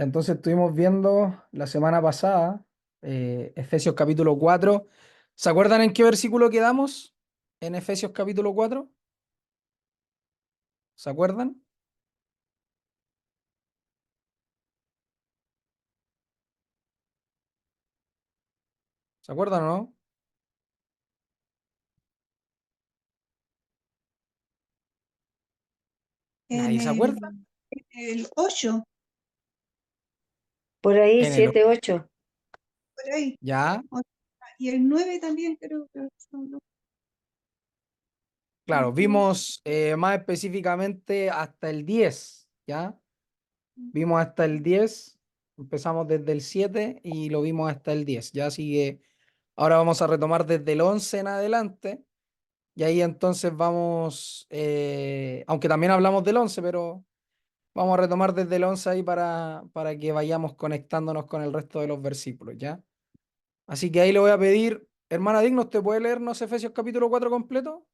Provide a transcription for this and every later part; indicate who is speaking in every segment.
Speaker 1: Entonces estuvimos viendo la semana pasada Efesios capítulo 4. ¿Se acuerdan en qué versículo quedamos? En Efesios capítulo 4. ¿Se acuerdan? ¿Se acuerdan o no?
Speaker 2: En
Speaker 1: ¿Nadie se acuerda?
Speaker 2: el 8,
Speaker 3: Por ahí,
Speaker 1: En el
Speaker 3: 7, 8.
Speaker 2: por ahí.
Speaker 1: ya,
Speaker 2: O- Y el 9 también creo que son los
Speaker 1: claro,
Speaker 2: últimos.
Speaker 1: vimos más específicamente hasta el 10, ¿ya? Vimos hasta el 10, empezamos desde el 7 y lo vimos hasta el 10, ¿ya? Así que ahora vamos a retomar desde el 11 en adelante. Y ahí entonces vamos, aunque también hablamos del 11, pero vamos a retomar desde el 11 ahí para que vayamos conectándonos con el resto de los versículos, ¿ya? Así que ahí le voy a pedir, hermana Digno, ¿usted puede leernos Efesios capítulo 4 completo?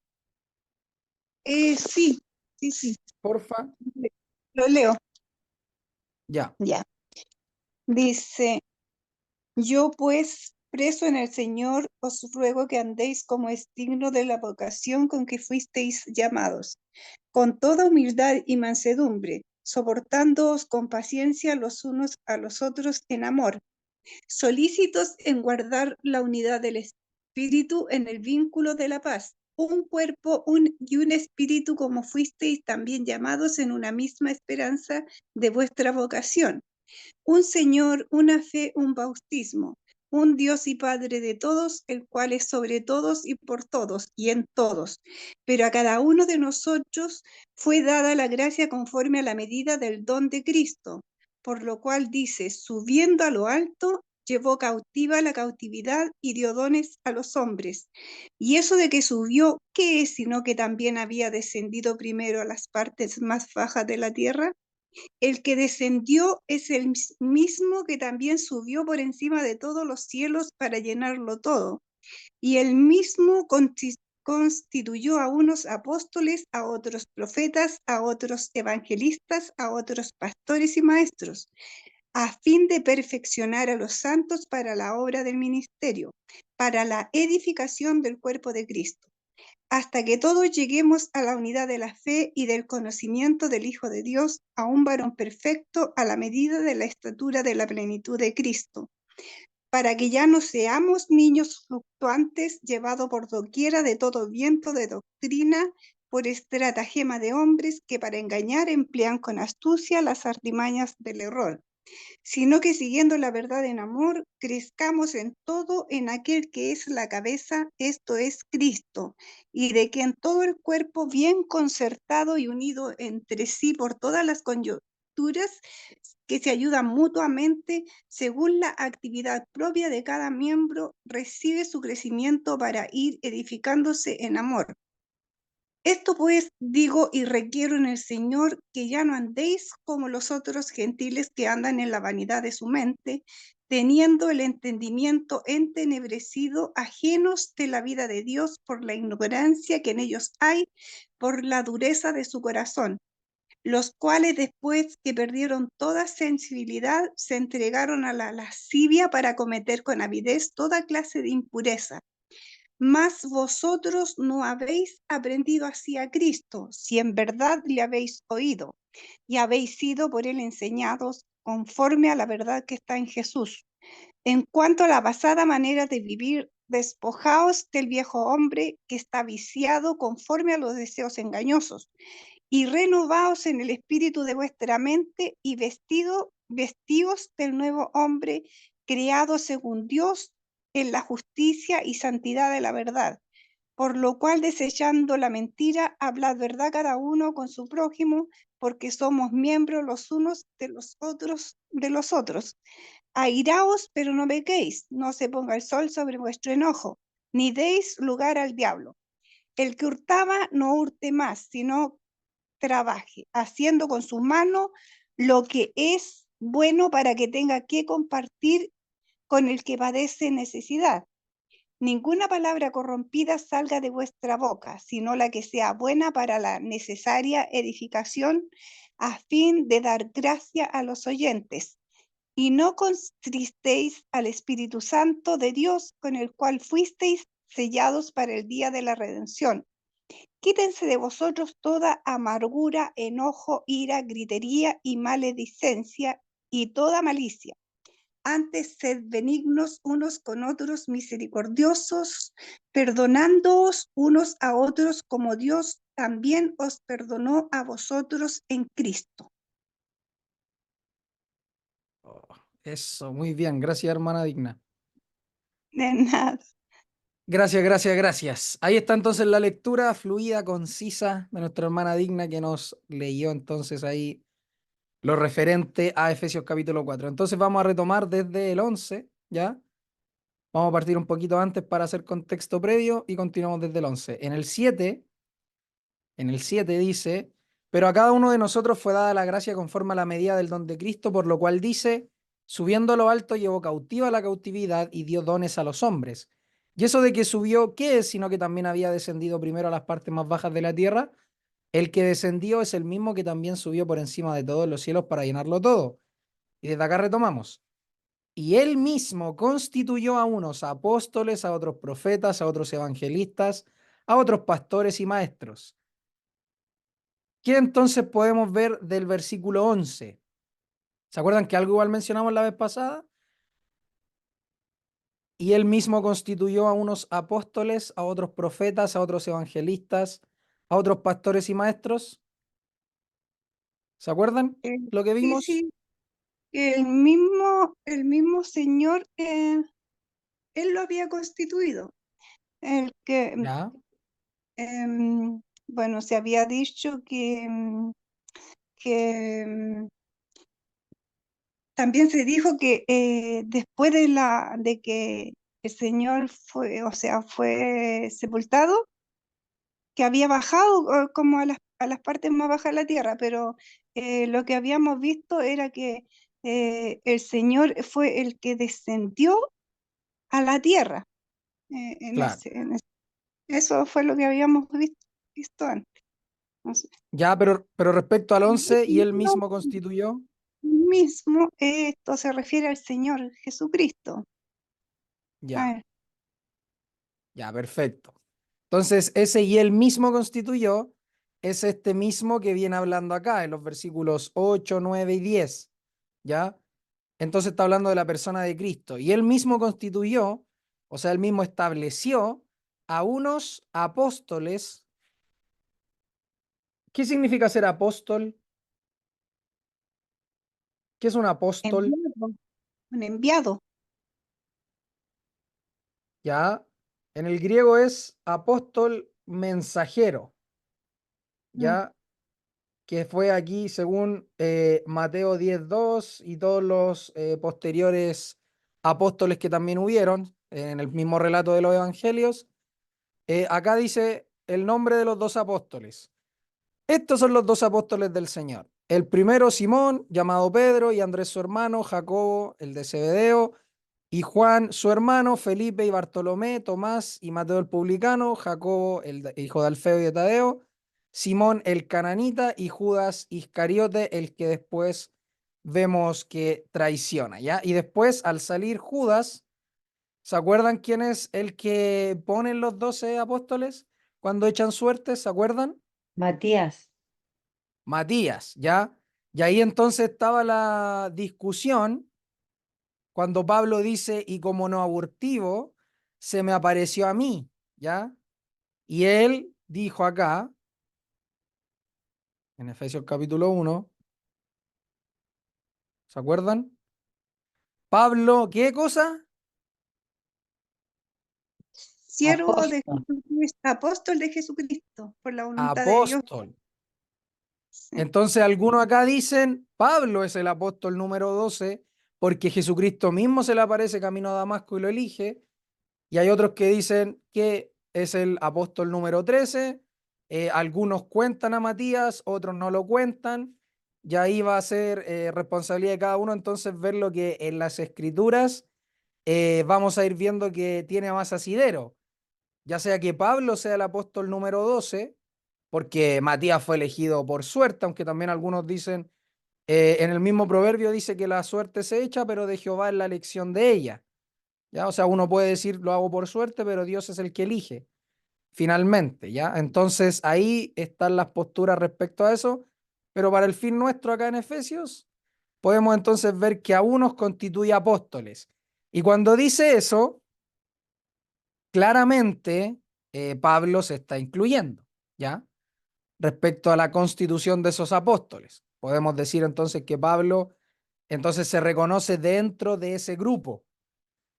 Speaker 2: Sí, sí, sí.
Speaker 1: Porfa.
Speaker 2: Lo leo.
Speaker 1: Ya.
Speaker 2: Ya. Dice, yo pues, preso en el Señor, os ruego que andéis como es digno de la vocación con que fuisteis llamados, con toda humildad y mansedumbre, soportándoos con paciencia los unos a los otros en amor, solícitos en guardar la unidad del espíritu en el vínculo de la paz, un cuerpo y un espíritu como fuisteis también llamados en una misma esperanza de vuestra vocación, un Señor, una fe, un bautismo, un Dios y Padre de todos, el cual es sobre todos y por todos y en todos. Pero a cada uno de nosotros fue dada la gracia conforme a la medida del don de Cristo, por lo cual dice, subiendo a lo alto, llevó cautiva la cautividad y dio dones a los hombres. Y eso de que subió, ¿qué es sino que también había descendido primero a las partes más bajas de la tierra? El que descendió es el mismo que también subió por encima de todos los cielos para llenarlo todo. Y el mismo constituyó a unos apóstoles, a otros profetas, a otros evangelistas, a otros pastores y maestros, a fin de perfeccionar a los santos para la obra del ministerio, para la edificación del cuerpo de Cristo, hasta que todos lleguemos a la unidad de la fe y del conocimiento del Hijo de Dios, a un varón perfecto a la medida de la estatura de la plenitud de Cristo, para que ya no seamos niños fluctuantes, llevados por doquiera de todo viento de doctrina, por estratagema de hombres que para engañar emplean con astucia las artimañas del error, sino que siguiendo la verdad en amor, crezcamos en todo en aquel que es la cabeza, esto es Cristo, y de que en todo el cuerpo bien concertado y unido entre sí por todas las coyunturas que se ayudan mutuamente según la actividad propia de cada miembro, recibe su crecimiento para ir edificándose en amor. Esto pues digo y requiero en el Señor que ya no andéis como los otros gentiles que andan en la vanidad de su mente, teniendo el entendimiento entenebrecido, ajenos de la vida de Dios por la ignorancia que en ellos hay, por la dureza de su corazón, los cuales después que perdieron toda sensibilidad, se entregaron a la lascivia para cometer con avidez toda clase de impureza. Mas vosotros no habéis aprendido así a Cristo, si en verdad le habéis oído y habéis sido por él enseñados conforme a la verdad que está en Jesús. En cuanto a la pasada manera de vivir, despojaos del viejo hombre que está viciado conforme a los deseos engañosos y renovaos en el espíritu de vuestra mente y vestíos del nuevo hombre creado según Dios en la justicia y santidad de la verdad. Por lo cual, desechando la mentira, hablad verdad cada uno con su prójimo, porque somos miembros los unos de los otros. Airaos, pero no pequéis, no se ponga el sol sobre vuestro enojo, ni deis lugar al diablo. El que hurtaba, no hurte más, sino trabaje, haciendo con su mano lo que es bueno para que tenga que compartir con el que padece necesidad. Ninguna palabra corrompida salga de vuestra boca, sino la que sea buena para la necesaria edificación, a fin de dar gracia a los oyentes. y no contristéis al Espíritu Santo de Dios, con el cual fuisteis sellados para el día de la redención. Quítense de vosotros toda amargura, enojo, ira, gritería y maledicencia y toda malicia. Antes sed benignos unos con otros, misericordiosos, perdonándoos unos a otros como Dios también os perdonó a vosotros en Cristo.
Speaker 1: Oh, eso, muy bien. Gracias, hermana Digna.
Speaker 2: De nada.
Speaker 1: Gracias, gracias, gracias. Ahí está entonces la lectura fluida, concisa de nuestra hermana Digna que nos leyó entonces ahí lo referente a Efesios capítulo 4. Entonces vamos a retomar desde el 11, ¿ya? Vamos a partir un poquito antes para hacer contexto previo y continuamos desde el 11. En el 7 dice, pero a cada uno de nosotros fue dada la gracia conforme a la medida del don de Cristo, por lo cual dice, subiendo a lo alto llevó cautiva la cautividad y dio dones a los hombres. Y eso de que subió, ¿qué es? Sino que también había descendido primero a las partes más bajas de la tierra. El que descendió es el mismo que también subió por encima de todos los cielos para llenarlo todo. Y desde acá retomamos. Y él mismo constituyó a unos apóstoles, a otros profetas, a otros evangelistas, a otros pastores y maestros. ¿Qué entonces podemos ver del versículo 11? ¿Se acuerdan que algo igual mencionamos la vez pasada? Y él mismo constituyó a unos apóstoles, a otros profetas, a otros evangelistas, a otros pastores y maestros. ¿Se acuerdan lo que
Speaker 2: Sí,
Speaker 1: vimos?
Speaker 2: sí, el mismo Señor, Él lo había constituido. El que,
Speaker 1: Ya,
Speaker 2: bueno, se había dicho que también se dijo que después de que el Señor fue, o sea, fue sepultado, que había bajado como a las partes más bajas de la tierra, pero lo que habíamos visto era que el Señor fue el que descendió a la tierra.
Speaker 1: claro.
Speaker 2: Eso fue lo que habíamos visto antes. Entonces,
Speaker 1: Ya, pero respecto al
Speaker 2: el
Speaker 1: 11, y él
Speaker 2: mismo,
Speaker 1: mismo constituyó.
Speaker 2: mismo, esto se refiere al Señor Jesucristo. A
Speaker 1: Ya,
Speaker 2: ver,
Speaker 1: ya, perfecto. Entonces, ese y él mismo constituyó es este mismo que viene hablando acá en los versículos 8, 9 y 10. ¿Ya? Entonces está hablando de la persona de Cristo. Y él mismo constituyó, o sea, él mismo estableció a unos apóstoles. ¿Qué significa ser apóstol? ¿Qué es un apóstol?
Speaker 2: enviado, un enviado.
Speaker 1: ¿Ya? En el griego es apóstol mensajero,
Speaker 2: Mm,
Speaker 1: ¿ya? Que fue aquí según Mateo 10:2 y todos los posteriores apóstoles que también hubieron en el mismo relato de los evangelios. Acá dice el nombre de los dos apóstoles. Estos son los dos apóstoles del Señor. El primero, Simón, llamado Pedro, y Andrés su hermano, Jacobo, el de Zebedeo, y Juan su hermano, Felipe y Bartolomé, Tomás y Mateo el publicano, Jacobo, el hijo de Alfeo y de Tadeo, Simón el cananita y Judas Iscariote, el que después vemos que traiciona, ¿ya? Y después, al salir Judas, ¿se acuerdan quién es el que ponen los 12 apóstoles cuando echan suerte? ¿Se acuerdan?
Speaker 3: Matías,
Speaker 1: Matías, ¿ya? Y ahí entonces estaba la discusión cuando Pablo dice, y como no abortivo, se me apareció a mí, ¿ya? Y él dijo acá, en Efesios capítulo 1, ¿se acuerdan? Pablo, ¿qué cosa?
Speaker 2: Siervo de
Speaker 3: apóstol,
Speaker 2: Jesucristo, apóstol de Jesucristo, por la voluntad de Dios.
Speaker 1: Apóstol.
Speaker 2: Sí.
Speaker 1: Entonces algunos acá dicen, Pablo es el apóstol número 12 porque Jesucristo mismo se le aparece camino a Damasco y lo elige. Y hay otros que dicen que es el apóstol número 13. Algunos cuentan a Matías, otros no lo cuentan. Y ahí va a ser responsabilidad de cada uno entonces ver lo que en las escrituras vamos a ir viendo que tiene más asidero. Ya sea que Pablo sea el apóstol número 12 porque Matías fue elegido por suerte, aunque también algunos dicen En el mismo proverbio dice que la suerte se echa, pero de Jehová es la elección de ella. ¿Ya? O sea, uno puede decir lo hago por suerte, pero Dios es el que elige, finalmente, ¿ya? Entonces ahí están las posturas respecto a eso, pero para el fin nuestro acá en Efesios, podemos entonces ver que a unos constituye apóstoles. Y cuando dice eso, claramente Pablo se está incluyendo, ¿ya? Respecto a la constitución de esos apóstoles. Podemos decir entonces que Pablo entonces se reconoce dentro de ese grupo,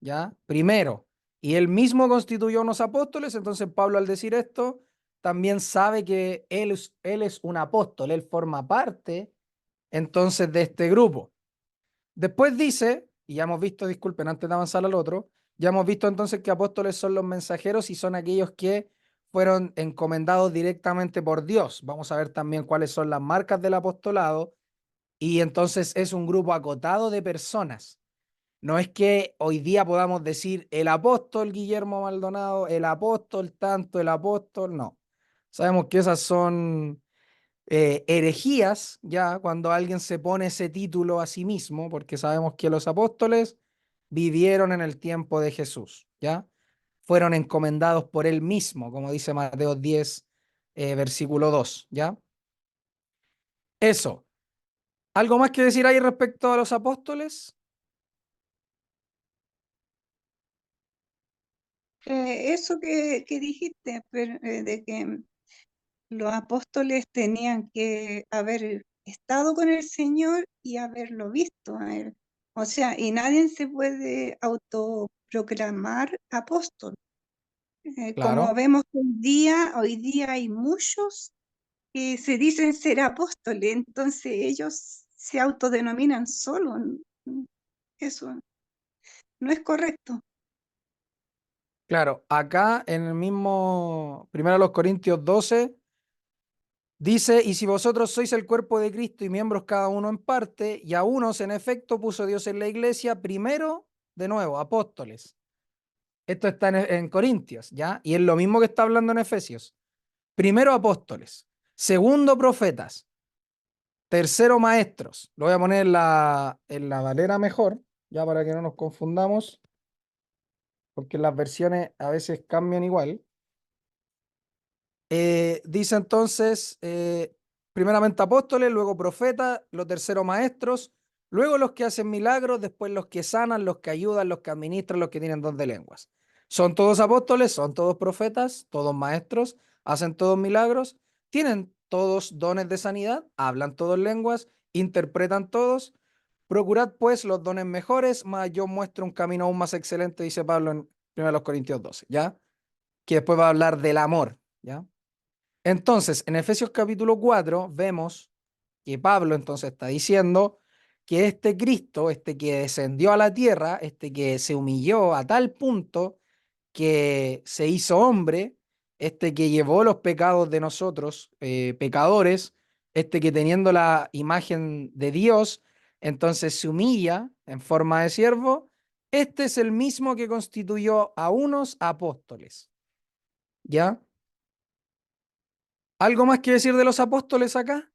Speaker 1: ¿ya? Primero, y él mismo constituyó unos apóstoles, entonces Pablo al decir esto también sabe que él es un apóstol, él forma parte entonces de este grupo. Después dice, y ya hemos visto, disculpen, antes de avanzar al otro, ya hemos visto entonces que apóstoles son los mensajeros y son aquellos que fueron encomendados directamente por Dios. Vamos a ver también cuáles son las marcas del apostolado y entonces es un grupo acotado de personas. No es que hoy día podamos decir el apóstol Guillermo Maldonado, el apóstol tanto, el apóstol, no. Sabemos que esas son herejías, ya cuando alguien se pone ese título a sí mismo, porque sabemos que los apóstoles vivieron en el tiempo de Jesús, ya fueron encomendados por él mismo, como dice Mateo 10, versículo 2, ya. Eso. ¿Algo más que decir ahí respecto a los apóstoles?
Speaker 2: Eso que dijiste, de que los apóstoles tenían que haber estado con el Señor y haberlo visto a Él. O sea, y nadie se puede autoproclamar apóstol. Como
Speaker 1: Claro,
Speaker 2: vemos hoy día hay muchos que se dicen ser apóstoles, entonces ellos se autodenominan solo. Eso no es correcto.
Speaker 1: claro. Acá en el mismo, primero los Corintios 12, dice, y si vosotros sois el cuerpo de Cristo y miembros cada uno en parte, y a unos en efecto puso Dios en la iglesia, primero, de nuevo, apóstoles. Esto está en Corintios, ¿ya? Y es lo mismo que está hablando en Efesios. Primero, apóstoles. Segundo, profetas. Tercero, maestros. Lo voy a poner en la Valera mejor, ya para que no nos confundamos, porque las versiones a veces cambian igual. Dice entonces, primeramente apóstoles, luego profetas, los terceros maestros, luego los que hacen milagros, después los que sanan, los que ayudan, los que administran, los que tienen don de lenguas. Son todos apóstoles, son todos profetas, todos maestros, hacen todos milagros, tienen todos dones de sanidad, hablan todos lenguas, interpretan todos. Procurad pues los dones mejores, mas yo muestro un camino aún más excelente, dice Pablo en 1 Corintios 12, ¿ya? Que después va a hablar del amor, ¿ya? Entonces, en Efesios capítulo 4 vemos que Pablo entonces está diciendo que este Cristo, este que descendió a la tierra, este que se humilló a tal punto que se hizo hombre, este que llevó los pecados de nosotros, pecadores, este que teniendo la imagen de Dios, entonces se humilla en forma de siervo, este es el mismo que constituyó a unos apóstoles, ¿ya? ¿Algo más que decir de los apóstoles acá?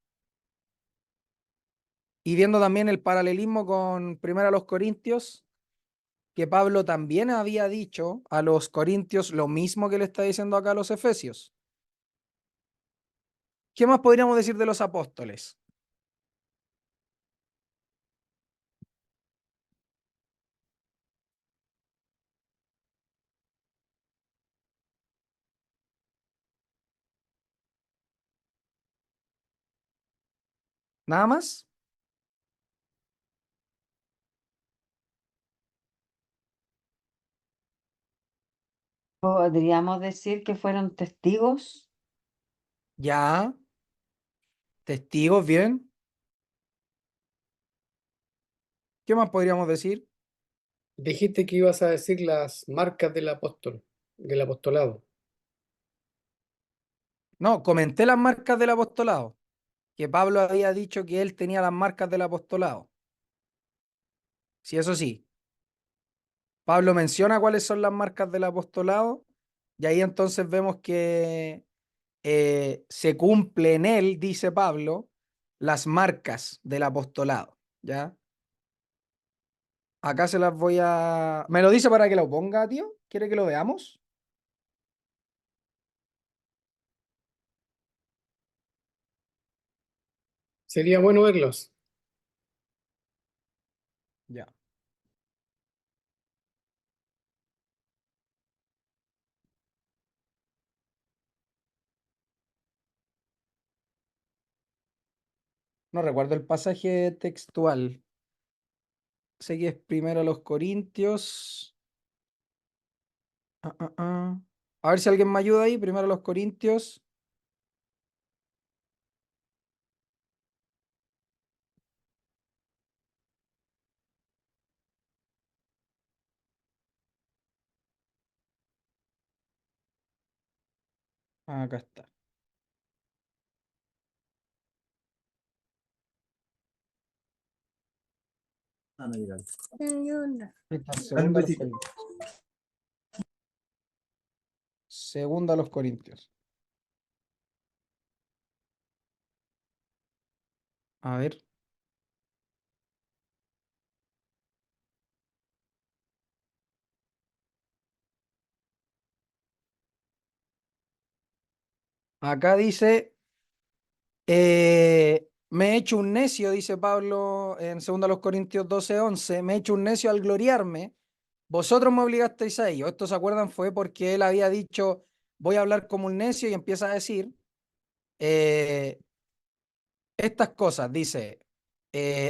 Speaker 1: Y viendo también el paralelismo con Primera los Corintios, que Pablo también había dicho a los Corintios lo mismo que le está diciendo acá a los Efesios. ¿Qué más podríamos decir de los apóstoles? ¿Nada más?
Speaker 3: Podríamos decir que fueron testigos.
Speaker 1: Ya, testigos, bien. ¿Qué más podríamos decir?
Speaker 4: Dijiste que ibas a decir las marcas del apóstol, del apostolado.
Speaker 1: No, comenté las marcas del apostolado, que Pablo había dicho que él tenía las marcas del apostolado. Sí, eso sí. Pablo menciona cuáles son las marcas del apostolado y ahí entonces vemos que se cumple en él, dice Pablo, las marcas del apostolado, ¿ya? Acá se las voy a... ¿Me lo dice para que lo ponga, tío? ¿Quiere que lo veamos?
Speaker 4: Sería bueno verlos.
Speaker 1: Ya. No recuerdo el pasaje textual. Sé que es primero los Corintios. A ver si alguien me ayuda ahí. Primero los Corintios. Acá está. Ahí está, segunda a los Corintios. Segunda a los Corintios. A ver. Acá dice, me he hecho un necio, dice Pablo en 2 Corintios 12:11, me he hecho un necio al gloriarme, vosotros me obligasteis a ello. Esto, ¿se acuerdan? Fue porque él había dicho, voy a hablar como un necio y empieza a decir eh, estas cosas, dice,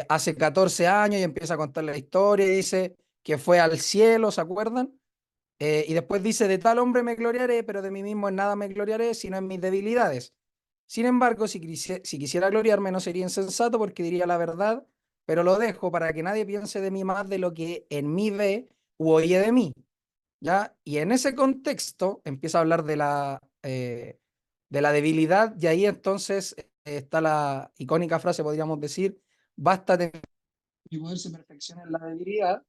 Speaker 1: hace 14 años y empieza a contar la historia y dice que fue al cielo, ¿se acuerdan? Y después dice, de tal hombre me gloriaré, pero de mí mismo en nada me gloriaré, sino en mis debilidades. Sin embargo, si quisiera gloriarme no sería insensato porque diría la verdad, pero lo dejo para que nadie piense de mí más de lo que en mí ve u oye de mí. ¿Ya? Y en ese contexto empieza a hablar de la debilidad y ahí entonces está la icónica frase, podríamos decir, basta de mi poder se perfecciona en la debilidad.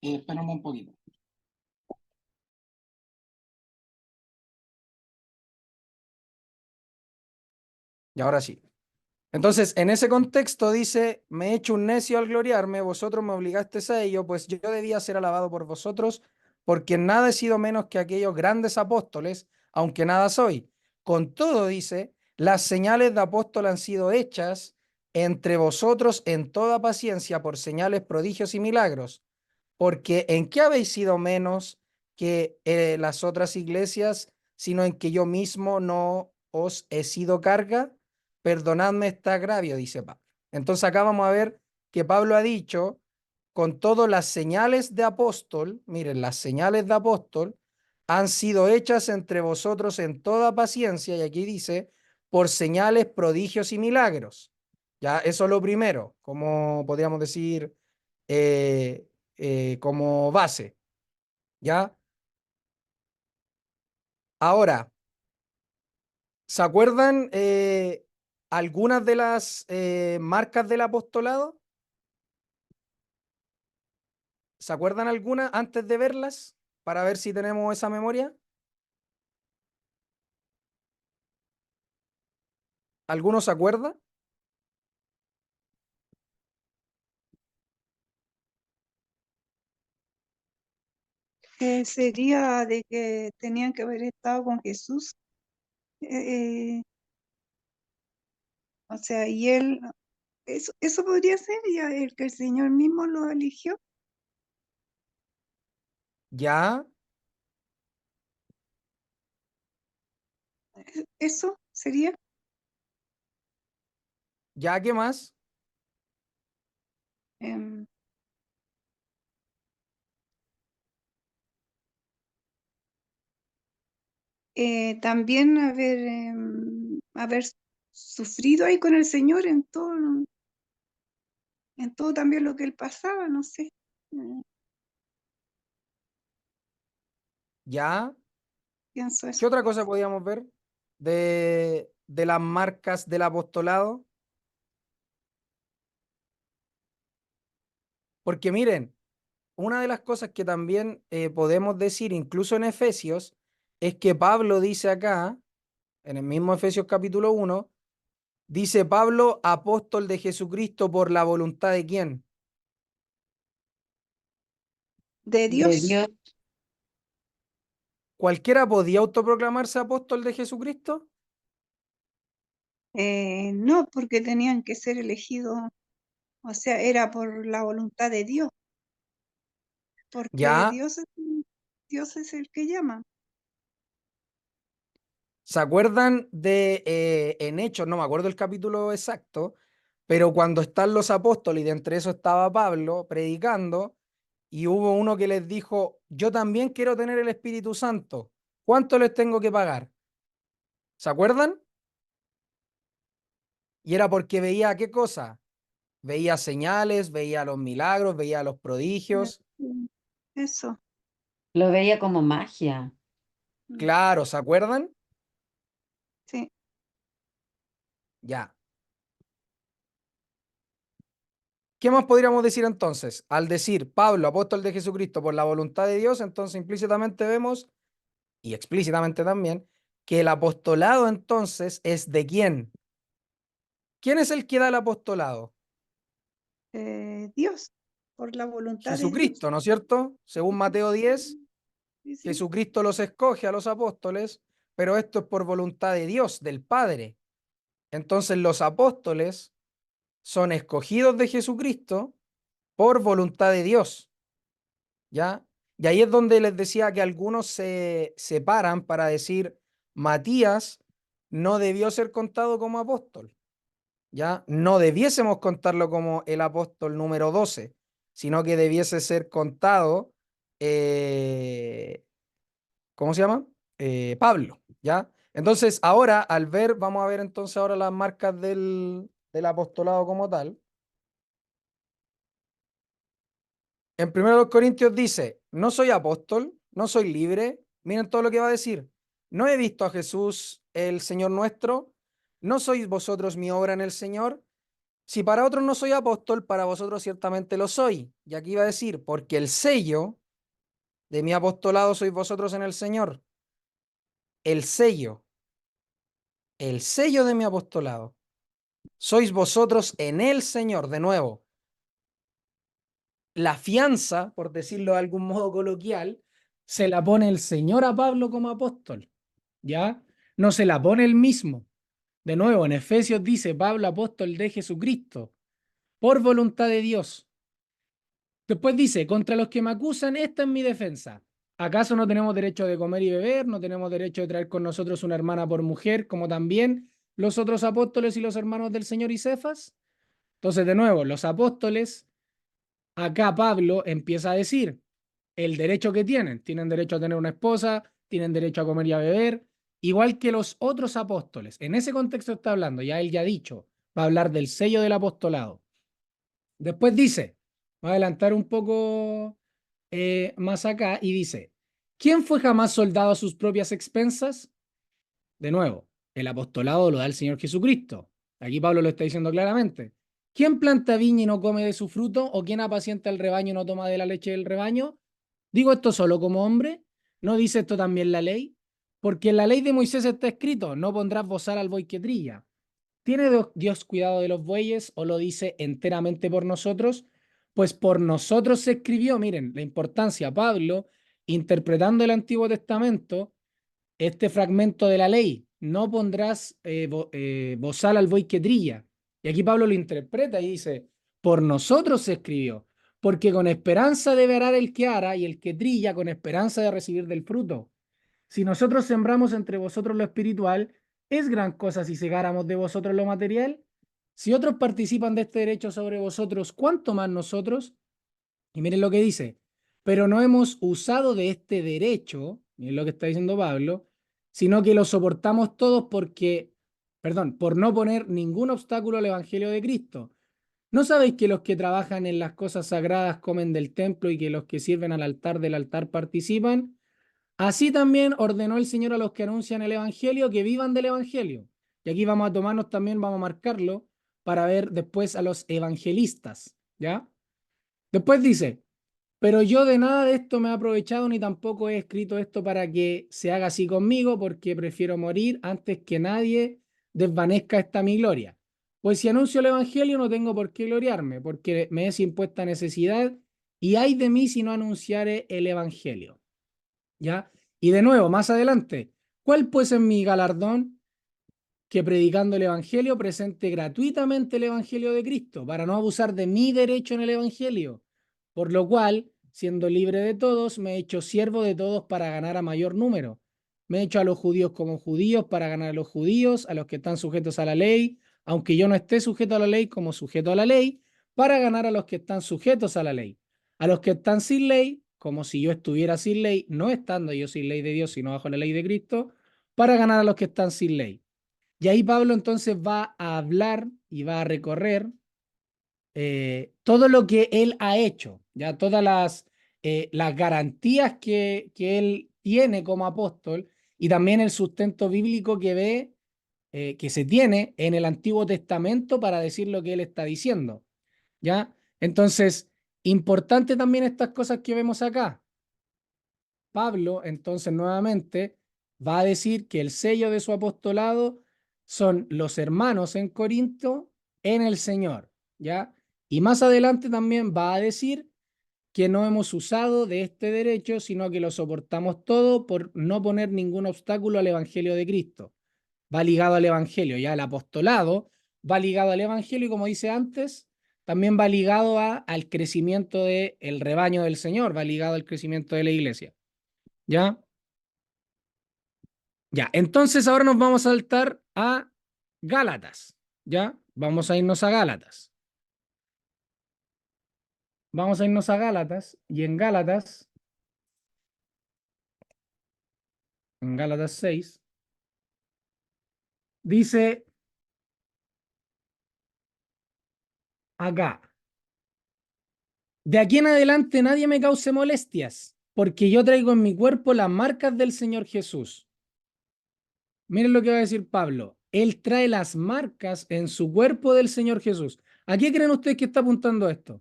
Speaker 1: Espérame un poquito. Y ahora sí. Entonces, en ese contexto dice, me he hecho un necio al gloriarme, vosotros me obligasteis a ello, pues yo debía ser alabado por vosotros, porque en nada he sido menos que aquellos grandes apóstoles, aunque nada soy. Con todo, dice, las señales de apóstol han sido hechas entre vosotros en toda paciencia por señales, prodigios y milagros, porque ¿en qué habéis sido menos que las otras iglesias, sino en que yo mismo no os he sido carga? Perdonadme este agravio, dice Pablo. Entonces acá vamos a ver que Pablo ha dicho, con todas las señales de apóstol, miren, las señales de apóstol han sido hechas entre vosotros en toda paciencia, y aquí dice, por señales, prodigios y milagros. Ya, eso es lo primero, como podríamos decir, eh, como base, ¿ya? Ahora, ¿se acuerdan algunas de las marcas del apostolado? ¿Se acuerdan algunas antes de verlas? Para ver si tenemos esa memoria. ¿Alguno se acuerda?
Speaker 2: Sería de que tenían que haber estado con Jesús. eh, o sea, y él, eso podría ser ya el que el Señor mismo lo eligió.
Speaker 1: Ya,
Speaker 2: Eso sería.
Speaker 1: ya, ¿qué más?
Speaker 2: em, también haber sufrido ahí con el Señor en todo también lo que él pasaba, no sé. eh,
Speaker 1: Ya.
Speaker 2: Pienso eso.
Speaker 1: ¿Qué otra cosa podíamos ver de las marcas del apostolado? Porque miren, una de las cosas que también podemos decir, incluso en Efesios, es que Pablo dice acá, en el mismo Efesios capítulo 1, Dice Pablo, apóstol de Jesucristo por la voluntad de quién.
Speaker 2: De
Speaker 3: De
Speaker 2: Dios.
Speaker 3: Dios.
Speaker 1: ¿Cualquiera podía autoproclamarse apóstol de Jesucristo?
Speaker 2: No, porque tenían que ser elegidos, o sea, era por la voluntad de Dios, porque
Speaker 1: Ya,
Speaker 2: Dios es el que llama.
Speaker 1: ¿se acuerdan de en Hechos? No me acuerdo el capítulo exacto, pero cuando están los apóstoles y de entre eso estaba Pablo predicando y hubo uno que les dijo, yo también quiero tener el Espíritu Santo, ¿cuánto les tengo que pagar? ¿Se acuerdan? Y era porque veía qué cosa, veía señales, veía los milagros, veía los prodigios.
Speaker 2: Eso.
Speaker 3: Lo veía como magia.
Speaker 1: Claro, ¿se acuerdan?
Speaker 2: Sí.
Speaker 1: Ya. ¿Qué más podríamos decir entonces? Al decir Pablo, apóstol de Jesucristo por la voluntad de Dios, entonces implícitamente vemos, y explícitamente también, que el apostolado entonces es de quién. ¿Quién es el que da el apostolado?
Speaker 2: Dios, por la voluntad de Dios.
Speaker 1: Jesucristo, ¿no es cierto? Según Mateo 10,
Speaker 2: Sí, sí.
Speaker 1: Jesucristo los escoge a los apóstoles, pero esto es por voluntad de Dios, del Padre. Entonces los apóstoles son escogidos de Jesucristo por voluntad de Dios, ¿ya? Y ahí es donde les decía que algunos se separan para decir, Matías no debió ser contado como apóstol, ¿ya? No debiésemos contarlo como el apóstol número 12, sino que debiese ser contado, ¿cómo se llama? Pablo, ¿ya? Entonces, ahora, al ver, vamos a ver entonces ahora las marcas del apostolado como tal. En 1 Corintios dice, no soy apóstol, no soy libre. Miren todo lo que va a decir. No he visto a Jesús, el Señor nuestro. ¿No sois vosotros mi obra en el Señor? Si para otros no soy apóstol, para vosotros ciertamente lo soy. Y aquí va a decir, porque el sello de mi apostolado sois vosotros en el Señor. El sello de mi apostolado. Sois vosotros en el Señor. De nuevo, la fianza, por decirlo de algún modo coloquial, se la pone el Señor a Pablo como apóstol, ¿ya? No se la pone él mismo. De nuevo, en Efesios dice Pablo, apóstol de Jesucristo, por voluntad de Dios. Después dice, contra los que me acusan, esta es mi defensa. ¿Acaso no tenemos derecho de comer y beber? ¿No tenemos derecho de traer con nosotros una hermana por mujer, como también los otros apóstoles y los hermanos del Señor y Cefas? Entonces, de nuevo, los apóstoles, acá Pablo empieza a decir el derecho que tienen. Tienen derecho a tener una esposa, tienen derecho a comer y a beber, igual que los otros apóstoles. En ese contexto está hablando, ya él ya ha dicho, va a hablar del sello del apostolado. Después dice, va a adelantar un poco más acá y dice, ¿quién fue jamás soldado a sus propias expensas? De nuevo, el apostolado lo da el Señor Jesucristo. Aquí Pablo lo está diciendo claramente. ¿Quién planta viña y no come de su fruto? ¿O quién apacienta el rebaño y no toma de la leche del rebaño? ¿Digo esto solo como hombre? ¿No dice esto también la ley? Porque en la ley de Moisés está escrito, no pondrás bozal al buey que trilla. ¿Tiene Dios cuidado de los bueyes o lo dice enteramente por nosotros? Pues por nosotros se escribió, miren, la importancia, Pablo, interpretando el Antiguo Testamento, este fragmento de la ley, no pondrás bozal al buey que trilla. Y aquí Pablo lo interpreta y dice, por nosotros se escribió, porque con esperanza debe arar el que ara y el que trilla con esperanza de recibir del fruto. Si nosotros sembramos entre vosotros lo espiritual, ¿es gran cosa si segáramos de vosotros lo material? Si otros participan de este derecho sobre vosotros, ¿cuánto más nosotros? Y miren lo que dice, pero no hemos usado de este derecho, miren lo que está diciendo Pablo, sino que lo soportamos todos porque, perdón, por no poner ningún obstáculo al Evangelio de Cristo. ¿No sabéis que los que trabajan en las cosas sagradas comen del templo y que los que sirven al altar del altar participan? Así también ordenó el Señor a los que anuncian el Evangelio que vivan del Evangelio. Y aquí vamos a tomarnos también, vamos a marcarlo para ver después a los evangelistas, ¿ya? Después dice, pero yo de nada de esto me he aprovechado ni tampoco he escrito esto para que se haga así conmigo porque prefiero morir antes que nadie desvanezca esta mi gloria. Pues si anuncio el evangelio no tengo por qué gloriarme, porque me es impuesta necesidad, y ay de mí si no anunciare el evangelio. ¿Ya? Y de nuevo, más adelante, ¿cuál pues es mi galardón? Que predicando el evangelio presente gratuitamente el evangelio de Cristo, para no abusar de mi derecho en el evangelio. Por lo cual, siendo libre de todos, me he hecho siervo de todos para ganar a mayor número. Me he hecho a los judíos como judíos para ganar a los judíos, a los que están sujetos a la ley, aunque yo no esté sujeto a la ley como sujeto a la ley, para ganar a los que están sujetos a la ley. A los que están sin ley, como si yo estuviera sin ley, no estando yo sin ley de Dios, sino bajo la ley de Cristo, para ganar a los que están sin ley. Y ahí Pablo entonces va a hablar y va a recorrer todo lo que él ha hecho, ya todas las garantías que él tiene como apóstol y también el sustento bíblico que ve, que se tiene en el Antiguo Testamento para decir lo que él está diciendo. ¿Ya? Entonces, importante también estas cosas que vemos acá. Pablo, entonces, nuevamente, va a decir que el sello de su apostolado son los hermanos en Corinto en el Señor, ¿ya? Y más adelante también va a decir que no hemos usado de este derecho, sino que lo soportamos todo por no poner ningún obstáculo al Evangelio de Cristo. Va ligado al Evangelio, ya el apostolado va ligado al Evangelio y como dice antes, también va ligado al crecimiento del rebaño del Señor, va ligado al crecimiento de la iglesia. ¿Ya? Ya, entonces ahora nos vamos a saltar a Gálatas. ¿Ya? Vamos a irnos a Gálatas. Vamos a irnos a Gálatas y en Gálatas 6, dice acá, de aquí en adelante nadie me cause molestias, porque yo traigo en mi cuerpo las marcas del Señor Jesús. Miren lo que va a decir Pablo. Él trae las marcas en su cuerpo del Señor Jesús. ¿A qué creen ustedes que está apuntando esto?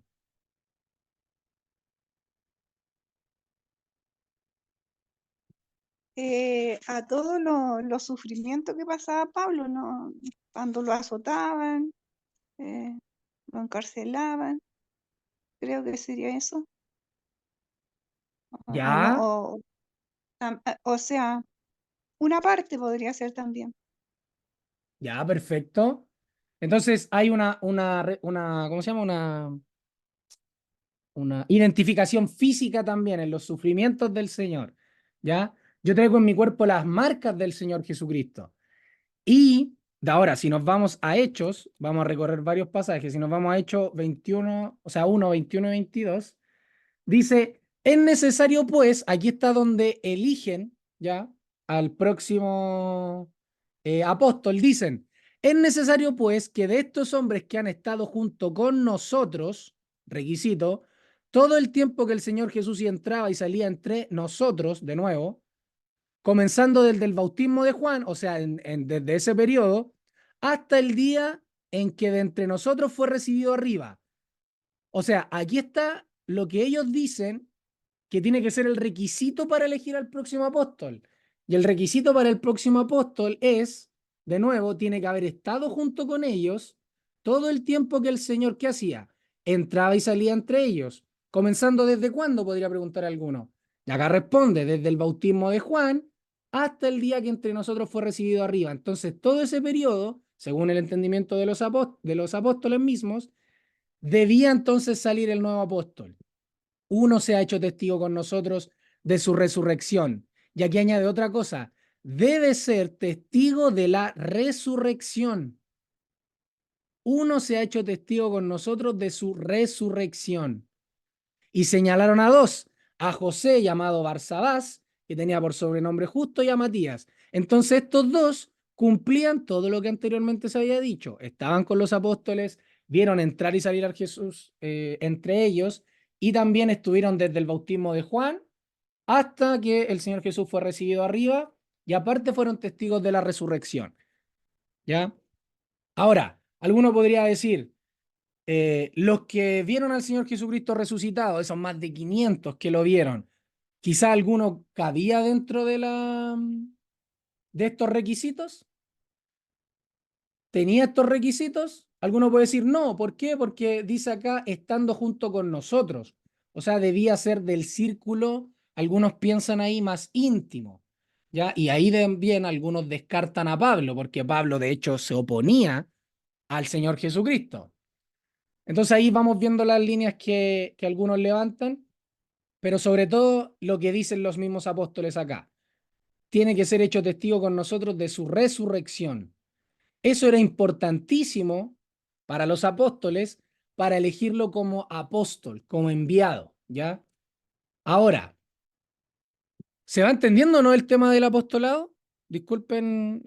Speaker 2: A todos los sufrimientos que pasaba Pablo, ¿no? Cuando lo azotaban, eh, lo encarcelaban, creo que sería eso. O no,
Speaker 1: Ya,
Speaker 2: o sea, una parte podría ser también.
Speaker 1: ya, perfecto. Entonces hay una, ¿cómo se llama? Una identificación física también en los sufrimientos del Señor. ¿Ya? Yo traigo en mi cuerpo las marcas del Señor Jesucristo. Y de ahora, si nos vamos a Hechos, vamos a recorrer varios pasajes. Si nos vamos a Hechos 21, o sea, 1, 21 y 22, dice, es necesario pues, aquí está donde eligen ya al próximo apóstol, dicen, es necesario pues que de estos hombres que han estado junto con nosotros, requisito, todo el tiempo que el Señor Jesús entraba y salía entre nosotros, de nuevo, comenzando desde el bautismo de Juan, o sea, desde ese periodo, hasta el día en que de entre nosotros fue recibido arriba. O sea, aquí está lo que ellos dicen que tiene que ser el requisito para elegir al próximo apóstol. Y el requisito para el próximo apóstol es, de nuevo, tiene que haber estado junto con ellos todo el tiempo que el Señor, ¿qué hacía? Entraba y salía entre ellos. ¿Comenzando desde cuándo? Podría preguntar alguno. Y acá responde, desde el bautismo de Juan hasta el día que entre nosotros fue recibido arriba. Entonces, todo ese periodo, según el entendimiento de los apóstoles mismos, debía entonces salir el nuevo apóstol. Uno se ha hecho testigo con nosotros de su resurrección. Y aquí añade otra cosa, debe ser testigo de la resurrección. Uno se ha hecho testigo con nosotros de su resurrección. Y señalaron a dos, a José llamado Barsabás, que tenía por sobrenombre Justo, y a Matías. Entonces estos dos cumplían todo lo que anteriormente se había dicho. Estaban con los apóstoles, vieron entrar y salir a Jesús entre ellos, y también estuvieron desde el bautismo de Juan hasta que el Señor Jesús fue recibido arriba, y aparte fueron testigos de la resurrección. ¿Ya? Ahora, alguno podría decir, los que vieron al Señor Jesucristo resucitado, esos más de 500 que lo vieron, quizá alguno cabía dentro de estos requisitos. ¿tenía estos requisitos? Alguno puede decir no. ¿Por qué? Porque dice acá, estando junto con nosotros. O sea, debía ser del círculo, algunos piensan ahí, más íntimo. ¿Ya? Y ahí también algunos descartan a Pablo, porque Pablo de hecho se oponía al Señor Jesucristo. Entonces ahí vamos viendo las líneas que algunos levantan, pero sobre todo lo que dicen los mismos apóstoles acá. Tiene que ser hecho testigo con nosotros de su resurrección. Eso era importantísimo para los apóstoles para elegirlo como apóstol, como enviado, ¿ya? Ahora, ¿se va entendiendo o no el tema del apostolado? Disculpen,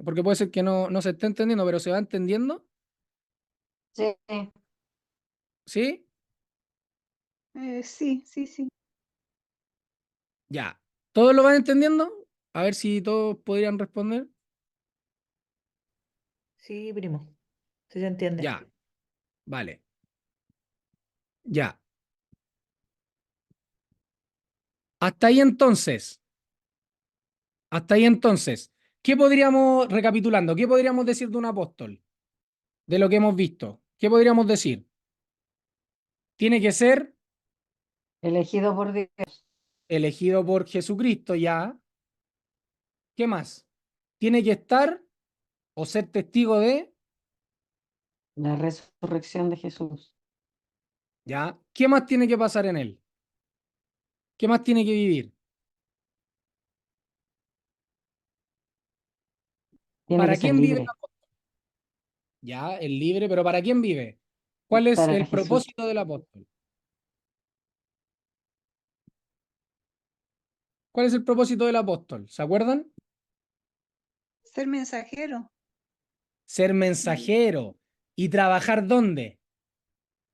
Speaker 1: porque puede ser que no se esté entendiendo, pero ¿se va entendiendo?
Speaker 3: Sí,
Speaker 1: ¿Sí?
Speaker 2: Sí, sí, sí.
Speaker 1: Ya. ¿Todos lo van entendiendo? A ver si todos podrían responder.
Speaker 5: Sí, primo. Sí se entiende.
Speaker 1: Ya, vale. Ya. Hasta ahí entonces. Hasta ahí entonces. ¿Qué podríamos, recapitulando, qué podríamos decir de un apóstol? De lo que hemos visto. ¿Qué podríamos decir? Tiene que ser
Speaker 3: elegido por Dios,
Speaker 1: elegido por Jesucristo ya. ¿Qué más? Tiene que estar o ser testigo de,
Speaker 3: la resurrección de Jesús.
Speaker 1: ya. ¿Qué más tiene que pasar en él? ¿Qué más tiene que vivir?
Speaker 3: Tiene que
Speaker 1: ¿Para
Speaker 3: ser
Speaker 1: quién vive el
Speaker 3: libre
Speaker 1: apóstol? Ya, el libre, pero ¿para quién vive? ¿Cuál es
Speaker 3: para
Speaker 1: el
Speaker 3: Jesús.
Speaker 1: propósito del apóstol? ¿Cuál es el propósito del apóstol? ¿Se acuerdan?
Speaker 2: Ser mensajero
Speaker 1: Ser mensajero. ¿Y trabajar dónde?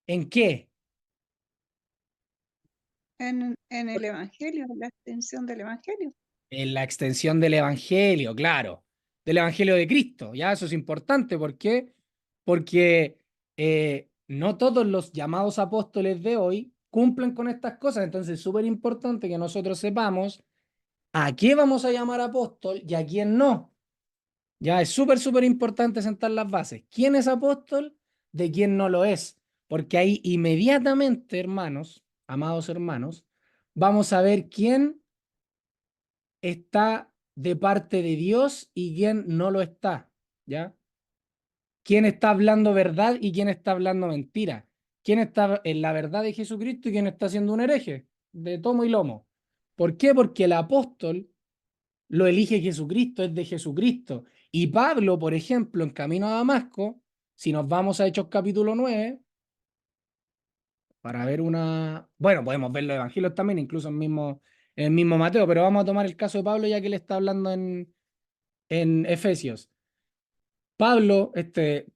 Speaker 1: ¿En qué?
Speaker 2: en el Evangelio, en la extensión del Evangelio.
Speaker 1: En la extensión del Evangelio, claro. Del Evangelio de Cristo. Ya, eso es importante. ¿Por qué? Porque no todos los llamados apóstoles de hoy cumplen con estas cosas. Entonces es súper importante que nosotros sepamos a qué vamos a llamar apóstol y a quién no. Ya es súper, súper importante sentar las bases. ¿Quién es apóstol? De quién no lo es. Porque ahí inmediatamente, hermanos, amados hermanos, vamos a ver quién está de parte de Dios y quién no lo está. ¿Ya? ¿Quién está hablando verdad y quién está hablando mentira? ¿Quién está en la verdad de Jesucristo y quién está siendo un hereje? De tomo y lomo. ¿Por qué? Porque el apóstol lo elige Jesucristo, es de Jesucristo. Y Pablo, por ejemplo, en camino a Damasco, si nos vamos a Hechos capítulo 9, para ver una... Bueno, podemos ver los evangelios también, incluso en el mismo Mateo, pero vamos a tomar el caso de Pablo ya que él está hablando en Efesios. Pablo,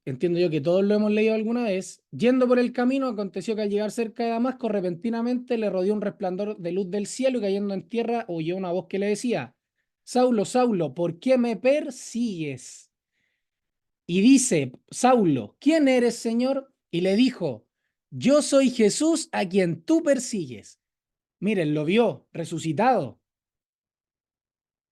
Speaker 1: entiendo yo que todos lo hemos leído alguna vez, yendo por el camino, aconteció que al llegar cerca de Damasco, repentinamente le rodeó un resplandor de luz del cielo y cayendo en tierra oyó una voz que le decía, Saulo, Saulo, ¿por qué me persigues? Y dice, Saulo, ¿quién eres, Señor? Y le dijo, yo soy Jesús a quien tú persigues. Miren, lo vio resucitado.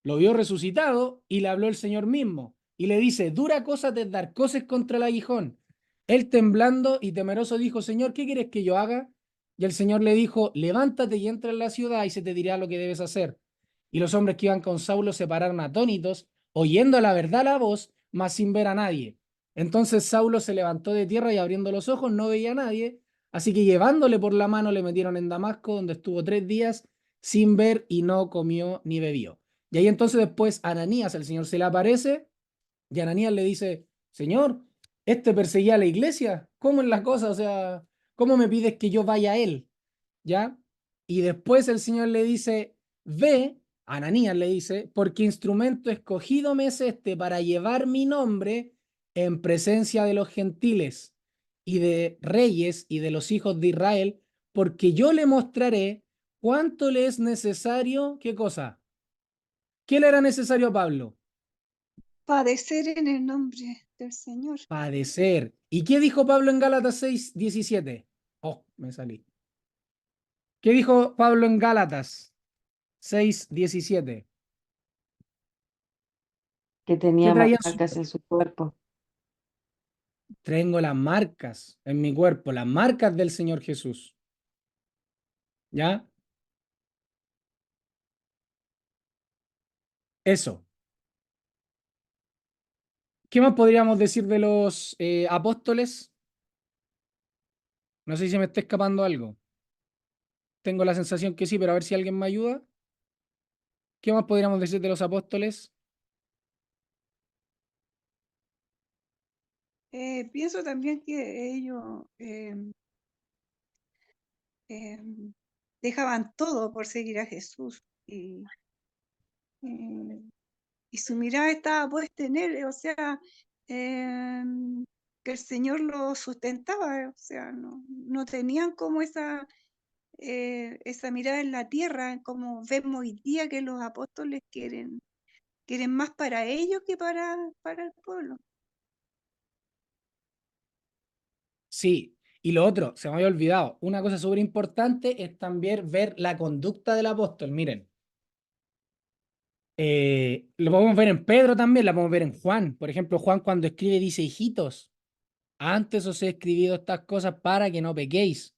Speaker 1: Lo vio resucitado y le habló el Señor mismo. Y le dice, dura cosa te dar coces contra el aguijón. Él temblando y temeroso dijo, Señor, ¿qué quieres que yo haga? Y el Señor le dijo, levántate y entra en la ciudad y se te dirá lo que debes hacer. Y los hombres que iban con Saulo se pararon atónitos, oyendo a la verdad la voz, mas sin ver a nadie. Entonces Saulo se levantó de tierra y abriendo los ojos no veía a nadie, así que llevándole por la mano le metieron en Damasco, donde estuvo 3 días sin ver y no comió ni bebió. Y ahí entonces después Ananías, el Señor se le aparece y Ananías le dice, Señor, este perseguía a la iglesia, ¿cómo es la cosa? O sea, ¿cómo me pides que yo vaya a él? ¿Ya? Y después el Señor le dice, ve, Ananías le dice, porque instrumento escogido me es este para llevar mi nombre en presencia de los gentiles y de reyes y de los hijos de Israel, porque yo le mostraré cuánto le es necesario, ¿qué cosa? ¿Qué le era necesario a Pablo?
Speaker 2: Padecer en el nombre del Señor.
Speaker 1: Padecer. ¿Y qué dijo Pablo en Gálatas 6:17? Oh, me salí. ¿Qué dijo Pablo en Gálatas 6:17?
Speaker 3: Que
Speaker 1: ¿Qué
Speaker 3: tenía
Speaker 1: traía en su...
Speaker 3: marcas en su cuerpo.
Speaker 1: Tengo las marcas en mi cuerpo, las marcas del Señor Jesús. ¿Ya? Eso. ¿Qué más podríamos decir de los apóstoles? No sé si me está escapando algo. Tengo la sensación que sí, pero a ver si alguien me ayuda. ¿Qué más podríamos decir de los apóstoles?
Speaker 2: Pienso también que ellos em, dejaban todo por seguir a Jesús eh, y su mirada estaba puesta en él, o sea, que el Señor lo sustentaba, o sea, no tenían como esa mirada en la tierra, como vemos hoy día que los apóstoles quieren más para ellos que para el pueblo.
Speaker 1: Sí. Y lo otro, se me había olvidado, una cosa súper importante es también ver la conducta del apóstol. Miren, lo podemos ver en Pedro también, la podemos ver en Juan. Por ejemplo, Juan cuando escribe dice, hijitos, antes os he escribido estas cosas para que no pequéis.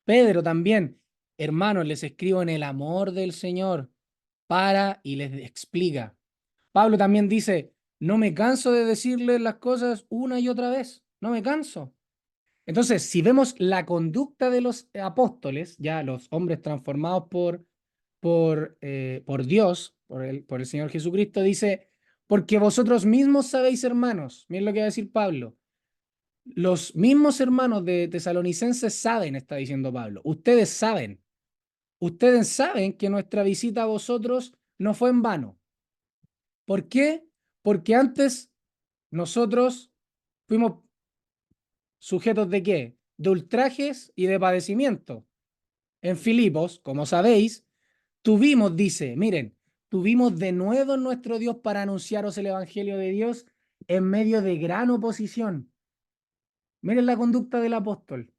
Speaker 1: Pedro también, hermanos, les escribo en el amor del Señor y les explica. Pablo también dice, no me canso de decirles las cosas una y otra vez, no me canso. Entonces, si vemos la conducta de los apóstoles, ya los hombres transformados por Dios, por el Señor Jesucristo, dice, porque vosotros mismos sabéis, hermanos, miren lo que va a decir Pablo, los mismos hermanos de Tesalonicenses saben, está diciendo Pablo, ustedes saben que nuestra visita a vosotros no fue en vano. ¿Por qué? Porque antes nosotros fuimos sujetos de ¿qué? De ultrajes y de padecimiento. En Filipos, como sabéis, dice, miren, tuvimos de nuevo en nuestro Dios para anunciaros el Evangelio de Dios en medio de gran oposición. Miren la conducta del apóstol.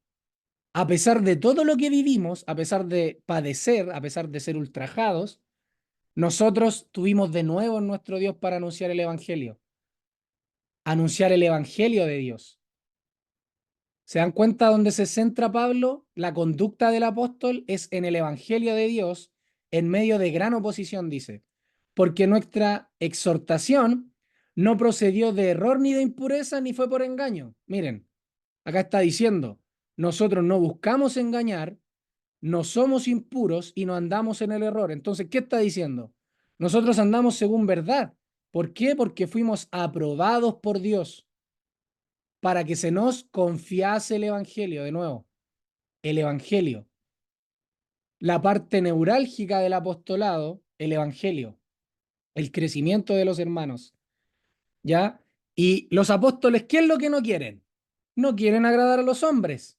Speaker 1: A pesar de todo lo que vivimos, a pesar de padecer, a pesar de ser ultrajados, nosotros tuvimos de nuevo en nuestro Dios para anunciar el Evangelio. Anunciar el Evangelio de Dios. ¿Se dan cuenta dónde se centra Pablo? La conducta del apóstol es en el Evangelio de Dios en medio de gran oposición, dice. Porque nuestra exhortación no procedió de error ni de impureza ni fue por engaño. Miren, acá está diciendo, nosotros no buscamos engañar, no somos impuros y no andamos en el error. Entonces, ¿qué está diciendo? Nosotros andamos según verdad. ¿Por qué? Porque fuimos aprobados por Dios para que se nos confiase el Evangelio. De nuevo, el Evangelio. La parte neurálgica del apostolado, el Evangelio, el crecimiento de los hermanos. ¿Ya? Y los apóstoles, ¿qué es lo que no quieren? No quieren agradar a los hombres,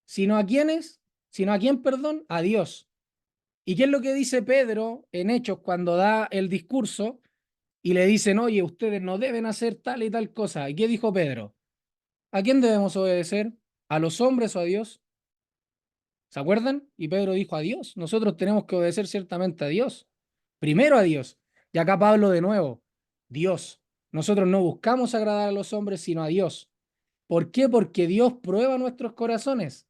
Speaker 1: sino a quiénes, sino a quién, perdón, a Dios. ¿Y qué es lo que dice Pedro en Hechos cuando da el discurso y le dicen, oye, ustedes no deben hacer tal y tal cosa? ¿Y qué dijo Pedro? ¿A quién debemos obedecer? ¿A los hombres o a Dios? ¿Se acuerdan? Y Pedro dijo a Dios. Nosotros tenemos que obedecer ciertamente a Dios. Primero a Dios. Y acá Pablo de nuevo, Dios. Nosotros no buscamos agradar a los hombres, sino a Dios. ¿Por qué? Porque Dios prueba nuestros corazones.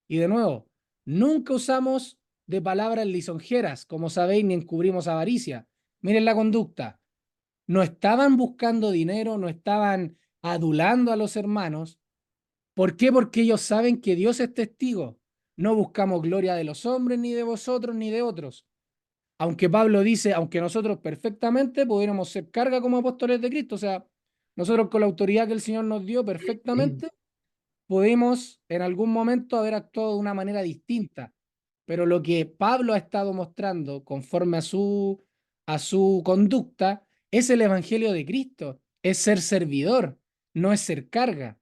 Speaker 1: Y de nuevo, nunca usamos de palabras lisonjeras, como sabéis, ni encubrimos avaricia. Miren la conducta. No estaban buscando dinero, no estaban adulando a los hermanos. ¿Por qué? Porque ellos saben que Dios es testigo. No buscamos gloria de los hombres, ni de vosotros, ni de otros. Aunque Pablo dice, aunque nosotros perfectamente pudiéramos ser carga como apóstoles de Cristo, o sea, nosotros con la autoridad que el Señor nos dio perfectamente, pudimos en algún momento haber actuado de una manera distinta. Pero lo que Pablo ha estado mostrando conforme a su conducta es el Evangelio de Cristo, es ser servidor, no es ser carga.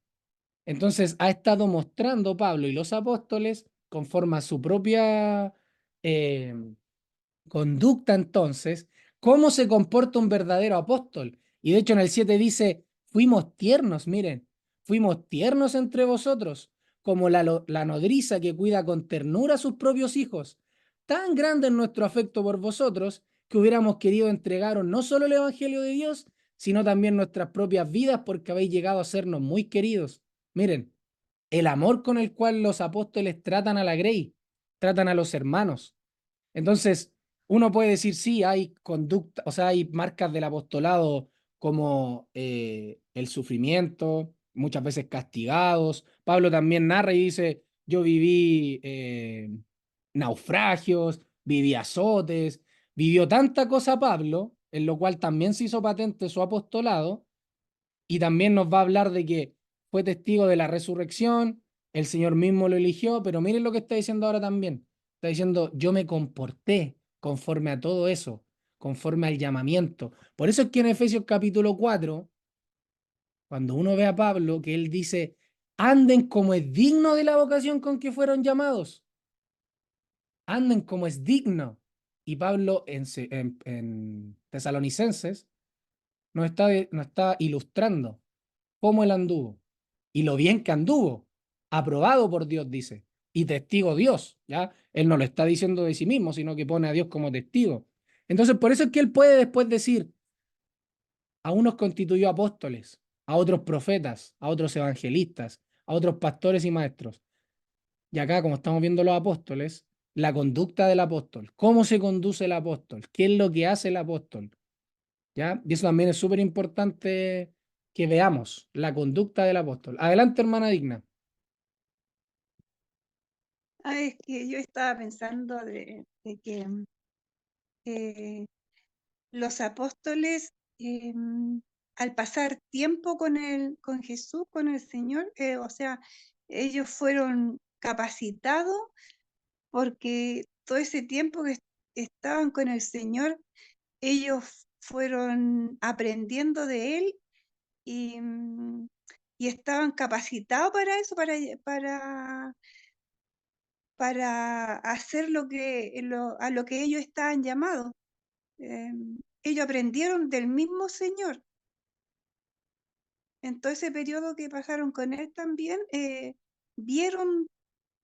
Speaker 1: Entonces ha estado mostrando Pablo y los apóstoles conforme a su propia eh, conducta entonces, cómo se comporta un verdadero apóstol. Y de hecho en el 7 dice, fuimos tiernos, miren, fuimos tiernos entre vosotros, como la nodriza que cuida con ternura a sus propios hijos. Tan grande es nuestro afecto por vosotros que hubiéramos querido entregaros no solo el Evangelio de Dios, sino también nuestras propias vidas porque habéis llegado a sernos muy queridos. Miren, el amor con el cual los apóstoles tratan a la Grey, tratan a los hermanos. Entonces, uno puede decir, sí, hay conducta, o sea, hay marcas del apostolado como el sufrimiento, muchas veces castigados. Pablo también narra y dice, yo viví naufragios, viví azotes, vivió tanta cosa Pablo, en lo cual también se hizo patente su apostolado, y también nos va a hablar de que fue testigo de la resurrección, el Señor mismo lo eligió, pero miren lo que está diciendo ahora también. Está diciendo, yo me comporté conforme a todo eso, conforme al llamamiento. Por eso es que en Efesios capítulo 4, cuando uno ve a Pablo, que él dice, anden como es digno de la vocación con que fueron llamados. Anden como es digno. Y Pablo en Tesalonicenses nos está ilustrando cómo él anduvo y lo bien que anduvo, aprobado por Dios, dice, y testigo Dios, ¿ya? Él no lo está diciendo de sí mismo, sino que pone a Dios como testigo. Entonces, por eso es que él puede después decir, a unos constituyó apóstoles, a otros profetas, a otros evangelistas, a otros pastores y maestros. Y acá, como estamos viendo los apóstoles, la conducta del apóstol, cómo se conduce el apóstol, qué es lo que hace el apóstol, ¿ya? Y eso también es súper importante que veamos, la conducta del apóstol. Adelante, hermana Digna.
Speaker 2: Es que yo estaba pensando de que eh, los apóstoles, al pasar tiempo con Jesús, con el Señor, o sea, ellos fueron capacitados porque todo ese tiempo que estaban con el Señor, ellos fueron aprendiendo de Él y, y estaban capacitados para eso, para hacer a lo que ellos estaban llamados. Ellos aprendieron del mismo Señor. En todo ese periodo que pasaron con Él también, vieron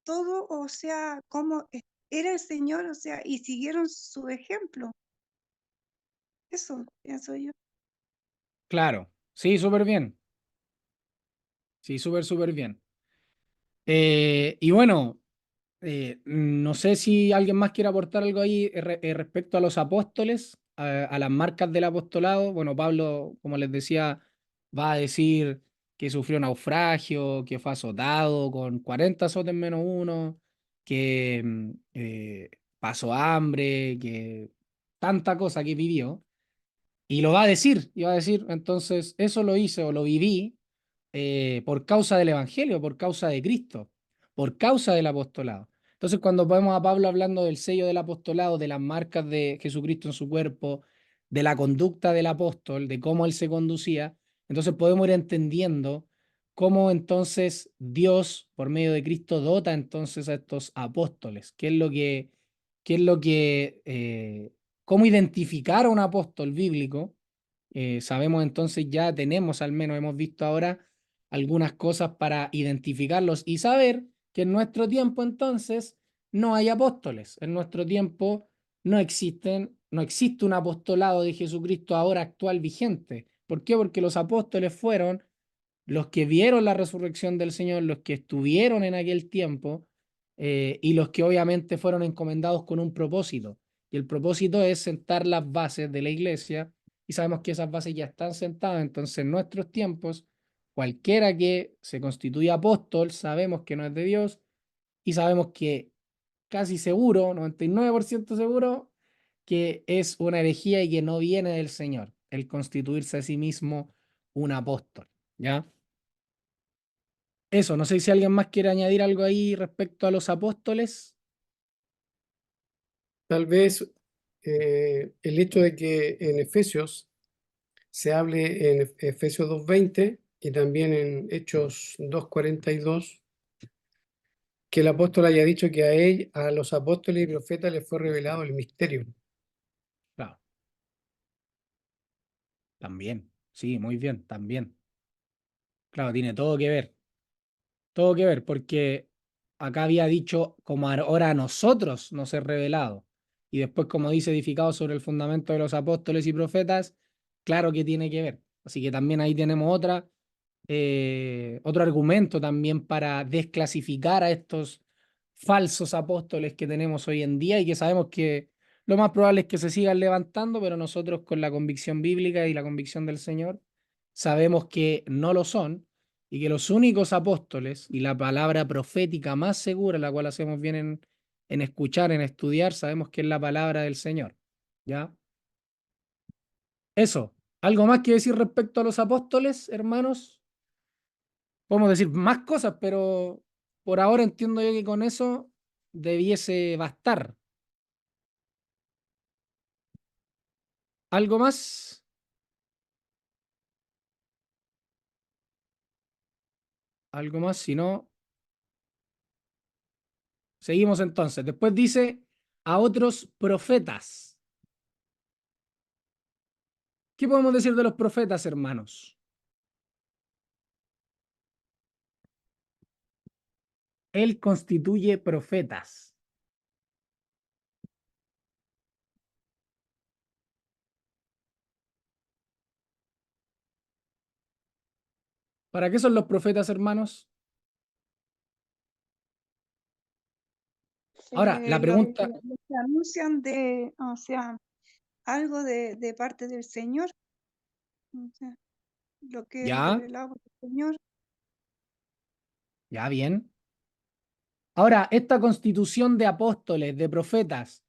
Speaker 2: todo, o sea, cómo era el Señor, o sea, y siguieron su ejemplo. Eso pienso yo.
Speaker 1: Claro, sí, súper bien. Sí, súper, súper bien. Y bueno, no sé si alguien más quiere aportar algo ahí respecto a los apóstoles, a las marcas del apostolado. Bueno, Pablo, como les decía, va a decir que sufrió naufragio, que fue azotado con 40 azotes menos uno, que pasó hambre, que tanta cosa que vivió. Y lo va a decir, y va a decir, entonces, eso lo hice o lo viví por causa del Evangelio, por causa de Cristo, por causa del apostolado. Entonces, cuando vemos a Pablo hablando del sello del apostolado, de las marcas de Jesucristo en su cuerpo, de la conducta del apóstol, de cómo él se conducía, entonces podemos ir entendiendo cómo entonces Dios, por medio de Cristo, dota entonces a estos apóstoles. Qué es lo que cómo identificar a un apóstol bíblico? Sabemos entonces, ya tenemos al menos, hemos visto ahora algunas cosas para identificarlos y saber que en nuestro tiempo entonces no hay apóstoles. En nuestro tiempo no existe un apostolado de Jesucristo ahora actual vigente. ¿Por qué? Porque los apóstoles fueron los que vieron la resurrección del Señor, los que estuvieron en aquel tiempo y los que obviamente fueron encomendados con un propósito. Y el propósito es sentar las bases de la iglesia, y sabemos que esas bases ya están sentadas. Entonces, en nuestros tiempos, cualquiera que se constituya apóstol, sabemos que no es de Dios, y sabemos que casi seguro, 99% seguro, que es una herejía y que no viene del Señor, el constituirse a sí mismo un apóstol, ¿ya? Eso, no sé si alguien más quiere añadir algo ahí respecto a los apóstoles.
Speaker 4: Tal vez el hecho de que en Efesios se hable en Efesios 2:20 y también en Hechos 2:42, que el apóstol haya dicho que a los apóstoles y profetas les fue revelado el misterio.
Speaker 1: Claro, también, sí, muy bien, también. Claro, tiene todo que ver, porque acá había dicho como ahora a nosotros nos es revelado, y después como dice edificado sobre el fundamento de los apóstoles y profetas, claro que tiene que ver. Así que también ahí tenemos otra. otro argumento también para desclasificar a estos falsos apóstoles que tenemos hoy en día y que sabemos que lo más probable es que se sigan levantando, pero nosotros con la convicción bíblica y la convicción del Señor sabemos que no lo son y que los únicos apóstoles y la palabra profética más segura, la cual hacemos bien en escuchar, en estudiar, sabemos que es la palabra del Señor. ¿Ya? Eso. ¿Algo más que decir respecto a los apóstoles, hermanos? Podemos decir más cosas, pero por ahora entiendo yo que con eso debiese bastar. ¿Algo más? ¿Algo más? Si no, seguimos entonces. Después dice a otros profetas. ¿Qué podemos decir de los profetas, hermanos? Él constituye profetas. ¿Para qué son los profetas, hermanos? Ahora, la pregunta,
Speaker 2: Los que anuncian o sea, algo de parte del Señor, o sea, lo que es
Speaker 1: ya,
Speaker 2: revelado por el Señor.
Speaker 1: ya bien. Ahora, esta constitución de apóstoles, de profetas,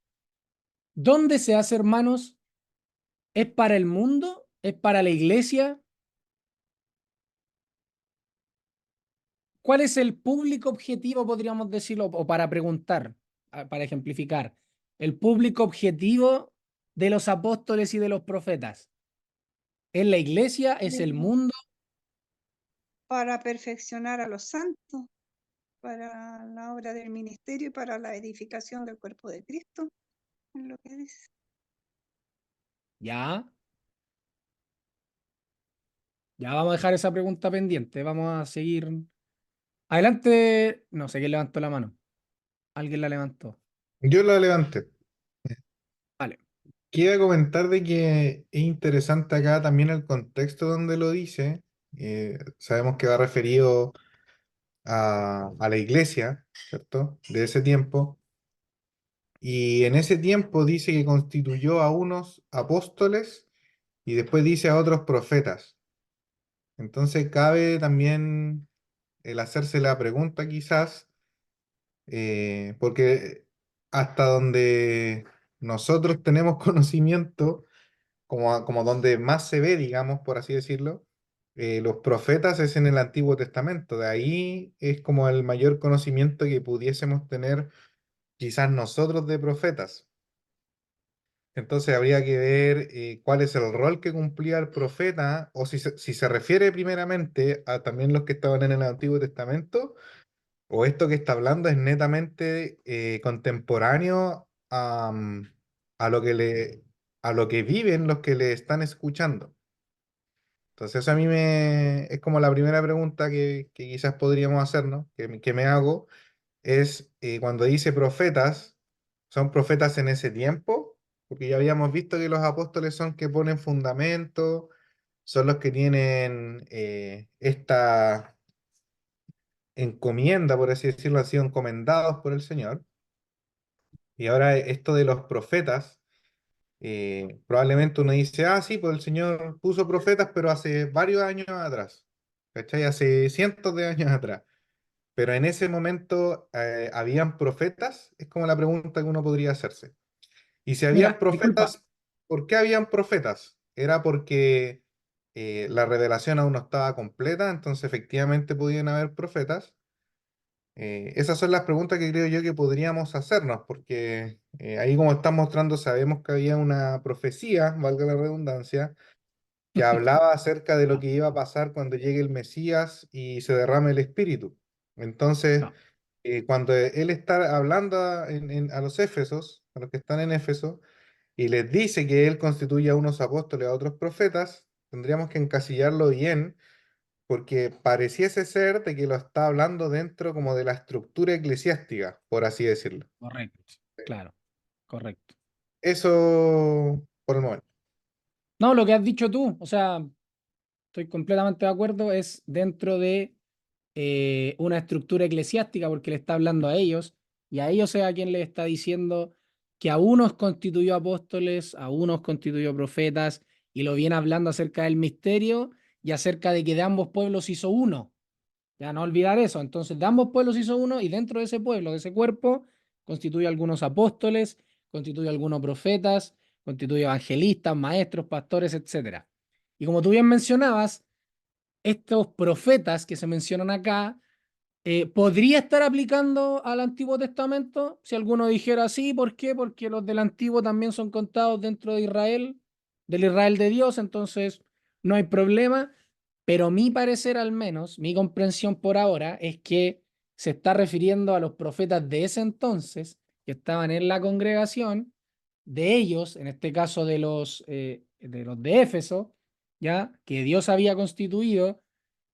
Speaker 1: ¿dónde se hace, hermanos? ¿Es para el mundo? ¿Es para la iglesia? ¿Cuál es el público objetivo, podríamos decirlo, o para preguntar, para ejemplificar? El público objetivo de los apóstoles y de los profetas. ¿Es la iglesia? ¿Es el mundo?
Speaker 2: Para perfeccionar a los santos, para la obra del ministerio y para la edificación del cuerpo de Cristo, es lo que dice.
Speaker 1: Ya. Ya vamos a dejar esa pregunta pendiente. Vamos a seguir. Adelante. No sé quién levantó la mano. Alguien la levantó.
Speaker 6: Yo la levanté.
Speaker 1: Vale.
Speaker 6: Quiero comentar de que es interesante acá también el contexto donde lo dice. Sabemos que va referido a la iglesia, ¿cierto? De ese tiempo. Y en ese tiempo dice que constituyó a unos apóstoles y después dice a otros profetas. Entonces cabe también el hacerse la pregunta quizás, porque hasta donde nosotros tenemos conocimiento, como donde más se ve, digamos, por así decirlo, los profetas es en el Antiguo Testamento. De ahí es como el mayor conocimiento que pudiésemos tener quizás nosotros de profetas. Entonces habría que ver cuál es el rol que cumplía el profeta, o si se refiere primeramente a también los que estaban en el Antiguo Testamento, o esto que está hablando es netamente contemporáneo a lo que a lo que viven los que le están escuchando. Entonces eso a mí es como la primera pregunta que quizás podríamos hacernos, que me hago, es cuando dice profetas, ¿son profetas en ese tiempo? Porque ya habíamos visto que los apóstoles son que ponen fundamento, son los que tienen esta encomienda, por así decirlo, han sido encomendados por el Señor. Y ahora esto de los profetas, probablemente uno dice, ah, sí, pues el Señor puso profetas, pero hace varios años atrás, ¿cachai? Hace cientos de años atrás. Pero en ese momento, ¿habían profetas? Es como la pregunta que uno podría hacerse. Y si habían
Speaker 1: Mira, disculpa.
Speaker 6: profetas, ¿por qué habían profetas? ¿Era porque la revelación aún no estaba completa, entonces efectivamente podían haber profetas? Esas son las preguntas que creo yo que podríamos hacernos, porque ahí como está mostrando sabemos que había una profecía, valga la redundancia, que hablaba acerca de lo que iba a pasar cuando llegue el Mesías y se derrame el Espíritu. Entonces,
Speaker 1: No,
Speaker 6: cuando él está hablando a los Éfesos, a los que están en Éfeso, y les dice que él constituye a unos apóstoles, a otros profetas, tendríamos que encasillarlo bien porque pareciese ser de que lo está hablando dentro como de la estructura eclesiástica, por así decirlo.
Speaker 1: correcto. Claro, correcto.
Speaker 6: Eso por el momento.
Speaker 1: No, lo que has dicho tú, o sea, estoy completamente de acuerdo, es dentro de una estructura eclesiástica, porque le está hablando a ellos, y a ellos es a quien le está diciendo que a unos constituyó apóstoles, a unos constituyó profetas, y lo viene hablando acerca del misterio y acerca de que de ambos pueblos hizo uno. Ya no olvidar eso. Entonces, de ambos pueblos hizo uno, y dentro de ese pueblo, de ese cuerpo, constituye algunos apóstoles, constituye algunos profetas, constituye evangelistas, maestros, pastores, etcétera. Y como tú bien mencionabas, estos profetas que se mencionan acá, ¿podría estar aplicando al Antiguo Testamento? Si alguno dijera sí, ¿por qué? Porque los del Antiguo también son contados dentro de Israel, del Israel de Dios, entonces no hay problema. Pero mi parecer, al menos, mi comprensión por ahora, es que se está refiriendo a los profetas de ese entonces que estaban en la congregación, de ellos, en este caso de los de Éfeso, ya que Dios había constituido,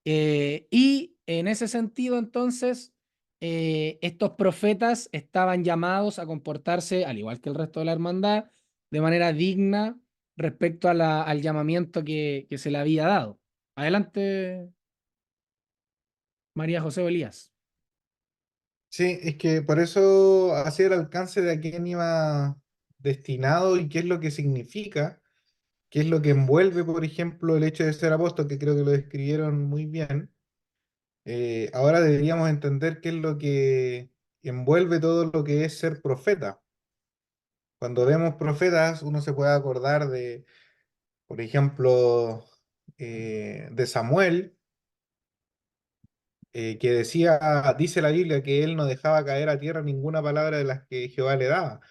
Speaker 1: y en ese sentido, entonces, estos profetas estaban llamados a comportarse, al igual que el resto de la hermandad, de manera digna respecto al llamamiento que se le había dado. Adelante, María José o Elías.
Speaker 6: Sí, es que por eso hacía el alcance de a quién iba destinado y qué es lo que significa, qué es lo que envuelve, por ejemplo, el hecho de ser apóstol, que creo que lo describieron muy bien. Ahora deberíamos entender qué es lo que envuelve todo lo que es ser profeta. Cuando vemos profetas, uno se puede acordar de, por ejemplo, de Samuel, que dice la Biblia que él no dejaba caer a tierra ninguna palabra de las que Jehová le daba.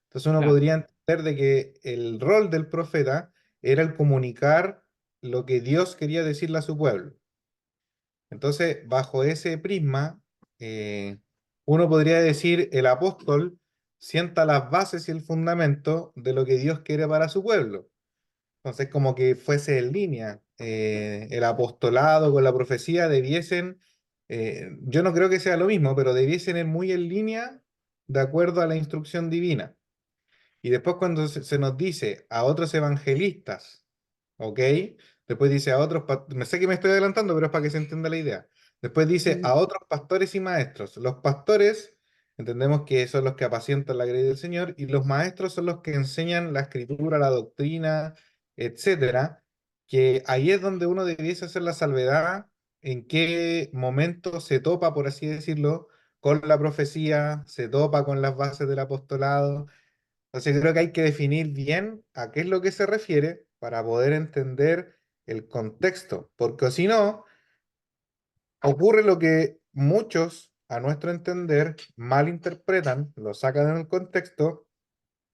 Speaker 6: Entonces uno
Speaker 1: Claro.
Speaker 6: podría entender de que el rol del profeta era el comunicar lo que Dios quería decirle a su pueblo. Entonces, bajo ese prisma, uno podría decir el apóstol sienta las bases y el fundamento de lo que Dios quiere para su pueblo. Entonces, como que fuese en línea, el apostolado con la profecía debiesen, yo no creo que sea lo mismo, pero debiesen ir muy en línea de acuerdo a la instrucción divina. Y después cuando se nos dice a otros evangelistas, ¿ok? Después dice a otros, me sé que me estoy adelantando, pero es para que se entienda la idea. Después dice a otros pastores y maestros. Los pastores entendemos que son los que apacientan la grey del Señor y los maestros son los que enseñan la escritura, la doctrina, etcétera. Que ahí es donde uno debiese hacer la salvedad en qué momento se topa, por así decirlo, con la profecía, se topa con las bases del apostolado. Entonces creo que hay que definir bien a qué es lo que se refiere para poder entender el contexto, porque si no, ocurre lo que muchos, a nuestro entender, malinterpretan, lo sacan del contexto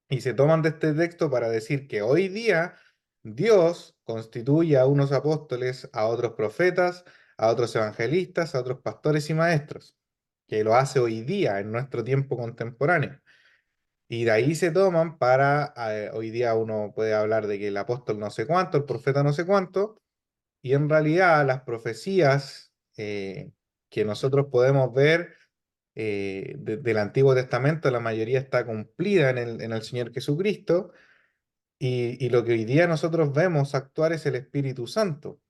Speaker 6: y se toman de este texto para decir que hoy día Dios constituye a unos apóstoles, a otros profetas, a otros evangelistas, a otros pastores y maestros, que lo hace hoy día, en nuestro tiempo contemporáneo. Y de ahí se toman para, hoy día uno puede hablar de que el apóstol no sé cuánto, el profeta no sé cuánto, y en realidad las profecías que nosotros podemos ver del Antiguo Testamento, la mayoría está cumplida en el Señor Jesucristo, y lo que hoy día nosotros vemos actuar es el Espíritu Santo.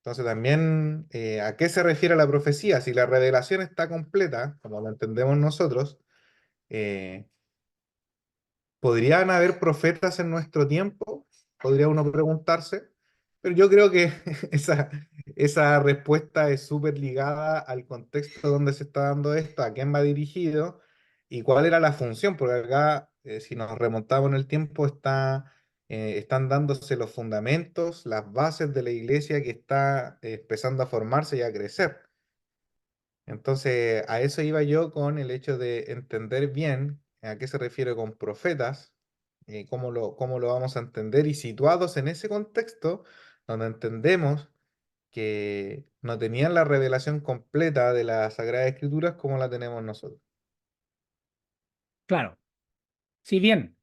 Speaker 6: Entonces también, ¿a qué se refiere la profecía? Si la revelación está completa, como lo entendemos nosotros, eh, ¿podrían haber profetas en nuestro tiempo? Podría uno preguntarse, pero yo creo que esa respuesta es súper ligada al contexto donde se está dando esto, a quién va dirigido y cuál era la función, porque acá, si nos remontamos en el tiempo, están dándose los fundamentos, las bases de la iglesia que está empezando a formarse y a crecer. Entonces, a eso iba yo con el hecho de entender bien a qué se refiere con profetas, cómo lo vamos a entender y situados en ese contexto donde entendemos que no tenían la revelación completa de las Sagradas Escrituras como la tenemos nosotros.
Speaker 1: Claro. Si bien,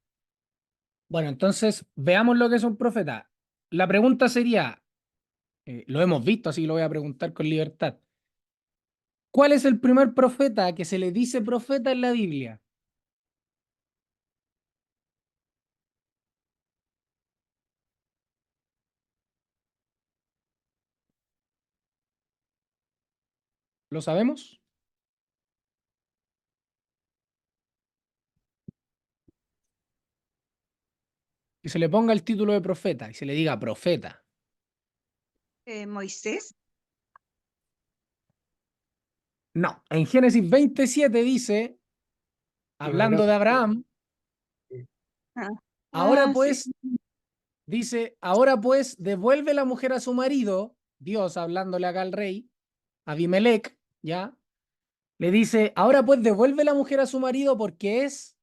Speaker 1: bueno, entonces veamos lo que es un profeta. La pregunta sería, lo hemos visto, así que lo voy a preguntar con libertad. ¿Cuál es el primer profeta que se le dice profeta en la Biblia? ¿Lo sabemos? Que se le ponga el título de profeta y se le diga profeta.
Speaker 2: Moisés.
Speaker 1: No, en Génesis 27 dice, hablando de Abraham,
Speaker 2: Ah,
Speaker 1: ahora
Speaker 2: sí.
Speaker 1: pues, dice, ahora pues devuelve la mujer a su marido, Dios hablándole acá al rey, Abimelec, ¿ya? Le dice, ahora pues devuelve la mujer a su marido porque es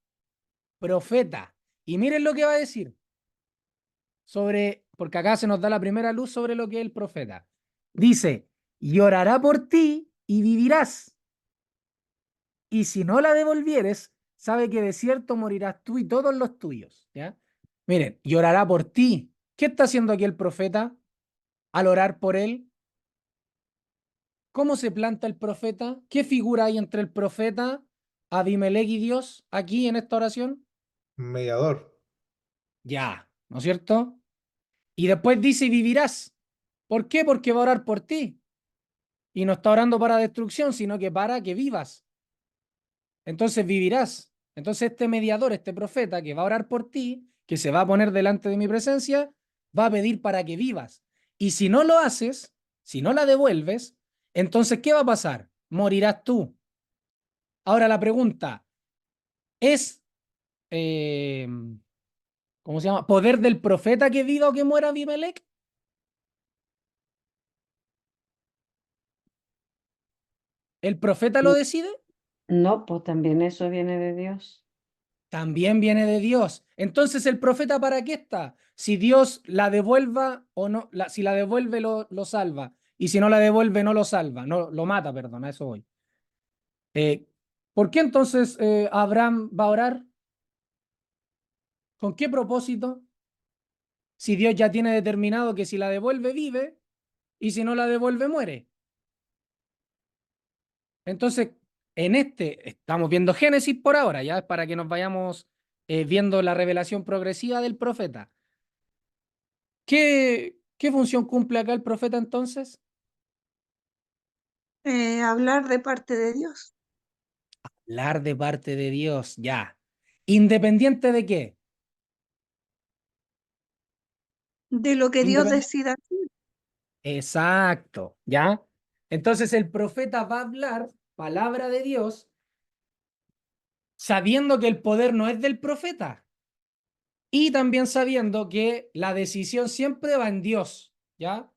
Speaker 1: profeta. Y miren lo que va a decir sobre, porque acá se nos da la primera luz sobre lo que es el profeta. Dice, y orará por ti y vivirás. Y si no la devolvieres, sabe que de cierto morirás tú y todos los tuyos. ¿Ya? Miren, y orará por ti. ¿Qué está haciendo aquí el profeta al orar por él? ¿Cómo se planta el profeta? ¿Qué figura hay entre el profeta, Abimelec y Dios aquí en esta oración?
Speaker 6: Mediador.
Speaker 1: Ya, ¿no es cierto? Y después dice, y vivirás. ¿Por qué? Porque va a orar por ti. Y no está orando para destrucción, sino que para que vivas. Entonces vivirás. Entonces este mediador, este profeta que va a orar por ti, que se va a poner delante de mi presencia, va a pedir para que vivas. Y si no lo haces, si no la devuelves, entonces ¿qué va a pasar? Morirás tú. Ahora la pregunta, ¿es, ¿cómo se llama? ¿Poder del profeta que viva o que muera Abimelec? ¿El profeta lo decide?
Speaker 3: No, pues también eso viene de Dios.
Speaker 1: También viene de Dios. Entonces, ¿el profeta para qué está? Si Dios la devuelva o no, si la devuelve lo salva, y si no la devuelve no lo salva, no lo mata, perdón, a eso voy. ¿Por qué entonces Abraham va a orar? ¿Con qué propósito? Si Dios ya tiene determinado que si la devuelve vive y si no la devuelve muere. Entonces, en este, estamos viendo Génesis por ahora, ya es para que nos vayamos viendo la revelación progresiva del profeta. ¿Qué función cumple acá el profeta entonces?
Speaker 2: Hablar de parte de Dios.
Speaker 1: Hablar de parte de Dios, ya. ¿Independiente de qué?
Speaker 2: De lo que Dios
Speaker 1: Independ-
Speaker 2: decida.
Speaker 1: Exacto, ¿ya? Entonces el profeta va a hablar palabra de Dios sabiendo que el poder no es del profeta y también sabiendo que la decisión siempre va en Dios, ¿ya?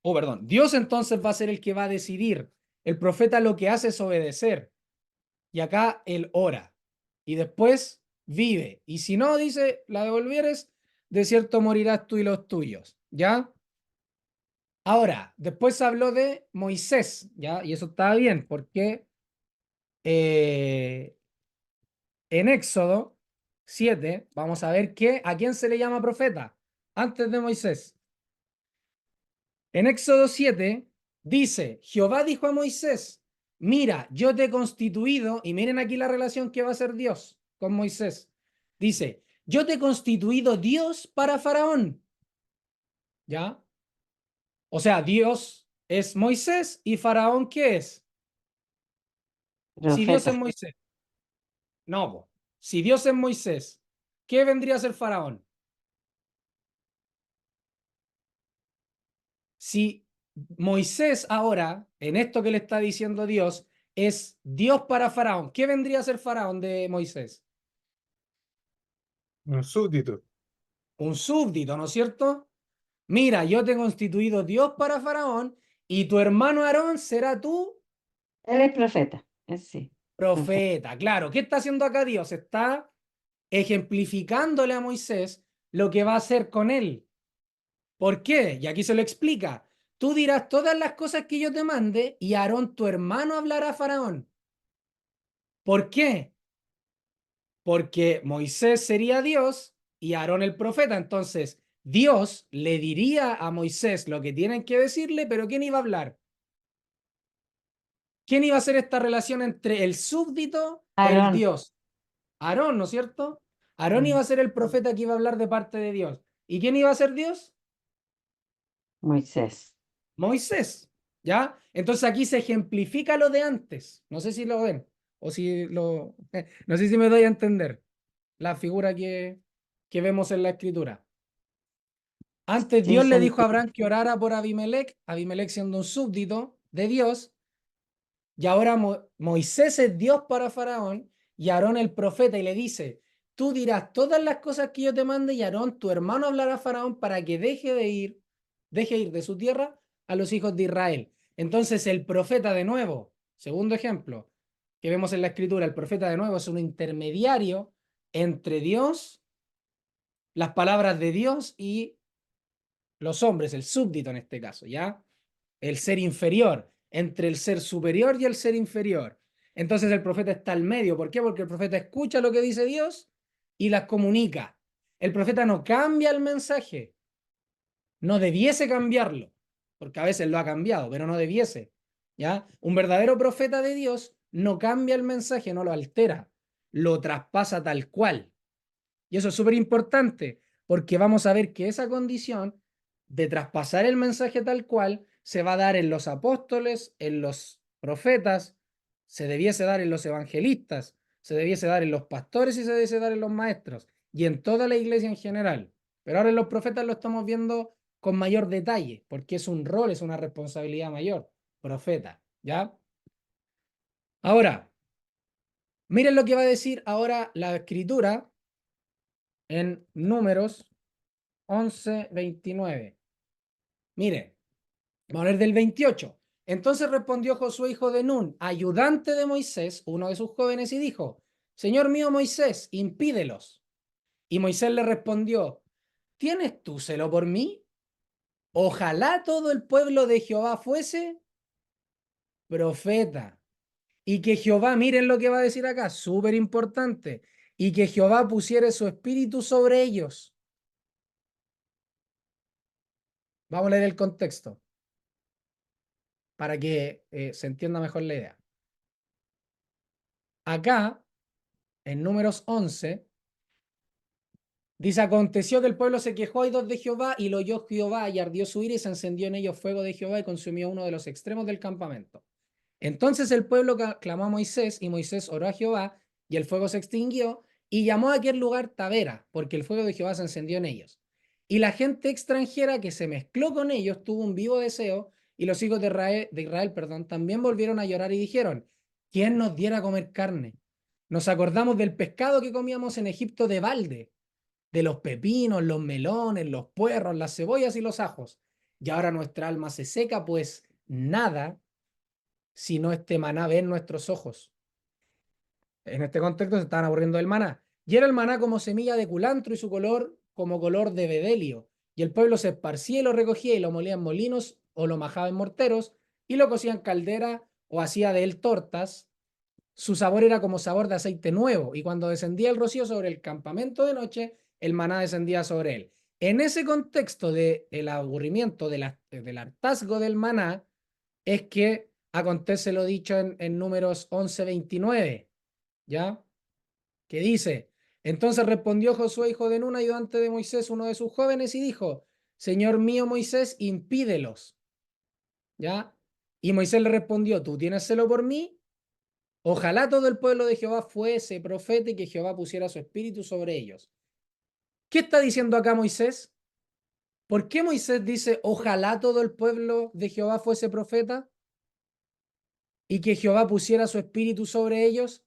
Speaker 1: Perdón, Dios entonces va a ser el que va a decidir. El profeta lo que hace es obedecer. Y acá él ora. Y después vive. Y si no, dice, la devolvieres, de cierto morirás tú y los tuyos. ¿Ya? Ahora, después habló de Moisés, ¿ya? Y eso estaba bien, porque en Éxodo 7, vamos a ver a quién se le llama profeta antes de Moisés. En Éxodo 7 dice, Jehová dijo a Moisés, mira, yo te he constituido, y miren aquí la relación que va a hacer Dios con Moisés. Dice, yo te he constituido Dios para Faraón. ¿Ya? O sea, Dios es Moisés y Faraón, ¿qué es? Si Dios es
Speaker 3: Profeta.
Speaker 1: Moisés. No, po. Si Dios es Moisés, ¿qué vendría a ser Faraón? Si Moisés ahora, en esto que le está diciendo Dios, es Dios para Faraón, ¿qué vendría a ser Faraón de Moisés?
Speaker 6: Un súbdito.
Speaker 1: Un súbdito, ¿no es cierto? Mira, yo te he constituido Dios para Faraón y tu hermano Aarón será tu
Speaker 3: Él es profeta. Sí.
Speaker 1: profeta. Claro, ¿qué está haciendo acá Dios? Está ejemplificándole a Moisés lo que va a hacer con él. ¿Por qué? Y aquí se lo explica. Tú dirás todas las cosas que yo te mande y Aarón, tu hermano, hablará a Faraón. ¿Por qué? Porque Moisés sería Dios y Aarón el profeta. Entonces, Dios le diría a Moisés lo que tienen que decirle, pero ¿quién iba a hablar? ¿Quién iba a hacer esta relación entre el súbdito e el
Speaker 3: Aarón.
Speaker 1: Dios? Aarón, ¿no es cierto? Aarón iba a ser el profeta que iba a hablar de parte de Dios. ¿Y quién iba a ser Dios?
Speaker 3: Moisés.
Speaker 1: Moisés. ¿Ya? Entonces aquí se ejemplifica lo de antes. No sé si lo ven o si lo... no sé si me doy a entender la figura que vemos en la escritura. Antes
Speaker 3: Sí,
Speaker 1: Dios
Speaker 3: se
Speaker 1: le dijo a
Speaker 3: entiende.
Speaker 1: Abraham que orara por Abimelec, Abimelec siendo un súbdito de Dios, y ahora Moisés es Dios para Faraón y Aarón el profeta y le dice, tú dirás todas las cosas que yo te mande y Aarón, tu hermano, hablará a Faraón para que deje ir de su tierra a los hijos de Israel. Entonces el profeta de nuevo, segundo ejemplo que vemos en la escritura, el profeta de nuevo es un intermediario entre Dios, las palabras de Dios y los hombres, el súbdito en este caso, ¿ya? El ser inferior, entre el ser superior y el ser inferior. Entonces el profeta está al medio. ¿Por qué? Porque el profeta escucha lo que dice Dios y las comunica. El profeta no cambia el mensaje. No debiese cambiarlo, porque a veces lo ha cambiado, pero no debiese. ¿Ya? Un verdadero profeta de Dios no cambia el mensaje, no lo altera, lo traspasa tal cual. Y eso es súper importante, porque vamos a ver que esa condición de traspasar el mensaje tal cual se va a dar en los apóstoles, en los profetas, se debiese dar en los evangelistas, se debiese dar en los pastores y se debiese dar en los maestros, y en toda la iglesia en general. Pero ahora en los profetas lo estamos viendo con mayor detalle, porque es un rol, es una responsabilidad mayor, profeta, ¿ya? Ahora, miren lo que va a decir ahora la escritura en Números 11:29. Mire, vamos a leer del 28. Entonces respondió Josué, hijo de Nun, ayudante de Moisés, uno de sus jóvenes, y dijo, Señor mío Moisés, impídelos. Y Moisés le respondió, ¿tienes tú celo por mí? Ojalá todo el pueblo de Jehová fuese profeta. Y que Jehová, miren lo que va a decir acá, súper importante, y que Jehová pusiere su espíritu sobre ellos. Vamos a leer el contexto para que se entienda mejor la idea. Acá, en Números 11, dice, aconteció que el pueblo se quejó a oídos de Jehová y lo oyó Jehová y ardió su ira y se encendió en ellos fuego de Jehová y consumió uno de los extremos del campamento. Entonces el pueblo clamó a Moisés y Moisés oró a Jehová y el fuego se extinguió y llamó a aquel lugar Tabera porque el fuego de Jehová se encendió en ellos. Y la gente extranjera que se mezcló con ellos tuvo un vivo deseo y los hijos de Israel, también volvieron a llorar y dijeron, ¿quién nos diera a comer carne? Nos acordamos del pescado que comíamos en Egipto de balde, de los pepinos, los melones, los puerros, las cebollas y los ajos. Y ahora nuestra alma se seca, pues nada, sino este maná ve en nuestros ojos. En este contexto se estaban aburriendo del maná. Y era el maná como semilla de culantro y su color como color de bedelio. Y el pueblo se esparcía y lo recogía y lo molía en molinos o lo majaba en morteros y lo cocía en caldera o hacía de él tortas. Su sabor era como sabor de aceite nuevo y cuando descendía el rocío sobre el campamento de noche, el maná descendía sobre él. En ese contexto del aburrimiento, del hartazgo del maná, es que acontece lo dicho en Números 11:29, ¿ya? Que dice, entonces respondió Josué, hijo de Nun, ayudante de Moisés, uno de sus jóvenes, y dijo, Señor mío Moisés, impídelos, ¿ya? Y Moisés le respondió, ¿tú tienes celo por mí? Ojalá todo el pueblo de Jehová fuese profeta y que Jehová pusiera su espíritu sobre ellos. ¿Qué está diciendo acá Moisés? ¿Por qué Moisés dice, ojalá todo el pueblo de Jehová fuese profeta y que Jehová pusiera su espíritu sobre ellos?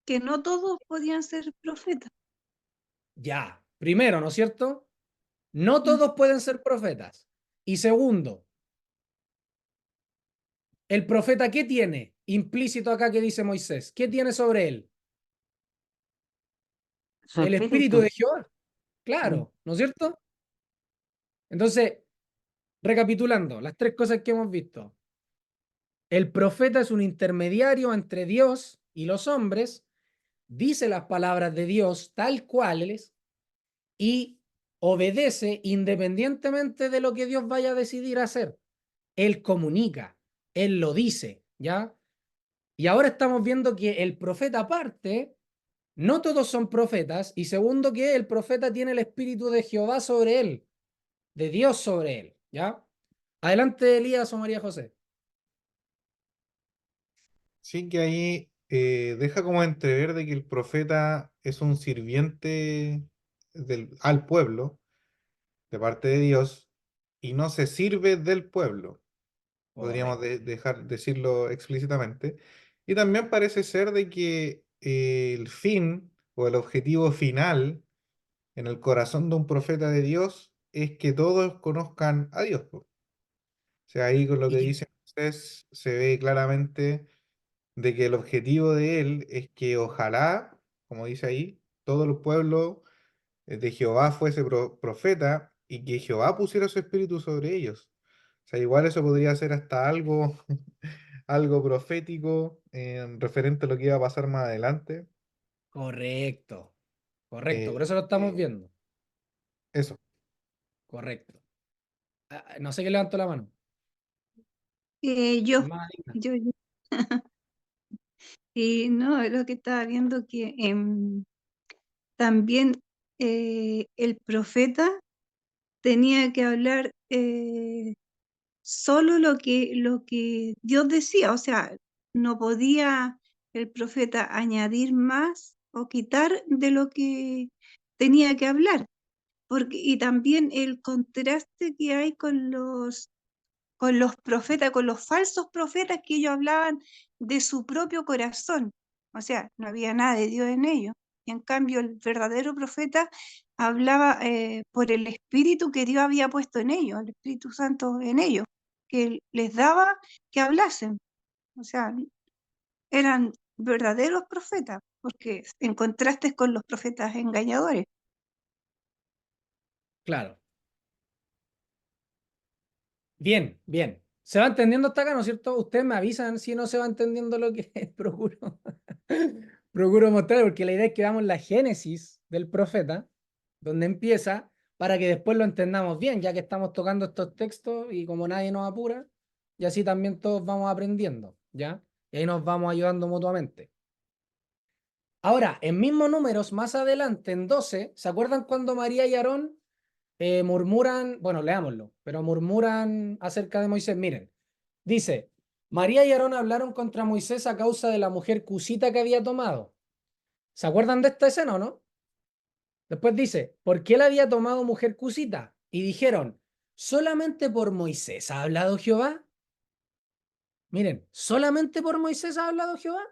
Speaker 2: Que no todos podían ser profetas.
Speaker 1: Ya, primero, ¿no es cierto? No todos pueden ser profetas. Y segundo, ¿el profeta qué tiene? Implícito acá que dice Moisés. ¿Qué tiene sobre él?
Speaker 3: Su
Speaker 1: El espíritu de
Speaker 3: espíritu.
Speaker 1: Jehová. Claro, ¿no es cierto? Entonces, recapitulando, las tres cosas que hemos visto. El profeta es un intermediario entre Dios y los hombres, dice las palabras de Dios tal cuales y obedece independientemente de lo que Dios vaya a decidir hacer. Él comunica, él lo dice, ¿ya? Y ahora estamos viendo que el profeta aparte, no todos son profetas, y segundo que el profeta tiene el espíritu de Jehová sobre él, de Dios sobre él, ¿ya? Adelante, Elías o María José.
Speaker 6: Sí que ahí deja como entrever de que el profeta es un sirviente al pueblo de parte de Dios y no se sirve del pueblo. Podríamos dejar decirlo explícitamente. Y también parece ser de que el fin o el objetivo final en el corazón de un profeta de Dios es que todos conozcan a Dios, po. O sea, ahí con lo que
Speaker 1: Y
Speaker 6: dice Moisés se ve claramente de que el objetivo de él es que ojalá, como dice ahí, todo el pueblo de Jehová fuese profeta y que Jehová pusiera su espíritu sobre ellos. O sea, igual eso podría ser hasta algo, algo profético referente a lo que iba a pasar más adelante.
Speaker 1: correcto, correcto, por
Speaker 6: Eh,
Speaker 1: eso lo estamos
Speaker 6: eh,
Speaker 1: viendo.
Speaker 6: eso.
Speaker 1: Correcto. No sé quién levantó la mano.
Speaker 2: Yo,
Speaker 1: Más Digna.
Speaker 2: yo. Y no, es lo que estaba viendo que también el profeta tenía que hablar solo lo que Dios decía, o sea, no podía el profeta añadir más o quitar de lo que tenía que hablar, porque, y también el contraste que hay con los profetas, con los falsos profetas que ellos hablaban de su propio corazón. O sea, no había nada de Dios en ellos. Y en cambio el verdadero profeta hablaba por el Espíritu que Dios había puesto en ellos, el Espíritu Santo en ellos, que les daba que hablasen. O sea, eran verdaderos profetas, porque en contraste con los profetas engañadores.
Speaker 1: Claro. Bien, bien. ¿Se va entendiendo hasta acá, no es cierto? Ustedes me avisan si no se va entendiendo lo que procuro. Procuro mostrar, porque la idea es que veamos la génesis del profeta, donde empieza, para que después lo entendamos bien, ya que estamos tocando estos textos y como nadie nos apura, y así también todos vamos aprendiendo, ¿ya? Y ahí nos vamos ayudando mutuamente. Ahora, en mismos números, más adelante, en 12, ¿se acuerdan cuando María y Aarón murmuran, bueno, leámoslo, pero murmuran acerca de Moisés? Miren, dice, María y Aarón hablaron contra Moisés a causa de la mujer cusita que había tomado. ¿Se acuerdan de esta escena o no? Después dice, ¿por qué él había tomado mujer cusita? Y dijeron, ¿solamente por Moisés ha hablado Jehová? Miren, ¿solamente por Moisés ha hablado Jehová?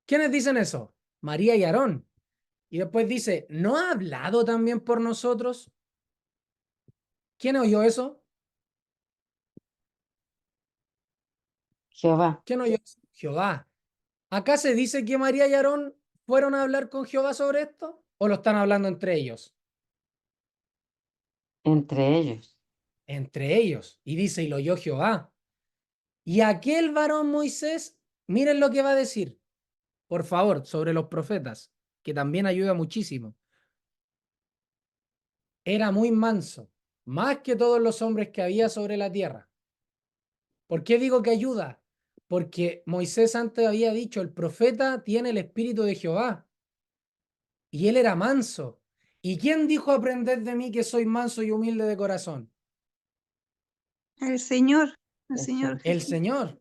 Speaker 1: ¿Quiénes dicen eso? María y Aarón. Y después dice, ¿no ha hablado también por nosotros? ¿Quién oyó eso?
Speaker 3: Jehová,
Speaker 1: ¿Quién oyó eso? Jehová. ¿Acá se dice que María y Aarón fueron a hablar con Jehová sobre esto? ¿O lo están hablando entre ellos?
Speaker 3: entre ellos.
Speaker 1: Entre ellos. Y dice, y lo oyó Jehová. Y aquel varón Moisés, miren lo que va a decir, por favor, sobre los profetas, que también ayuda muchísimo. Era muy manso, más que todos los hombres que había sobre la tierra. ¿Por qué digo que ayuda? Porque Moisés antes había dicho, el profeta tiene el espíritu de Jehová. Y él era manso. ¿Y quién dijo aprended de mí que soy manso y humilde de corazón?
Speaker 2: El Señor, el
Speaker 3: El
Speaker 2: Señor
Speaker 3: Señor.
Speaker 1: El
Speaker 2: Jesús.
Speaker 1: Señor.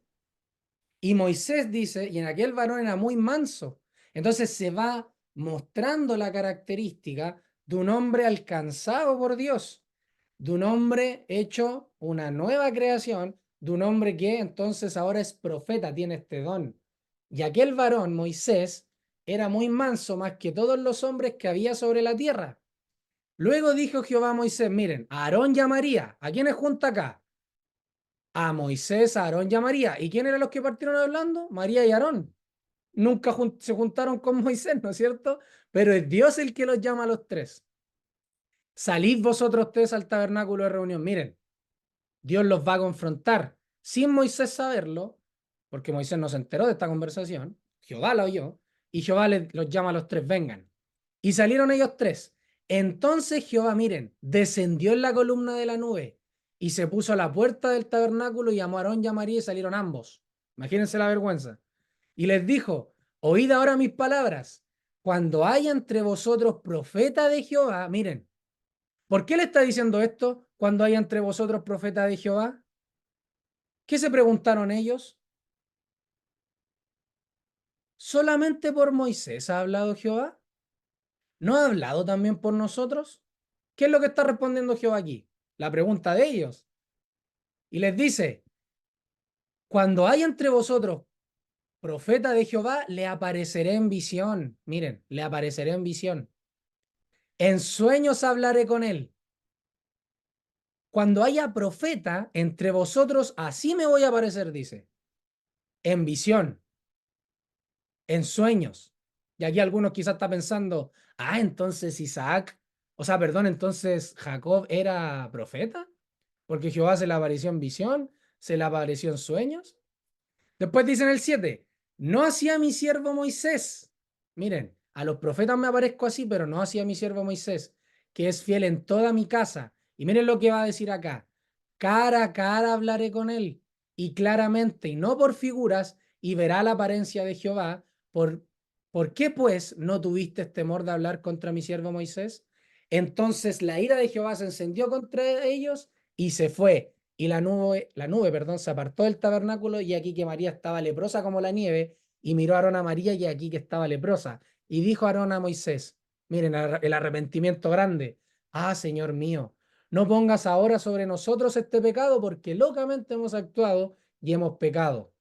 Speaker 1: Y Moisés dice, y en aquel varón era muy manso. Entonces se va mostrando la característica de un hombre alcanzado por Dios, de un hombre hecho una nueva creación, de un hombre que entonces ahora es profeta, tiene este don. Y aquel varón, Moisés, era muy manso más que todos los hombres que había sobre la tierra. Luego dijo Jehová a Moisés, miren, a Aarón y a María, ¿a quiénes junta acá? A Moisés, a Aarón y a María. ¿Y quién eran los que partieron hablando? María y Aarón. Nunca se juntaron con Moisés, ¿no es cierto? Pero es Dios el que los llama a los tres. Salid vosotros tres al tabernáculo de reunión. Miren, Dios los va a confrontar sin Moisés saberlo, porque Moisés no se enteró de esta conversación. Jehová la oyó y Jehová los llama a los tres, vengan. Y salieron ellos tres. Entonces Jehová, miren, descendió en la columna de la nube y se puso a la puerta del tabernáculo y llamó a Aarón y a María y salieron ambos. Imagínense la vergüenza. Y les dijo, oíd ahora mis palabras. Cuando haya entre vosotros profeta de Jehová, miren, ¿por qué le está diciendo esto? cuando haya entre vosotros profeta de Jehová? ¿Qué se preguntaron ellos? ¿Solamente por Moisés ha hablado Jehová? ¿No ha hablado también por nosotros? ¿Qué es lo que está respondiendo Jehová aquí? La pregunta de ellos. Y les dice, cuando haya entre vosotros profeta de Jehová, le apareceré en visión. Miren, le apareceré en visión. En sueños hablaré con él. Cuando haya profeta entre vosotros, así me voy a aparecer, dice. En visión. En sueños. Y aquí algunos quizás están pensando, entonces Isaac, entonces Jacob era profeta, porque Jehová se le apareció en visión, se le apareció en sueños. Después dice en el 7, no hacía mi siervo Moisés. Miren, a los profetas me aparezco así, pero no hacía mi siervo Moisés, que es fiel en toda mi casa. Y miren lo que va a decir acá. Cara a cara hablaré con él, y claramente, y no por figuras, y verá la apariencia de Jehová. ¿Por qué pues no tuviste temor de hablar contra mi siervo Moisés? Entonces la ira de Jehová se encendió contra ellos y se fue. Y la nube, se apartó del tabernáculo, y aquí que María estaba leprosa como la nieve, y miró a Aarón a María, y aquí que estaba leprosa. Y dijo Aarón a Moisés, miren el arrepentimiento grande, Señor mío, no pongas ahora sobre nosotros este pecado, porque locamente hemos actuado y hemos pecado.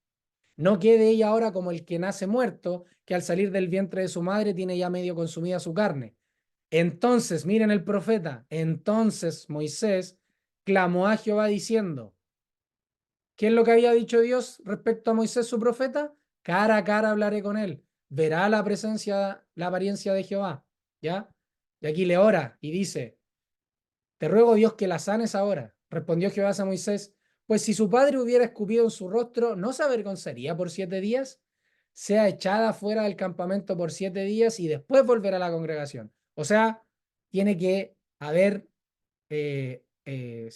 Speaker 1: No quede ella ahora como el que nace muerto, que al salir del vientre de su madre tiene ya medio consumida su carne. Entonces, miren el profeta, entonces Moisés clamó a Jehová diciendo, ¿qué es lo que había dicho Dios respecto a Moisés su profeta? Cara a cara hablaré con él, verá la apariencia de Jehová, ¿ya? Y aquí le ora y dice, te ruego Dios que la sanes ahora. Respondió Jehová a Moisés, pues si su padre hubiera escupido en su rostro, ¿no se avergonzaría por 7 días? Sea echada fuera del campamento por 7 días y después volverá a la congregación. O sea, tiene que haber, se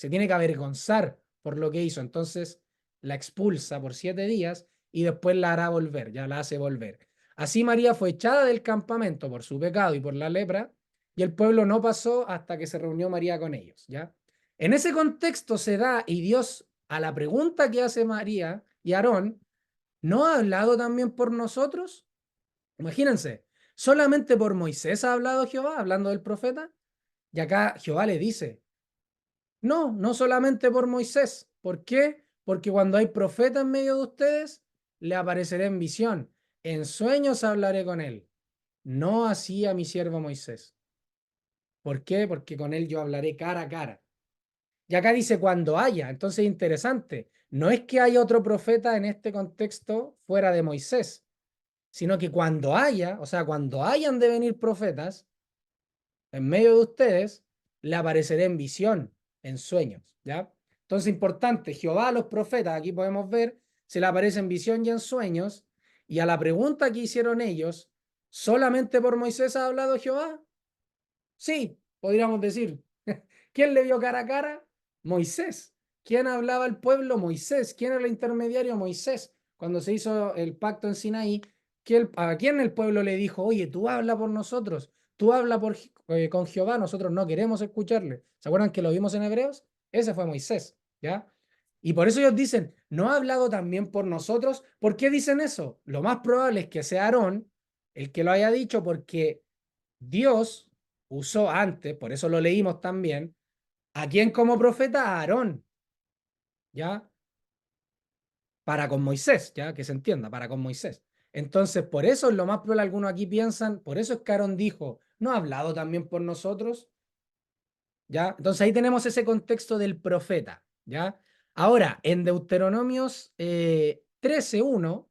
Speaker 1: tiene que avergonzar por lo que hizo. Entonces la expulsa por 7 días y después la hará volver, ya la hace volver. Así María fue echada del campamento por su pecado y por la lepra, y el pueblo no pasó hasta que se reunió María con ellos, ¿ya? En ese contexto se da, y Dios, a la pregunta que hace María y Aarón, ¿no ha hablado también por nosotros? Imagínense, solamente por Moisés ha hablado Jehová, hablando del profeta, y acá Jehová le dice, no, no solamente por Moisés. ¿Por qué? Porque cuando hay profeta en medio de ustedes, le apareceré en visión. En sueños hablaré con él. No así a mi siervo Moisés. ¿Por qué? Porque con él yo hablaré cara a cara. Y acá dice cuando haya. Entonces, interesante. No es que haya otro profeta en este contexto fuera de Moisés, sino que cuando haya, o sea, cuando hayan de venir profetas en medio de ustedes, le apareceré en visión, en sueños, ¿ya? Entonces, importante, Jehová a los profetas, aquí podemos ver, se le aparece en visión y en sueños, y a la pregunta que hicieron ellos, ¿solamente por Moisés ha hablado Jehová? Sí, podríamos decir. ¿Quién le vio cara a cara? Moisés. ¿Quién hablaba al pueblo? Moisés. ¿Quién era el intermediario? Moisés. Cuando se hizo el pacto en Sinaí, ¿a quién el pueblo le dijo, oye, tú habla por nosotros, tú habla con Jehová, nosotros no queremos escucharle? ¿Se acuerdan que lo vimos en Hebreos? Ese fue Moisés, ¿ya? Y por eso ellos dicen, ¿no ha hablado también por nosotros? ¿Por qué dicen eso? Lo más probable es que sea Aarón el que lo haya dicho, porque Dios usó antes, por eso lo leímos también, ¿a quién como profeta? A Aarón, ¿ya? Para con Moisés, ¿ya? Que se entienda, para con Moisés. Entonces, por eso es lo más probable, algunos aquí piensan, por eso es que Aarón dijo, ¿no ha hablado también por nosotros? ¿Ya? Entonces ahí tenemos ese contexto del profeta, ¿ya? Ahora, en Deuteronomios 13:1,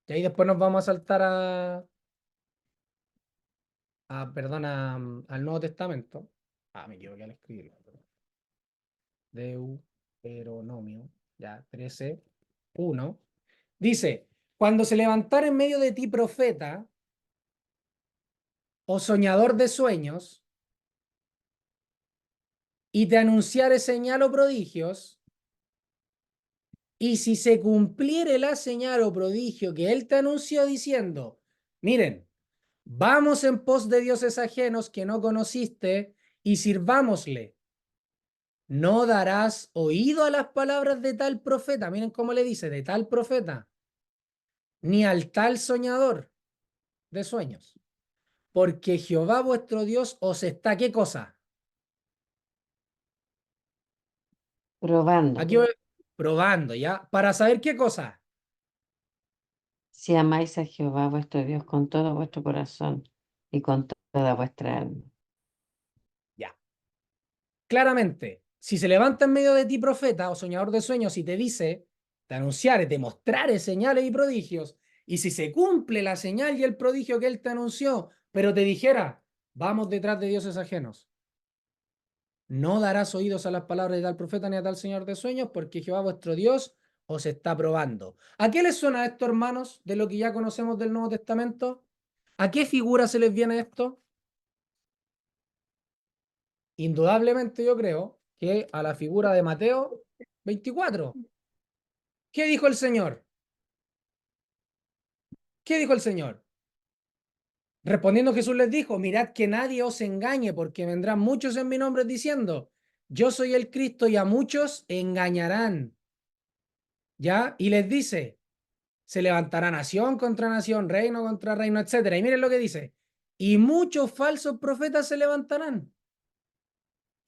Speaker 1: y ahí después nos vamos a saltar al Nuevo Testamento. Me equivoqué al escribirlo. Deuteronomio, ya, 13:1. Dice, cuando se levantara en medio de ti profeta o soñador de sueños y te anunciare señal o prodigios, y si se cumpliere la señal o prodigio que él te anunció diciendo, miren, vamos en pos de dioses ajenos que no conociste y sirvámosle, no darás oído a las palabras de tal profeta. Miren cómo le dice, de tal profeta, ni al tal soñador de sueños. Porque Jehová vuestro Dios os está, ¿qué cosa?
Speaker 3: Probando.
Speaker 1: Aquí voy probando, ¿ya? ¿Para saber qué cosa?
Speaker 3: Si amáis a Jehová vuestro Dios con todo vuestro corazón y con toda vuestra alma.
Speaker 1: Ya. Claramente, si se levanta en medio de ti profeta o soñador de sueños y te dice, te anunciare, te mostrare señales y prodigios, y si se cumple la señal y el prodigio que él te anunció, pero te dijera, vamos detrás de dioses ajenos, no darás oídos a las palabras de tal profeta ni a tal señor de sueños, porque Jehová vuestro Dios os está probando. ¿A qué les suena esto, hermanos, de lo que ya conocemos del Nuevo Testamento? ¿A qué figura se les viene esto? Indudablemente yo creo que a la figura de Mateo 24. ¿Qué dijo el Señor? ¿Qué dijo el Señor? Respondiendo Jesús les dijo, mirad que nadie os engañe, porque vendrán muchos en mi nombre diciendo, yo soy el Cristo, y a muchos engañarán. ¿Ya? Y les dice, se levantará nación contra nación, reino contra reino, etcétera. Y miren lo que dice, y muchos falsos profetas se levantarán.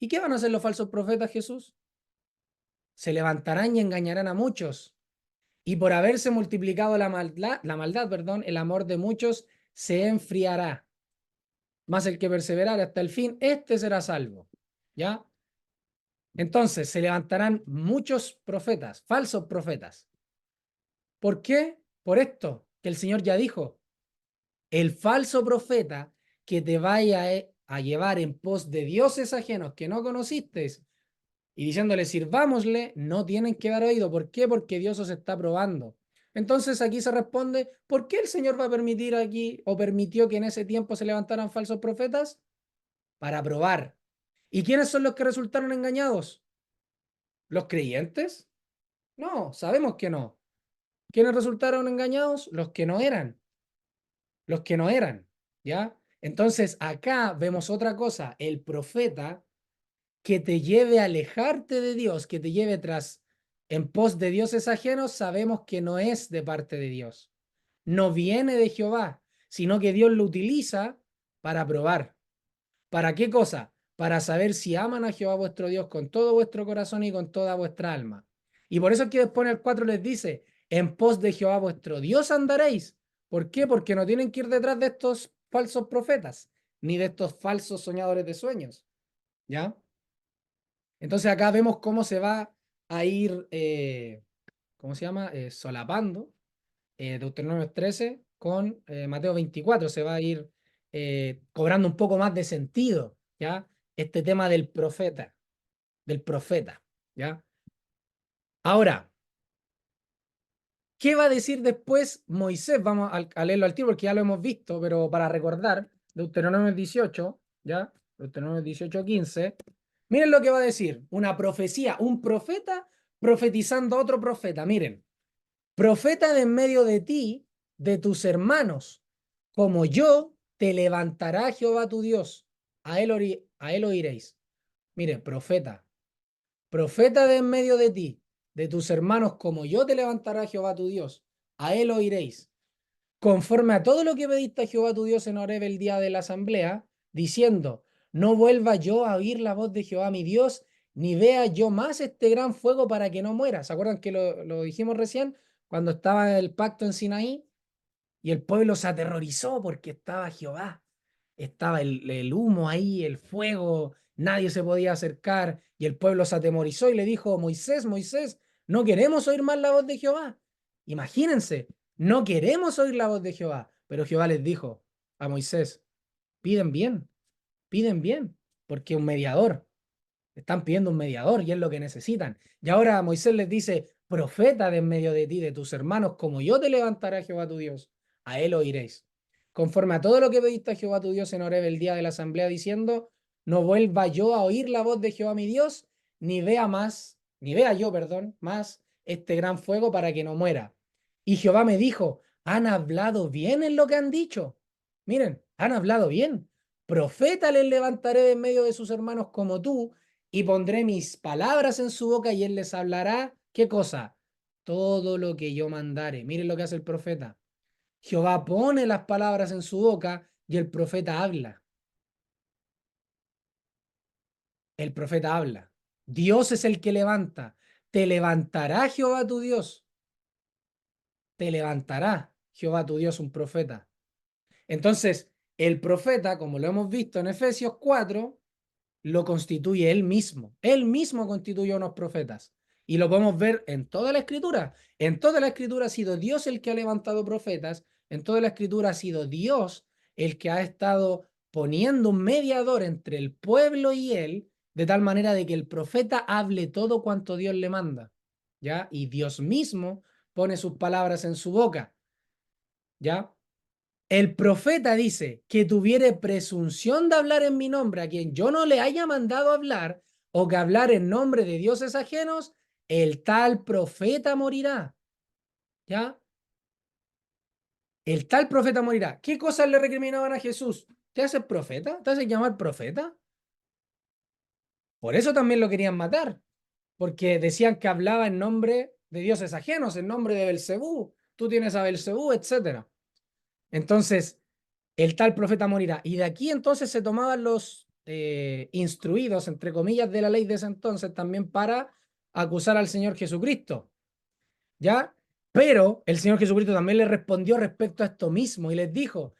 Speaker 1: ¿Y qué van a hacer los falsos profetas, Jesús? Se levantarán y engañarán a muchos. Y por haberse multiplicado la maldad, perdón, el amor de muchos se enfriará. Más el que perseverare hasta el fin, este será salvo. ¿Ya? Entonces, se levantarán muchos profetas, falsos profetas. ¿Por qué? Por esto, que el Señor ya dijo. El falso profeta que te vaya a llevar en pos de dioses ajenos que no conociste y diciéndole sirvámosle, no tienen que dar oído. ¿Por qué? Porque Dios os está probando. Entonces aquí se responde, ¿por qué el Señor va a permitir aquí o permitió que en ese tiempo se levantaran falsos profetas? Para probar. ¿Y quiénes son los que resultaron engañados? ¿Los creyentes? No, sabemos que no. ¿Quiénes resultaron engañados? Los que no eran. Los que no eran, ¿ya? Entonces acá vemos otra cosa, el profeta que te lleve a alejarte de Dios, que te lleve en pos de dioses ajenos, sabemos que no es de parte de Dios. No viene de Jehová, sino que Dios lo utiliza para probar. ¿Para qué cosa? Para saber si aman a Jehová vuestro Dios con todo vuestro corazón y con toda vuestra alma. Y por eso es que después en el 4 les dice, en pos de Jehová vuestro Dios andaréis. ¿Por qué? Porque no tienen que ir detrás de estos falsos profetas, ni de estos falsos soñadores de sueños. ¿Ya? Entonces acá vemos cómo se va a ir, ¿cómo se llama? Solapando Deuteronomio 13 con Mateo 24. Se va a ir cobrando un poco más de sentido, ¿ya? Este tema del profeta, ¿ya? Ahora, ¿qué va a decir después Moisés? Vamos a leerlo al tiro porque ya lo hemos visto, pero para recordar, Deuteronomio 18, ¿ya? Deuteronomio 18, 15. Miren lo que va a decir, una profecía, un profeta profetizando a otro profeta. Miren, profeta de en medio de ti, de tus hermanos, como yo, te levantará Jehová tu Dios, a él oiréis. Miren, profeta de en medio de ti, de tus hermanos, como yo te levantará Jehová tu Dios, a él oiréis. Conforme a todo lo que pediste a Jehová tu Dios en Horeb el día de la asamblea, diciendo, no vuelva yo a oír la voz de Jehová mi Dios, ni vea yo más este gran fuego para que no muera. ¿Se acuerdan que lo dijimos recién? Cuando estaba el pacto en Sinaí y el pueblo se aterrorizó porque estaba Jehová. Estaba el humo ahí, el fuego, nadie se podía acercar y el pueblo se atemorizó y le dijo, Moisés, Moisés, no queremos oír más la voz de Jehová. Imagínense, no queremos oír la voz de Jehová. Pero Jehová les dijo a Moisés, piden bien, porque un mediador, están pidiendo un mediador y es lo que necesitan. Y ahora Moisés les dice, profeta de en medio de ti, de tus hermanos, como yo te levantaré a Jehová tu Dios, a él oiréis. Conforme a todo lo que pediste a Jehová tu Dios en Horeb el día de la asamblea, diciendo, no vuelva yo a oír la voz de Jehová mi Dios, ni vea yo, más este gran fuego para que no muera. Y Jehová me dijo, han hablado bien en lo que han dicho. Miren, han hablado bien. Profeta les levantaré de en medio de sus hermanos como tú, y pondré mis palabras en su boca y él les hablará, ¿qué cosa? Todo lo que yo mandare. Miren lo que hace el profeta. Jehová pone las palabras en su boca y el profeta habla. El profeta habla. Dios es el que levanta. Te levantará Jehová tu Dios. Te levantará Jehová tu Dios un profeta. Entonces, el profeta, como lo hemos visto en Efesios 4, lo constituye él mismo. Él mismo constituye unos profetas. Y lo podemos ver en toda la escritura. En toda la escritura ha sido Dios el que ha levantado profetas. En toda la escritura ha sido Dios el que ha estado poniendo un mediador entre el pueblo y él, de tal manera de que el profeta hable todo cuanto Dios le manda. ¿Ya? Y Dios mismo pone sus palabras en su boca. ¿Ya? El profeta dice que tuviere presunción de hablar en mi nombre a quien yo no le haya mandado hablar o que hablar en nombre de dioses ajenos, el tal profeta morirá. ¿Ya? El tal profeta morirá. ¿Qué cosas le recriminaban a Jesús? ¿Te haces profeta? ¿Te haces llamar profeta? Por eso también lo querían matar, porque decían que hablaba en nombre de dioses ajenos, en nombre de Belcebú. Tú tienes a Belcebú, etc. Entonces, el tal profeta morirá. Y de aquí entonces se tomaban los instruidos, entre comillas, de la ley de ese entonces también para acusar al Señor Jesucristo. ¿Ya? Pero el Señor Jesucristo también le respondió respecto a esto mismo y les dijo,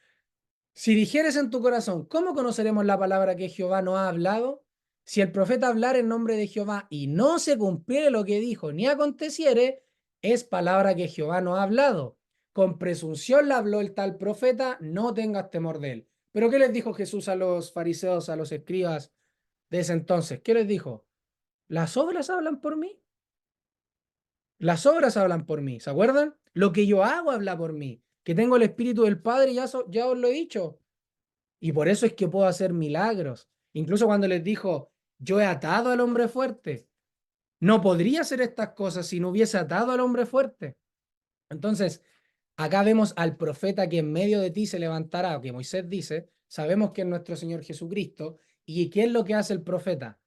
Speaker 1: si dijeres en tu corazón, ¿cómo conoceremos la palabra que Jehová nos ha hablado? Si el profeta hablara en nombre de Jehová y no se cumpliere lo que dijo, ni aconteciere, es palabra que Jehová nos ha hablado. Con presunción la habló el tal profeta, no tengas temor de él. ¿Pero qué les dijo Jesús a los fariseos, a los escribas de ese entonces? ¿Qué les dijo? Las obras hablan por mí. Las obras hablan por mí, ¿se acuerdan? Lo que yo hago habla por mí. Que tengo el Espíritu del Padre, ya os lo he dicho. Y por eso es que puedo hacer milagros. Incluso cuando les dijo, yo he atado al hombre fuerte. No podría hacer estas cosas si no hubiese atado al hombre fuerte. Entonces, acá vemos al profeta que en medio de ti se levantará, que Moisés dice, sabemos que es nuestro Señor Jesucristo. ¿Y qué es lo que hace el profeta?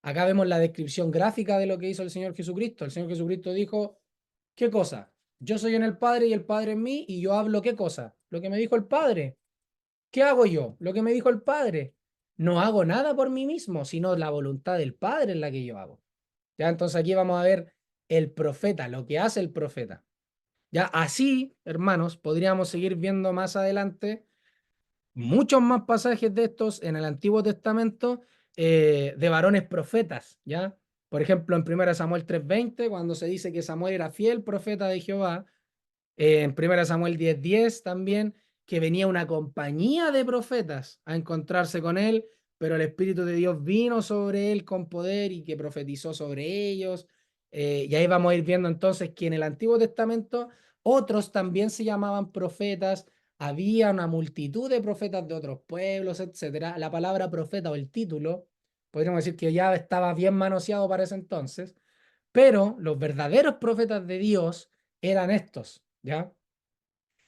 Speaker 1: Acá vemos la descripción gráfica de lo que hizo el Señor Jesucristo. El Señor Jesucristo dijo, ¿qué cosa? Yo soy en el Padre y el Padre en mí, y yo hablo ¿qué cosa? Lo que me dijo el Padre. ¿Qué hago yo? Lo que me dijo el Padre. No hago nada por mí mismo, sino la voluntad del Padre es la que yo hago. Ya, entonces aquí vamos a ver el profeta, lo que hace el profeta. Ya, así, hermanos, podríamos seguir viendo más adelante muchos más pasajes de estos en el Antiguo Testamento de varones profetas, ¿ya? Por ejemplo, en 1 Samuel 3:20, cuando se dice que Samuel era fiel profeta de Jehová, en 1 Samuel 10:10 también, que venía una compañía de profetas a encontrarse con él, pero el Espíritu de Dios vino sobre él con poder y que profetizó sobre ellos. Y ahí vamos a ir viendo entonces que en el Antiguo Testamento otros también se llamaban profetas, había una multitud de profetas de otros pueblos, etcétera. La palabra profeta o el título, podríamos decir que ya estaba bien manoseado para ese entonces, pero los verdaderos profetas de Dios eran estos, ¿ya?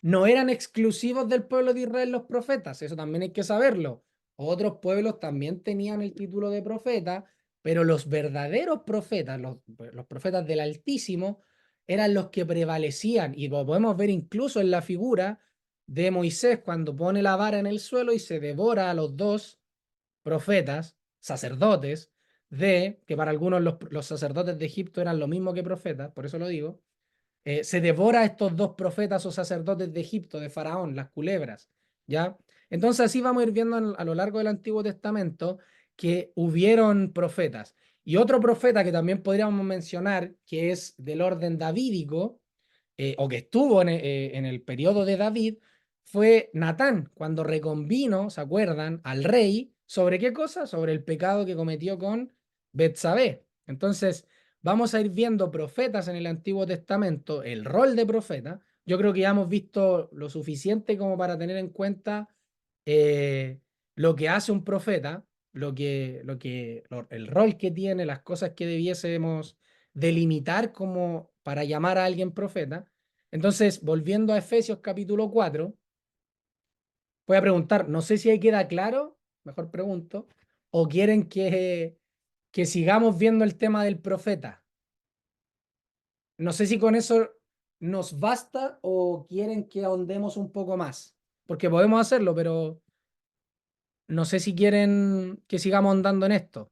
Speaker 1: No eran exclusivos del pueblo de Israel los profetas, eso también hay que saberlo. Otros pueblos también tenían el título de profeta, pero los verdaderos profetas, los profetas del Altísimo, eran los que prevalecían, y lo podemos ver incluso en la figura de Moisés cuando pone la vara en el suelo y se devora a los dos profetas, sacerdotes, que para algunos los sacerdotes de Egipto eran lo mismo que profetas, por eso lo digo, se devora a estos dos profetas o sacerdotes de Egipto, de Faraón, las culebras, ¿ya? Entonces así vamos a ir viendo a lo largo del Antiguo Testamento que hubieron profetas. Y otro profeta que también podríamos mencionar, que es del orden davídico, o que estuvo en el periodo de David, fue Natán, cuando reconvino, ¿se acuerdan?, al rey, ¿sobre qué cosa? Sobre el pecado que cometió con Betsabé. Entonces, vamos a ir viendo profetas en el Antiguo Testamento, el rol de profeta. Yo creo que ya hemos visto lo suficiente como para tener en cuenta lo que hace un profeta, el rol que tiene, las cosas que debiésemos delimitar como para llamar a alguien profeta. Entonces, volviendo a Efesios capítulo 4, voy a preguntar, no sé si ahí queda claro, mejor pregunto, o quieren que sigamos viendo el tema del profeta. No sé si con eso nos basta o quieren que ahondemos un poco más, porque podemos hacerlo, pero no sé si quieren que sigamos ahondando en esto.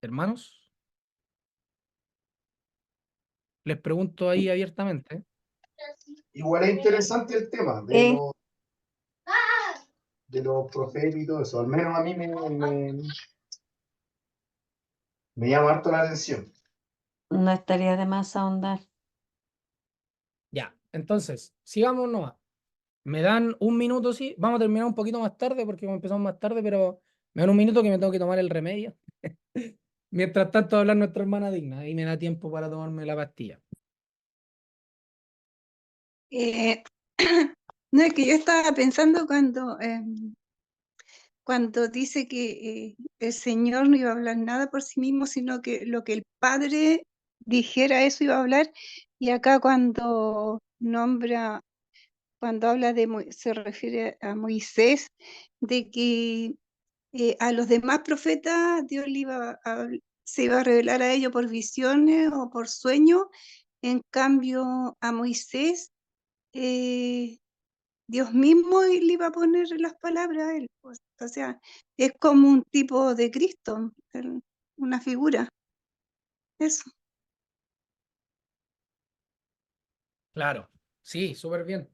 Speaker 1: Hermanos, les pregunto ahí abiertamente.
Speaker 7: Igual es interesante el tema de los profetas y todo eso. Al menos a mí me llama harto la atención.
Speaker 3: No estaría de más ahondar.
Speaker 1: Ya, entonces, sigamos nomás. Me dan un minuto, sí. Vamos a terminar un poquito más tarde porque como empezamos más tarde, pero me dan un minuto que me tengo que tomar el remedio. Mientras tanto, hablar nuestra hermana digna y me da tiempo para tomarme la pastilla.
Speaker 2: No, es que yo estaba pensando cuando dice que el Señor no iba a hablar nada por sí mismo, sino que lo que el Padre dijera, eso iba a hablar. Y acá cuando habla se refiere a Moisés, de que a los demás profetas Dios se iba a revelar a ellos por visiones o por sueños. En cambio, a Moisés, Dios mismo le iba a poner las palabras a él, pues. O sea, es como un tipo de Cristo, una figura. Eso.
Speaker 1: Claro, sí, súper bien.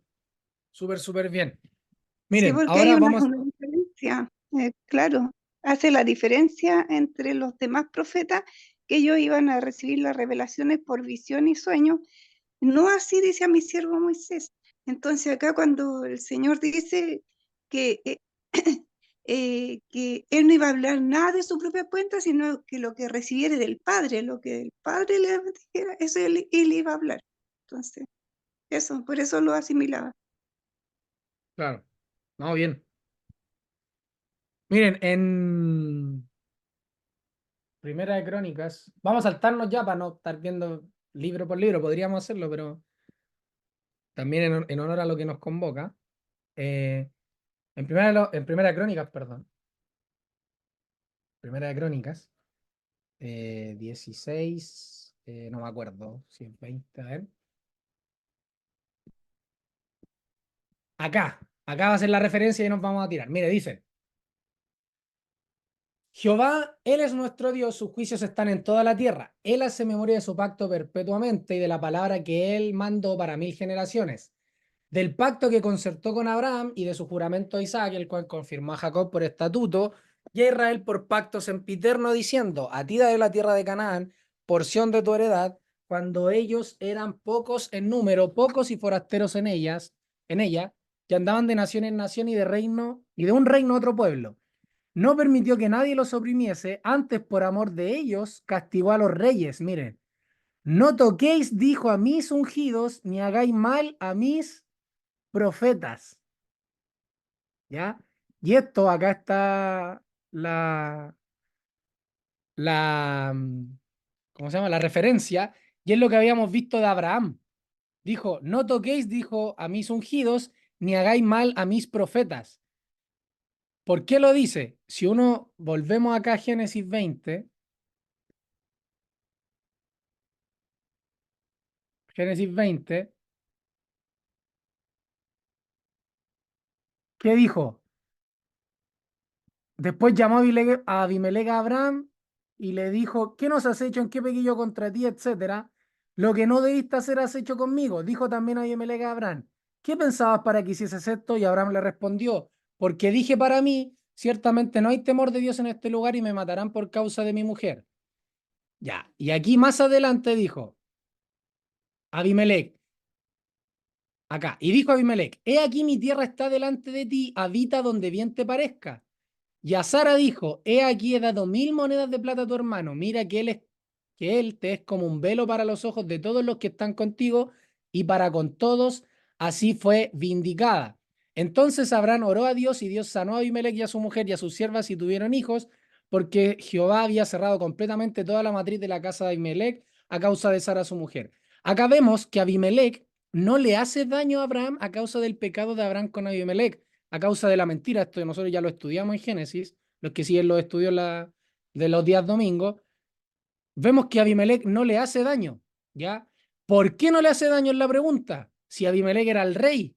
Speaker 1: Súper bien.
Speaker 2: Sí,
Speaker 1: Miren,
Speaker 2: porque hay
Speaker 1: ahora vamos.
Speaker 2: una diferencia, claro, hace la diferencia entre los demás profetas, que ellos iban a recibir las revelaciones por visión y sueño. No así dice a mi siervo Moisés. Entonces acá cuando el Señor dice que, que él no iba a hablar nada de su propia cuenta, sino que lo que recibiera del Padre, lo que el Padre le dijera, eso él iba a hablar. Entonces, eso, por eso lo asimilaba.
Speaker 1: Claro, no, bien. Miren, en Primera de Crónicas, vamos a saltarnos ya para no estar viendo libro por libro, podríamos hacerlo, pero también en honor a lo que nos convoca. En Primera de Crónicas, perdón. Primera de Crónicas, 16, no me acuerdo si es 20, a ver. Acá va a ser la referencia y nos vamos a tirar. Mire, dice: Jehová, Él es nuestro Dios, sus juicios están en toda la tierra. Él hace memoria de su pacto perpetuamente y de la palabra que Él mandó para 1000 generaciones. Del pacto que concertó con Abraham y de su juramento a Isaac, el cual confirmó a Jacob por estatuto y a Israel por pacto sempiterno, diciendo: a ti daré la tierra de Canaán, porción de tu heredad, cuando ellos eran pocos en número, pocos y forasteros en ella, que andaban de nación en nación y de un reino a otro pueblo. No permitió que nadie los oprimiese, antes por amor de ellos castigó a los reyes. Miren, no toquéis, dijo, a mis ungidos, ni hagáis mal a mis profetas. ¿Ya? Y esto, acá está la, ¿cómo se llama? La referencia, y es lo que habíamos visto de Abraham. Dijo: no toquéis, dijo, a mis ungidos, ni hagáis mal a mis profetas. ¿Por qué lo dice? Si uno volvemos acá a Génesis 20, ¿qué dijo? Después llamó a Abimelech a Abraham y le dijo: ¿qué nos has hecho? ¿En qué pequé yo contra ti? Etcétera. Lo que no debiste hacer has hecho conmigo. Dijo también Abimelech a Abraham: ¿qué pensabas para que hicieses esto? Y Abraham le respondió: porque dije para mí, ciertamente no hay temor de Dios en este lugar y me matarán por causa de mi mujer. Ya, y aquí más adelante dijo Abimelech, acá, y dijo Abimelech: he aquí mi tierra está delante de ti, habita donde bien te parezca. Y a Sara dijo: he aquí he dado 1000 monedas de plata a tu hermano, mira que él te es como un velo para los ojos de todos los que están contigo y para con todos. Así fue vindicada. Entonces Abraham oró a Dios y Dios sanó a Abimelech y a su mujer y a sus siervas y tuvieron hijos, porque Jehová había cerrado completamente toda la matriz de la casa de Abimelech a causa de Sara su mujer. Acá vemos que Abimelech no le hace daño a Abraham a causa del pecado de Abraham con Abimelech, a causa de la mentira. Esto nosotros ya lo estudiamos en Génesis, los que siguen los estudios de los días domingos. Vemos que Abimelech no le hace daño, ¿ya? ¿Por qué no le hace daño es la pregunta? Si Abimelech era el rey,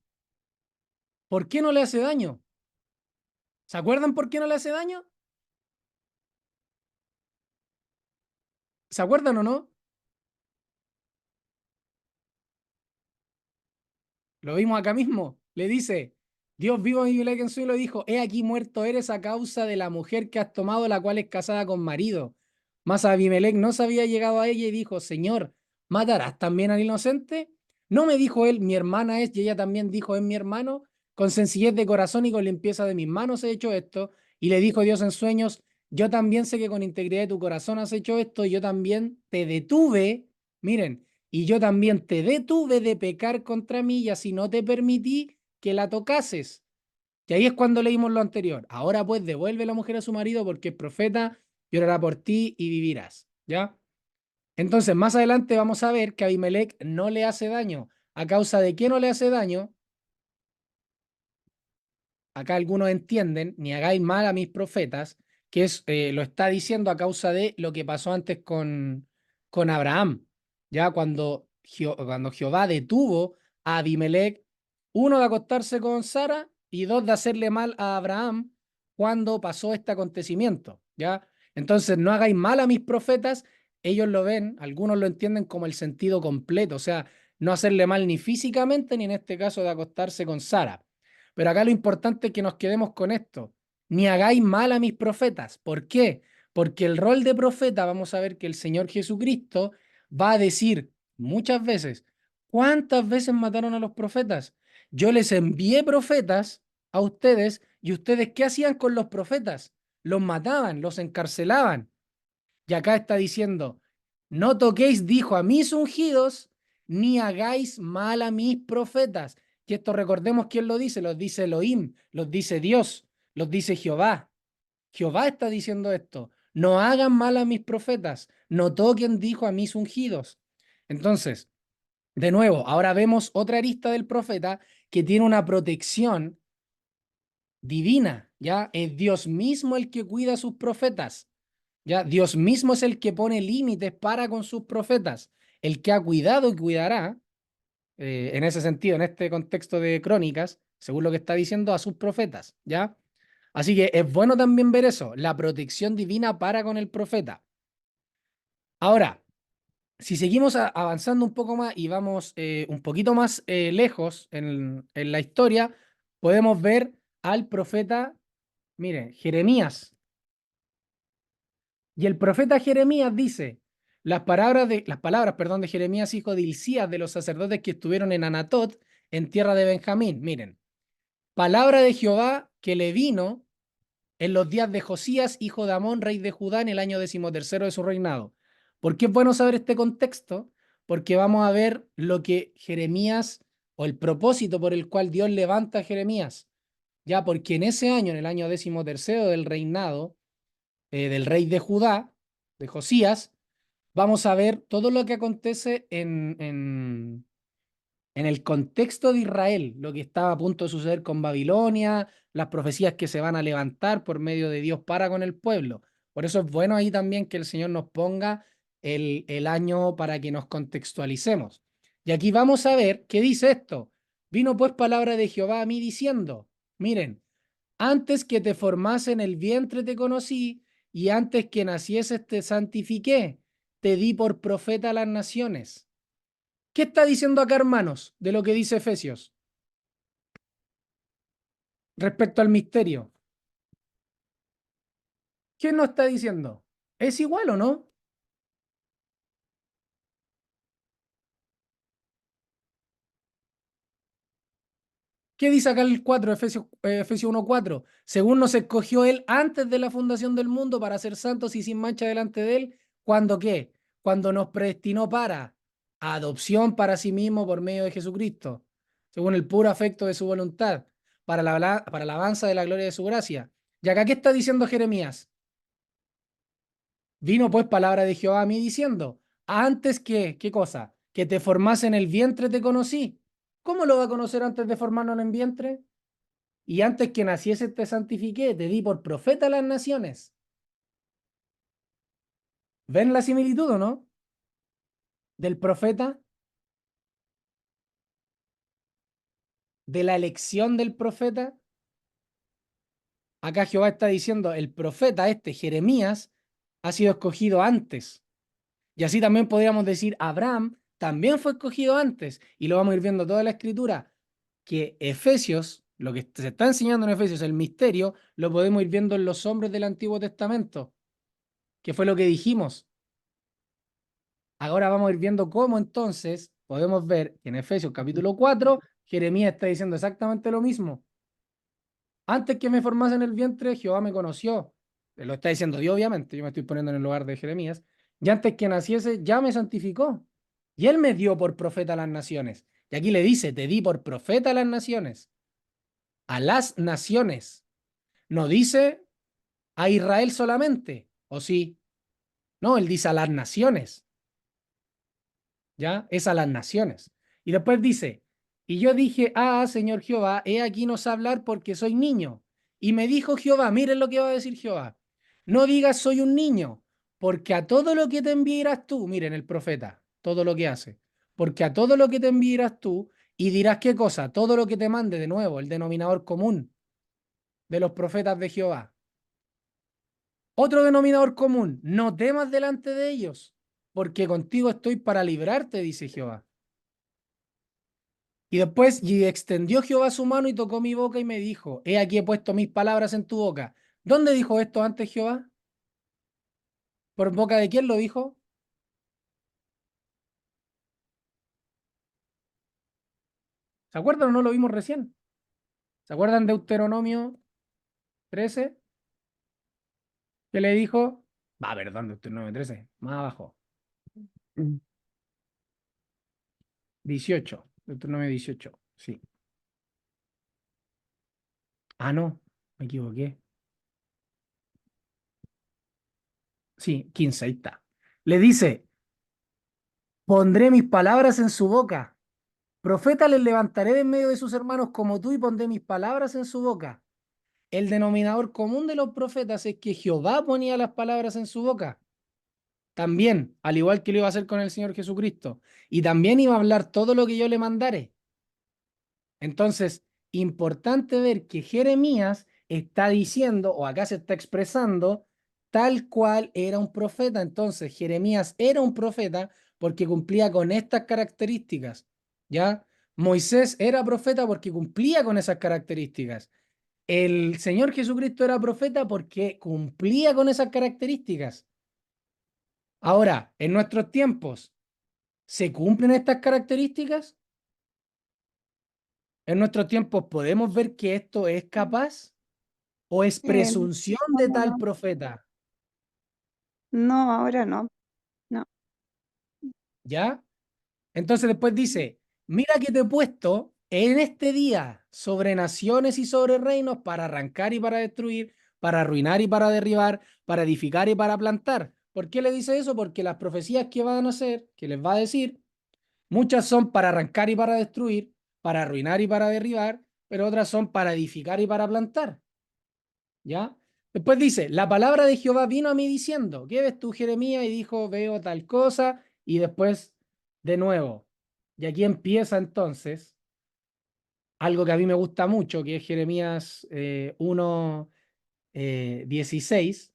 Speaker 1: ¿por qué no le hace daño? ¿Se acuerdan por qué no le hace daño? ¿Se acuerdan o no? Lo vimos acá mismo. Le dice, Dios vivo a Abimelech en suelo, dijo, he aquí muerto eres a causa de la mujer que has tomado, la cual es casada con marido. Mas Abimelech no se había llegado a ella y dijo, Señor, ¿matarás también al inocente? No me dijo él, mi hermana es, y ella también dijo, es mi hermano. Con sencillez de corazón y con limpieza de mis manos he hecho esto. Y le dijo Dios en sueños, yo también sé que con integridad de tu corazón has hecho esto, y yo también te detuve. Miren, y yo también te detuve de pecar contra mí y así no te permití que la tocases. Y ahí es cuando leímos lo anterior. Ahora pues devuelve la mujer a su marido porque es profeta y orará por ti y vivirás. ¿Ya? Entonces, más adelante vamos a ver que Abimelech no le hace daño. ¿A causa de qué no le hace daño? Acá algunos entienden, ni hagáis mal a mis profetas, que es, lo está diciendo a causa de lo que pasó antes con Abraham. Ya cuando Jehová detuvo a Abimelech, uno de acostarse con Sara y dos de hacerle mal a Abraham cuando pasó este acontecimiento. ¿Ya? Entonces, no hagáis mal a mis profetas, ellos lo ven, algunos lo entienden como el sentido completo, o sea, no hacerle mal ni físicamente, ni en este caso de acostarse con Sara. Pero acá lo importante es que nos quedemos con esto. Ni hagáis mal a mis profetas. ¿Por qué? Porque el rol de profeta, vamos a ver que el Señor Jesucristo va a decir muchas veces, ¿cuántas veces mataron a los profetas? Yo les envié profetas a ustedes y ustedes, ¿qué hacían con los profetas? Los mataban, los encarcelaban. Y acá está diciendo, no toquéis, dijo, a mis ungidos, ni hagáis mal a mis profetas. Y esto recordemos quién lo dice, los dice Elohim, los dice Dios, los dice Jehová. Jehová está diciendo esto, no hagan mal a mis profetas, no toquen, dijo, a mis ungidos. Entonces, de nuevo, ahora vemos otra arista del profeta que tiene una protección divina, ¿ya? Es Dios mismo el que cuida a sus profetas. ¿Ya? Dios mismo es el que pone límites para con sus profetas, el que ha cuidado y cuidará, en ese sentido, en este contexto de crónicas, según lo que está diciendo, a sus profetas, ¿ya? Así que es bueno también ver eso, la protección divina para con el profeta. Ahora, si seguimos avanzando un poco más y vamos un poquito más lejos en la historia, podemos ver al profeta, miren, Jeremías. Y el profeta Jeremías dice, las palabras, de Jeremías, hijo de Hilcías, de los sacerdotes que estuvieron en Anatot, en tierra de Benjamín. Miren, palabra de Jehová que le vino en los días de Josías, hijo de Amón, rey de Judá, en el año 13º de su reinado. ¿Por qué es bueno saber este contexto? Porque vamos a ver lo que Jeremías, o el propósito por el cual Dios levanta a Jeremías. Ya, porque en ese año, en el año 13º del reinado, del rey de Judá, de Josías, vamos a ver todo lo que acontece en el contexto de Israel, lo que estaba a punto de suceder con Babilonia, las profecías que se van a levantar por medio de Dios para con el pueblo. Por eso es bueno ahí también que el Señor nos ponga el año para que nos contextualicemos. Y aquí vamos a ver qué dice esto. Vino pues palabra de Jehová a mí diciendo, miren, antes que te formase en el vientre te conocí, y antes que nacieses te santifiqué, te di por profeta a las naciones. ¿Qué está diciendo acá, hermanos, de lo que dice Efesios respecto al misterio? ¿Qué nos está diciendo? ¿Es igual o no? ¿Qué dice acá el 4, Efesios 1:4? Según nos escogió Él antes de la fundación del mundo para ser santos y sin mancha delante de Él, ¿cuándo qué? Cuando nos predestinó para adopción para sí mismo por medio de Jesucristo, según el puro afecto de su voluntad, para la alabanza de la gloria de su gracia. ¿Y acá qué está diciendo Jeremías? Vino pues palabra de Jehová a mí diciendo, antes que, ¿qué cosa? Que te formase en el vientre te conocí. ¿Cómo lo va a conocer antes de formarnos en el vientre? Y antes que naciese te santifiqué, te di por profeta a las naciones. ¿Ven la similitud o no? Del profeta, de la elección del profeta. Acá Jehová está diciendo, el profeta Jeremías, ha sido escogido antes. Y así también podríamos decir, Abraham también fue escogido antes. Y lo vamos a ir viendo toda la escritura, que Efesios, lo que se está enseñando en Efesios, el misterio, lo podemos ir viendo en los hombres del Antiguo Testamento, que fue lo que dijimos. Ahora vamos a ir viendo cómo entonces podemos ver que en Efesios capítulo 4, Jeremías está diciendo exactamente lo mismo. Antes que me formase en el vientre, Jehová me conoció. Lo está diciendo Dios, obviamente. Yo me estoy poniendo en el lugar de Jeremías. Y antes que naciese, ya me santificó. Y él me dio por profeta a las naciones. Y aquí le dice, te di por profeta a las naciones. A las naciones. No dice a Israel solamente, ¿o sí? No, él dice a las naciones. ¿Ya? Es a las naciones. Y después dice, y yo dije, Señor Jehová, he aquí nos hablar porque soy niño. Y me dijo Jehová, miren lo que va a decir Jehová, no digas soy un niño, porque a todo lo que te enviarás tú, miren el profeta, todo lo que hace, porque a todo lo que te enviarás tú, y dirás qué cosa, todo lo que te mande, de nuevo, el denominador común de los profetas de Jehová. Otro denominador común, no temas delante de ellos, porque contigo estoy para librarte, dice Jehová. Y después, y extendió Jehová su mano y tocó mi boca y me dijo, he aquí he puesto mis palabras en tu boca. ¿Dónde dijo esto antes Jehová? ¿Por boca de quién lo dijo? ¿Se acuerdan o no lo vimos recién? ¿Se acuerdan de Deuteronomio 13? ¿Qué le dijo? Perdón, Deuteronomio 13, más abajo. 18, Deuteronomio 18, sí. No, me equivoqué. Sí, 15, ahí está. Le dice, pondré mis palabras en su boca. Profeta les levantaré de en medio de sus hermanos como tú y pondré mis palabras en su boca. El denominador común de los profetas es que Jehová ponía las palabras en su boca. También, al igual que lo iba a hacer con el Señor Jesucristo. Y también iba a hablar todo lo que yo le mandare. Entonces, importante ver que Jeremías está diciendo, o acá se está expresando, tal cual era un profeta. Entonces, Jeremías era un profeta porque cumplía con estas características. ¿Ya? Moisés era profeta porque cumplía con esas características. El Señor Jesucristo era profeta porque cumplía con esas características. Ahora, en nuestros tiempos, ¿se cumplen estas características? En nuestros tiempos, ¿podemos ver que esto es capaz? ¿O es presunción de
Speaker 2: no,
Speaker 1: tal
Speaker 2: no.
Speaker 1: profeta?
Speaker 2: No, ahora no. No.
Speaker 1: ¿Ya? Entonces después dice, mira que te he puesto en este día sobre naciones y sobre reinos para arrancar y para destruir, para arruinar y para derribar, para edificar y para plantar. ¿Por qué le dice eso? Porque las profecías que van a hacer, que les va a decir, muchas son para arrancar y para destruir, para arruinar y para derribar, pero otras son para edificar y para plantar. ¿Ya? Después dice, la palabra de Jehová vino a mí diciendo, ¿qué ves tú, Jeremías? Y dijo, veo tal cosa, y después, de nuevo. Y aquí empieza entonces algo que a mí me gusta mucho, que es Jeremías 1, 16.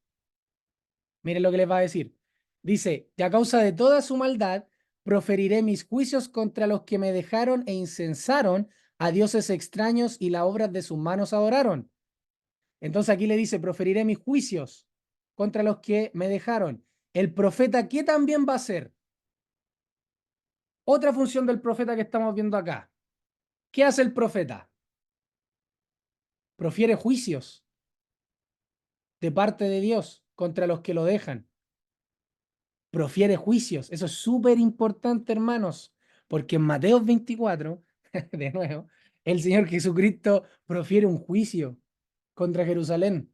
Speaker 1: Miren lo que les va a decir. Dice, y a causa de toda su maldad, proferiré mis juicios contra los que me dejaron e incensaron a dioses extraños y las obras de sus manos adoraron. Entonces aquí le dice, proferiré mis juicios contra los que me dejaron. El profeta, ¿qué también va a hacer? Otra función del profeta que estamos viendo acá. ¿Qué hace el profeta? Profiere juicios de parte de Dios contra los que lo dejan. Profiere juicios. Eso es súper importante, hermanos, porque en Mateo 24, de nuevo, el Señor Jesucristo profiere un juicio contra Jerusalén.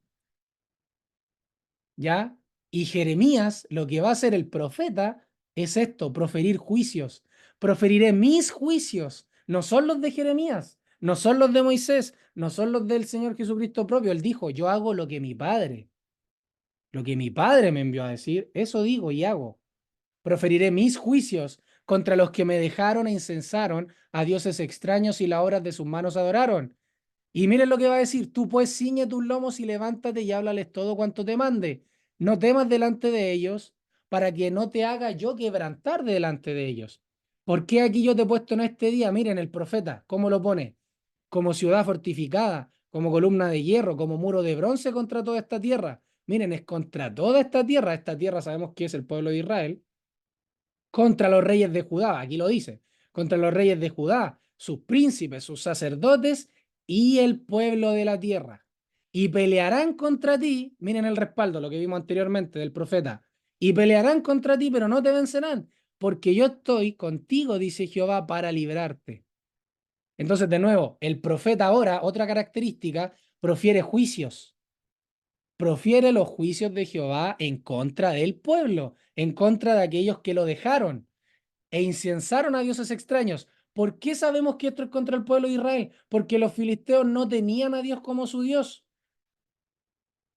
Speaker 1: ¿Ya? Y Jeremías, lo que va a hacer el profeta es esto, proferir juicios. Proferiré mis juicios no son los de Jeremías, no son los de Moisés, no son los del Señor Jesucristo propio. Él dijo, yo hago lo que mi Padre me envió a decir, eso digo y hago. Proferiré mis juicios contra los que me dejaron e incensaron a dioses extraños y las obras de sus manos adoraron. Y miren lo que va a decir, tú pues ciñe tus lomos y levántate y háblales todo cuanto te mande. No temas delante de ellos, para que no te haga yo quebrantar delante de ellos. ¿Por qué aquí yo te he puesto en este día? Miren el profeta, ¿cómo lo pone? Como ciudad fortificada, como columna de hierro, como muro de bronce contra toda esta tierra. Miren, es contra toda esta tierra sabemos que es el pueblo de Israel, contra los reyes de Judá, aquí lo dice, contra los reyes de Judá, sus príncipes, sus sacerdotes y el pueblo de la tierra. Y pelearán contra ti, miren el respaldo, lo que vimos anteriormente del profeta, y pelearán contra ti, pero no te vencerán, porque yo estoy contigo, dice Jehová, para librarte. Entonces, de nuevo, el profeta ahora, otra característica, profiere juicios. Profiere los juicios de Jehová en contra del pueblo, en contra de aquellos que lo dejaron e incensaron a dioses extraños. ¿Por qué sabemos que esto es contra el pueblo de Israel? Porque los filisteos no tenían a Dios como su Dios.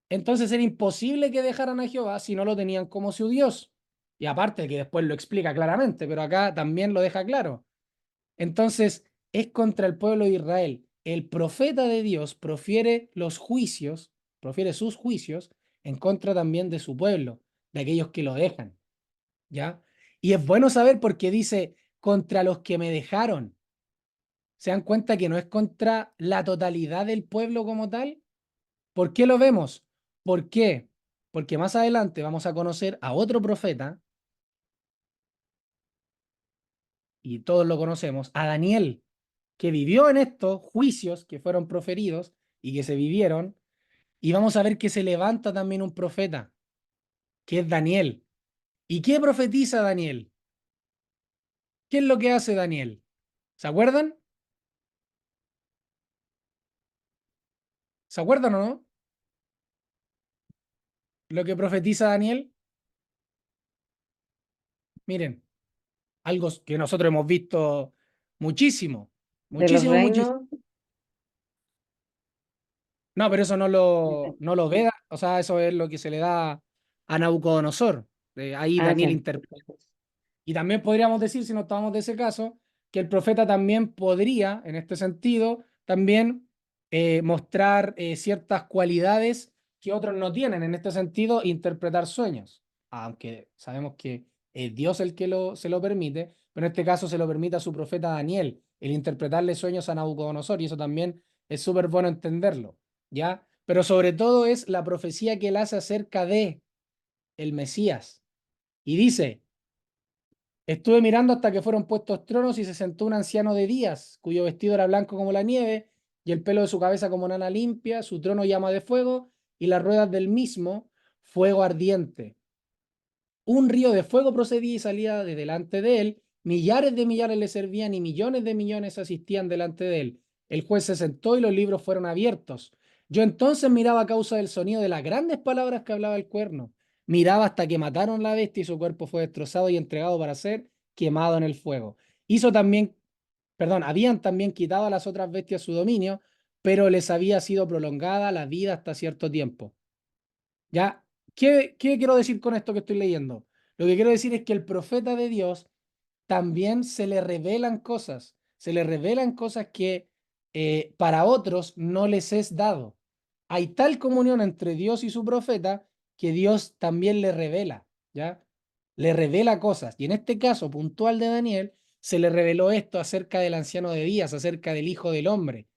Speaker 1: Entonces era imposible que dejaran a Jehová si no lo tenían como su Dios. Y aparte que después lo explica claramente, pero acá también lo deja claro. Entonces es contra el pueblo de Israel. El profeta de Dios profiere los juicios, profiere sus juicios en contra también de su pueblo, de aquellos que lo dejan. ¿Ya? Y es bueno saber porque dice contra los que me dejaron. ¿Se dan cuenta que no es contra la totalidad del pueblo como tal? ¿Por qué lo vemos? ¿Por qué? Porque más adelante vamos a conocer a otro profeta, y todos lo conocemos, a Daniel, que vivió en estos juicios que fueron proferidos y que se vivieron, y vamos a ver que se levanta también un profeta, que es Daniel. ¿Y qué profetiza Daniel? ¿Qué es lo que hace Daniel? ¿Se acuerdan? ¿Se acuerdan o no? Lo que profetiza Daniel. Miren, algo que nosotros hemos visto muchísimo,
Speaker 3: De los
Speaker 1: muchísimo, muchísimo.
Speaker 3: reinos,
Speaker 1: No, pero eso no lo ve, o sea, eso es lo que se le da a Nabucodonosor. Ahí Daniel
Speaker 3: ya.
Speaker 1: interpreta. Y también podríamos decir, si no estábamos de ese caso, que el profeta también podría, en este sentido, también mostrar ciertas cualidades que otros no tienen, en este sentido, interpretar sueños. Aunque sabemos que es Dios el que se lo permite, pero en este caso se lo permite a su profeta Daniel, el interpretarle sueños a Nabucodonosor, y eso también es súper bueno entenderlo, ¿ya? Pero sobre todo es la profecía que él hace acerca de el Mesías. Y dice, estuve mirando hasta que fueron puestos tronos y se sentó un anciano de días, cuyo vestido era blanco como la nieve, y el pelo de su cabeza como lana limpia, su trono llama de fuego, y las ruedas del mismo fuego ardiente. Un río de fuego procedía y salía de delante de él, millares de millares le servían y millones de millones asistían delante de él. El juez se sentó y los libros fueron abiertos. Yo entonces miraba a causa del sonido de las grandes palabras que hablaba el cuerno. Miraba hasta que mataron la bestia y su cuerpo fue destrozado y entregado para ser quemado en el fuego. Hizo también, perdón, habían también quitado a las otras bestias su dominio, pero les había sido prolongada la vida hasta cierto tiempo. ¿Ya? ¿Qué quiero decir con esto que estoy leyendo? Lo que quiero decir es que el profeta de Dios también se le revelan cosas que para otros no les es dado. Hay tal comunión entre Dios y su profeta que Dios también le revela, ¿ya? Le revela cosas. Y en este caso puntual de Daniel, se le reveló esto acerca del anciano de días, acerca del Hijo del Hombre,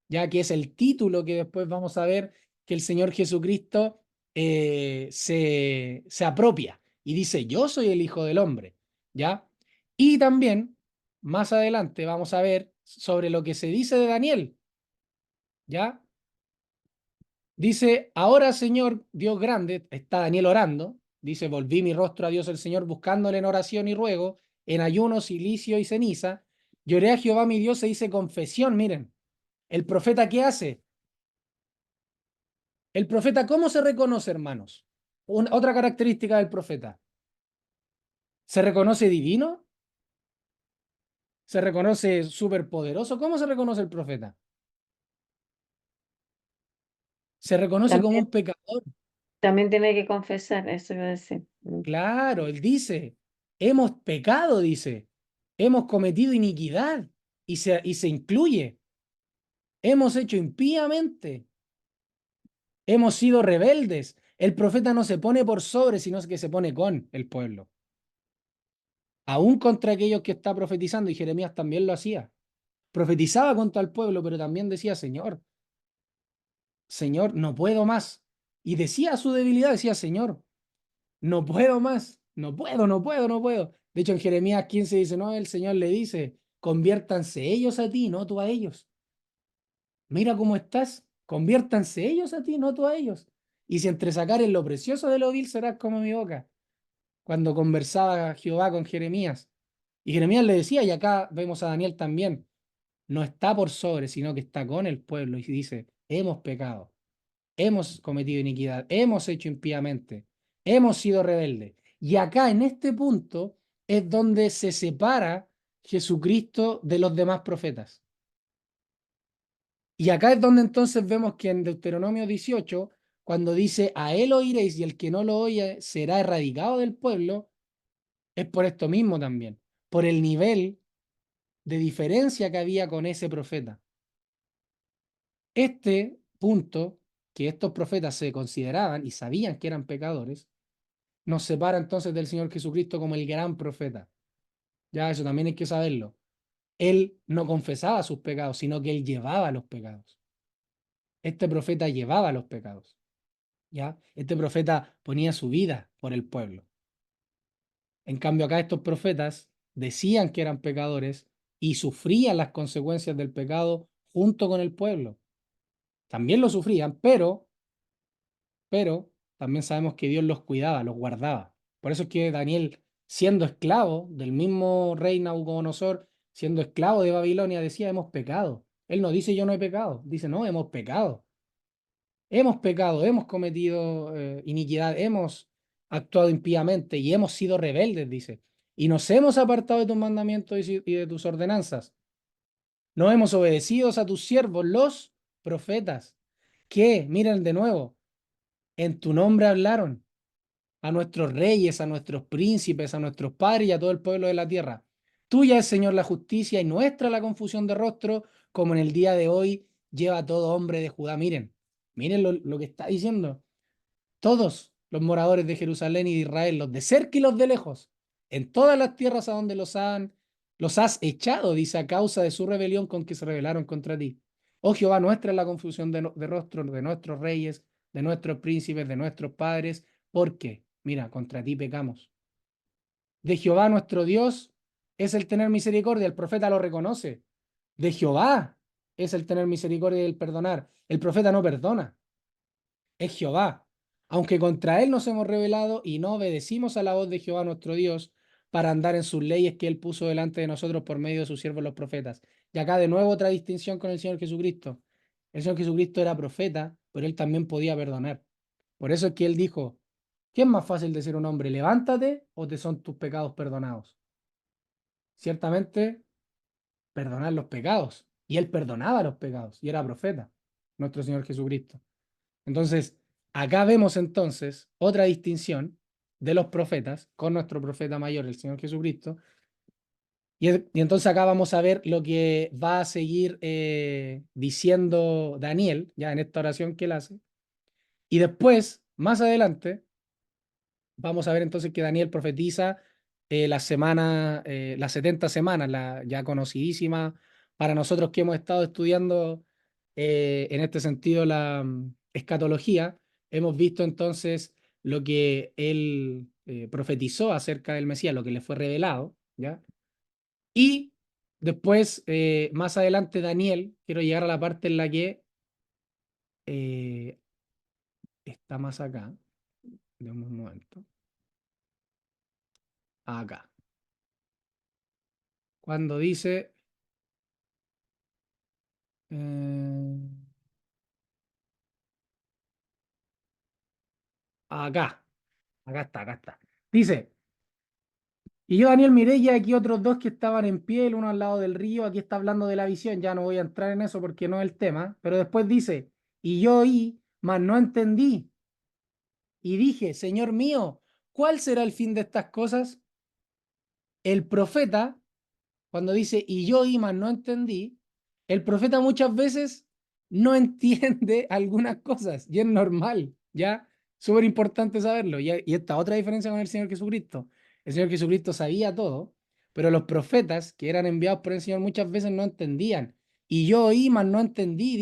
Speaker 1: ya que es el título que después vamos a ver que el Señor Jesucristo se apropia y dice, yo soy el Hijo del Hombre, ¿ya? Y también, más adelante, vamos a ver sobre lo que se dice de Daniel, ¿ya? Dice, ahora Señor Dios grande, está Daniel orando, dice, volví mi rostro a Dios el Señor buscándole en oración y ruego, en ayuno, silicio y ceniza, lloré a Jehová mi Dios e hice confesión, miren, el profeta ¿qué hace? El profeta, ¿cómo se reconoce, hermanos? Otra característica del profeta. ¿Se reconoce divino? Se reconoce superpoderoso. ¿Cómo se reconoce el profeta? Se reconoce como un pecador.
Speaker 3: También tiene que confesar, eso iba a decir.
Speaker 1: Claro, él dice, hemos pecado, dice, hemos cometido iniquidad y se incluye, hemos hecho impíamente, hemos sido rebeldes. El profeta no se pone por sobre, sino que se pone con el pueblo. Aún contra aquellos que está profetizando, y Jeremías también lo hacía. Profetizaba contra el pueblo, pero también decía, Señor, Señor, no puedo más. Y decía su debilidad, decía, Señor, no puedo más, no puedo, no puedo, no puedo. De hecho, en Jeremías 15 dice, no, el Señor le dice, conviértanse ellos a ti, no tú a ellos. Mira cómo estás, conviértanse ellos a ti, no tú a ellos. Y si entre sacares lo precioso de lo vil serás como mi boca. Cuando conversaba Jehová con Jeremías. Y Jeremías le decía, y acá vemos a Daniel también, no está por sobre, sino que está con el pueblo y dice, hemos pecado, hemos cometido iniquidad, hemos hecho impíamente, hemos sido rebeldes. Y acá en este punto es donde se separa Jesucristo de los demás profetas. Y acá es donde entonces vemos que en Deuteronomio 18, cuando dice, a él oiréis y el que no lo oye será erradicado del pueblo, es por esto mismo también, por el nivel de diferencia que había con ese profeta. Este punto, que estos profetas se consideraban y sabían que eran pecadores, nos separa entonces del Señor Jesucristo como el gran profeta. Ya eso también hay que saberlo. Él no confesaba sus pecados, sino que él llevaba los pecados. Este profeta llevaba los pecados. ¿Ya? Este profeta ponía su vida por el pueblo. En cambio, acá estos profetas decían que eran pecadores y sufrían las consecuencias del pecado junto con el pueblo. También lo sufrían, pero también sabemos que Dios los cuidaba, los guardaba. Por eso es que Daniel, siendo esclavo del mismo rey Nabucodonosor, siendo esclavo de Babilonia, decía, hemos pecado. Él no dice yo no he pecado, dice no, hemos pecado. Hemos pecado, hemos cometido iniquidad, hemos actuado impíamente y hemos sido rebeldes, dice. Y nos hemos apartado de tus mandamientos y de tus ordenanzas. No hemos obedecido a tus siervos, los profetas, que, miren de nuevo, en tu nombre hablaron a nuestros reyes, a nuestros príncipes, a nuestros padres y a todo el pueblo de la tierra. Tuya es, Señor, la justicia y nuestra la confusión de rostro, como en el día de hoy lleva todo hombre de Judá. Miren lo que está diciendo. Todos los moradores de Jerusalén y de Israel, los de cerca y los de lejos, en todas las tierras a donde los has echado, dice, a causa de su rebelión con que se rebelaron contra ti. Oh Jehová, nuestra es la confusión de rostro de nuestros reyes, de nuestros príncipes, de nuestros padres, porque, mira, contra ti pecamos. De Jehová nuestro Dios es el tener misericordia, el profeta lo reconoce. De Jehová es el tener misericordia y el perdonar. El profeta no perdona, es Jehová. Aunque contra él nos hemos rebelado y no obedecimos a la voz de Jehová nuestro Dios para andar en sus leyes que él puso delante de nosotros por medio de sus siervos los profetas. Y acá de nuevo otra distinción con el Señor Jesucristo. El Señor Jesucristo era profeta, pero él también podía perdonar. Por eso es que él dijo, ¿qué es más fácil decir a un hombre, levántate o te son tus pecados perdonados? Ciertamente, perdonar los pecados. Y él perdonaba los pecados y era profeta, nuestro Señor Jesucristo. Entonces, acá vemos entonces otra distinción de los profetas con nuestro profeta mayor, el Señor Jesucristo. Y entonces acá vamos a ver lo que va a seguir diciendo Daniel, ya en esta oración que él hace. Y después, más adelante, vamos a ver entonces que Daniel profetiza las 70 semanas, la ya conocidísima para nosotros que hemos estado estudiando en este sentido la escatología. Hemos visto entonces lo que él profetizó acerca del Mesías, lo que le fue revelado, ¿ya? Y después, más adelante, Daniel, quiero llegar a la parte en la que eh, está más acá, de un momento, acá. Cuando dice, eh, acá, acá está. Dice, Y yo, Daniel, miré y aquí otros dos que estaban en pie, el uno al lado del río, aquí está hablando de la visión, ya no voy a entrar en eso porque no es el tema, pero después dice, y yo oí, mas no entendí, y dije, Señor mío, ¿cuál será el fin de estas cosas? El profeta, cuando dice, y yo oí, mas no entendí, el profeta muchas veces no entiende algunas cosas, y es normal, ¿ya? Súper importante saberlo, y esta otra diferencia con el Señor Jesucristo. El Señor Jesucristo sabía todo, pero los profetas que eran enviados por el Señor muchas veces no entendían. Y yo oí, mas no entendí,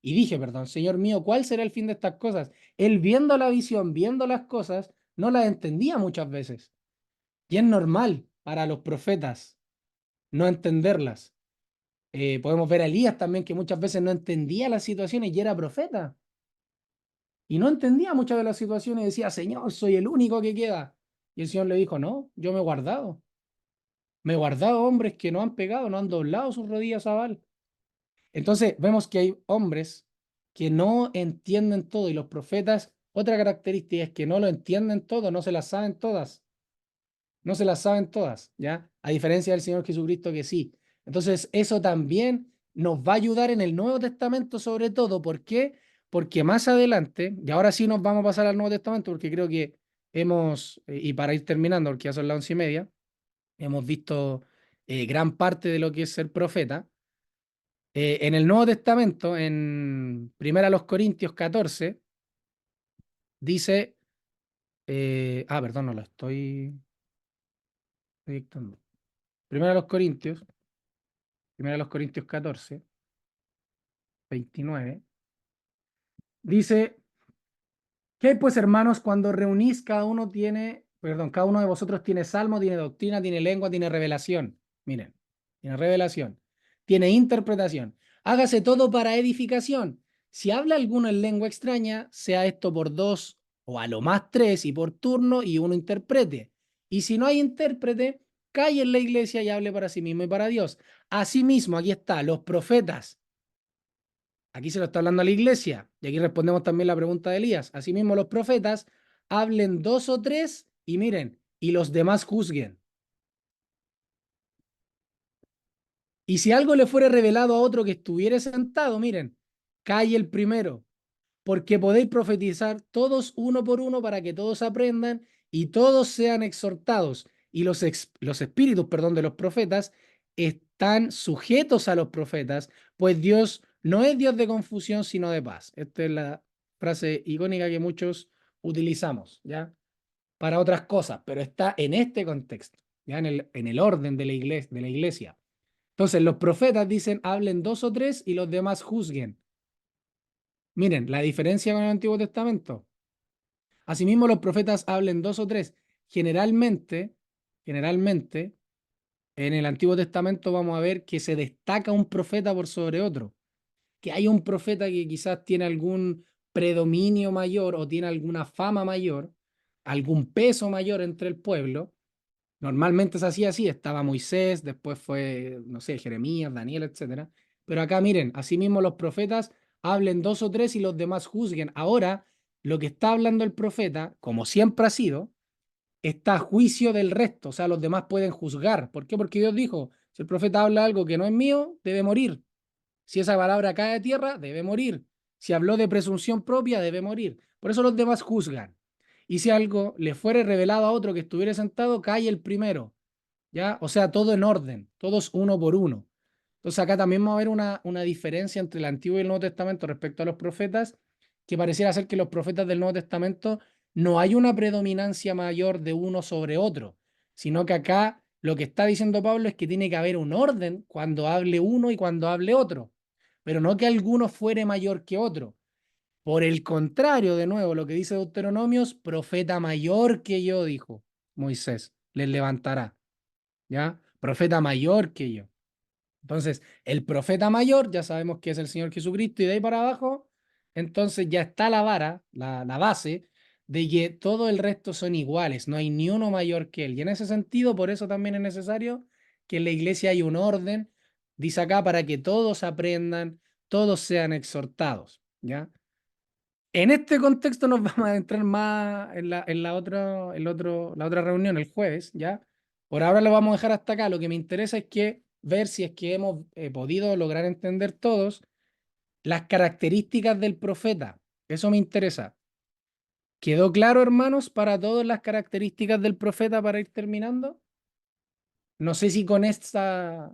Speaker 1: y dije, perdón, Señor mío, ¿cuál será el fin de estas cosas? Él viendo la visión, viendo las cosas, no las entendía muchas veces. Y es normal para los profetas no entenderlas. Podemos ver a Elías también, que muchas veces no entendía las situaciones y era profeta. Y no entendía muchas de las situaciones y decía, Señor, soy el único que queda. Y el Señor le dijo, no, yo me he guardado. Me he guardado hombres que no han pegado, no han doblado sus rodillas a Baal. Entonces vemos que hay hombres que no entienden todo y los profetas, otra característica es que no lo entienden todo, no se las saben todas. No se las saben todas, ¿ya? A diferencia del Señor Jesucristo que sí. Entonces, eso también nos va a ayudar en el Nuevo Testamento sobre todo. ¿Por qué? Porque más adelante, y ahora sí nos vamos a pasar al Nuevo Testamento, porque creo que y para ir terminando, porque ya son las 11:30, hemos visto gran parte de lo que es ser profeta. En el Nuevo Testamento, en 1 Corintios 14, dice, perdón, no lo estoy dictando. 1 Corintios 14, 29, dice, ¿qué pues, hermanos, cuando reunís cada uno de vosotros tiene salmo, tiene doctrina, tiene lengua, tiene revelación? Miren, tiene revelación, tiene interpretación. Hágase todo para edificación. Si habla alguno en lengua extraña, sea esto por dos o a lo más tres y por turno y uno interprete. Y si no hay intérprete, calle en la iglesia y hable para sí mismo y para Dios. Asimismo, aquí está, los profetas. Aquí se lo está hablando a la iglesia. Y aquí respondemos también la pregunta de Elías. Asimismo, los profetas hablen dos o tres y miren, y los demás juzguen. Y si algo le fuere revelado a otro que estuviere sentado, miren, calle el primero, porque podéis profetizar todos uno por uno para que todos aprendan y todos sean exhortados. Y los espíritus, perdón, de los profetas están sujetos a los profetas, pues Dios no es Dios de confusión, sino de paz. Esta es la frase icónica que muchos utilizamos, ¿ya? Para otras cosas, pero está en este contexto, ¿ya? En el orden de la iglesia. Entonces, los profetas dicen, hablen dos o tres y los demás juzguen. Miren, la diferencia con el Antiguo Testamento. Asimismo, los profetas hablen dos o tres. Generalmente, en el Antiguo Testamento vamos a ver que se destaca un profeta por sobre otro. Que hay un profeta que quizás tiene algún predominio mayor o tiene alguna fama mayor, algún peso mayor entre el pueblo. Normalmente se hacía así, estaba Moisés, después fue, no sé, Jeremías, Daniel, etc. Pero acá miren, asimismo los profetas hablen dos o tres y los demás juzguen. Ahora, lo que está hablando el profeta, como siempre ha sido, está a juicio del resto, o sea, los demás pueden juzgar. ¿Por qué? Porque Dios dijo, si el profeta habla algo que no es mío, debe morir. Si esa palabra cae a tierra, debe morir. Si habló de presunción propia, debe morir. Por eso los demás juzgan. Y si algo le fuere revelado a otro que estuviera sentado, cae el primero. ¿Ya? O sea, todo en orden, todos uno por uno. Entonces acá también va a haber una diferencia entre el Antiguo y el Nuevo Testamento respecto a los profetas, que pareciera ser que los profetas del Nuevo Testamento no hay una predominancia mayor de uno sobre otro, sino que acá lo que está diciendo Pablo es que tiene que haber un orden cuando hable uno y cuando hable otro, pero no que alguno fuere mayor que otro. Por el contrario, de nuevo, lo que dice Deuteronomios, profeta mayor que yo, dijo Moisés, les levantará. ¿Ya? Profeta mayor que yo. Entonces, el profeta mayor, ya sabemos que es el Señor Jesucristo, y de ahí para abajo, entonces ya está la vara, la base, de que todo el resto son iguales, no hay ni uno mayor que él. Y en ese sentido, por eso también es necesario que en la iglesia haya un orden, dice acá, para que todos aprendan, todos sean exhortados, ¿ya? En este contexto nos vamos a entrar más en la otra reunión, el jueves, ¿ya? Por ahora lo vamos a dejar hasta acá. Lo que me interesa es que ver si es que hemos podido lograr entender todos las características del profeta. Eso me interesa. ¿Quedó claro, hermanos, para todas las características del profeta para ir terminando? No sé si con esta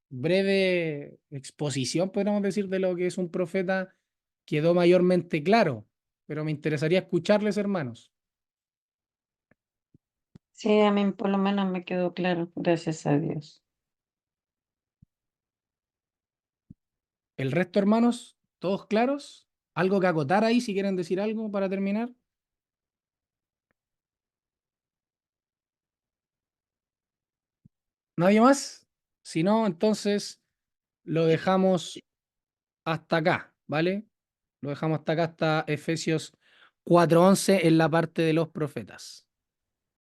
Speaker 1: breve exposición, podríamos decir, de lo que es un profeta, quedó mayormente claro, pero me interesaría escucharles, hermanos.
Speaker 3: Sí, a mí por lo menos me quedó claro, gracias a Dios.
Speaker 1: ¿El resto, hermanos, todos claros? ¿Algo que acotar ahí si quieren decir algo para terminar? ¿Nadie más? Si no, entonces lo dejamos hasta acá, ¿vale? Lo dejamos hasta acá, hasta Efesios 4:11 en la parte de los profetas.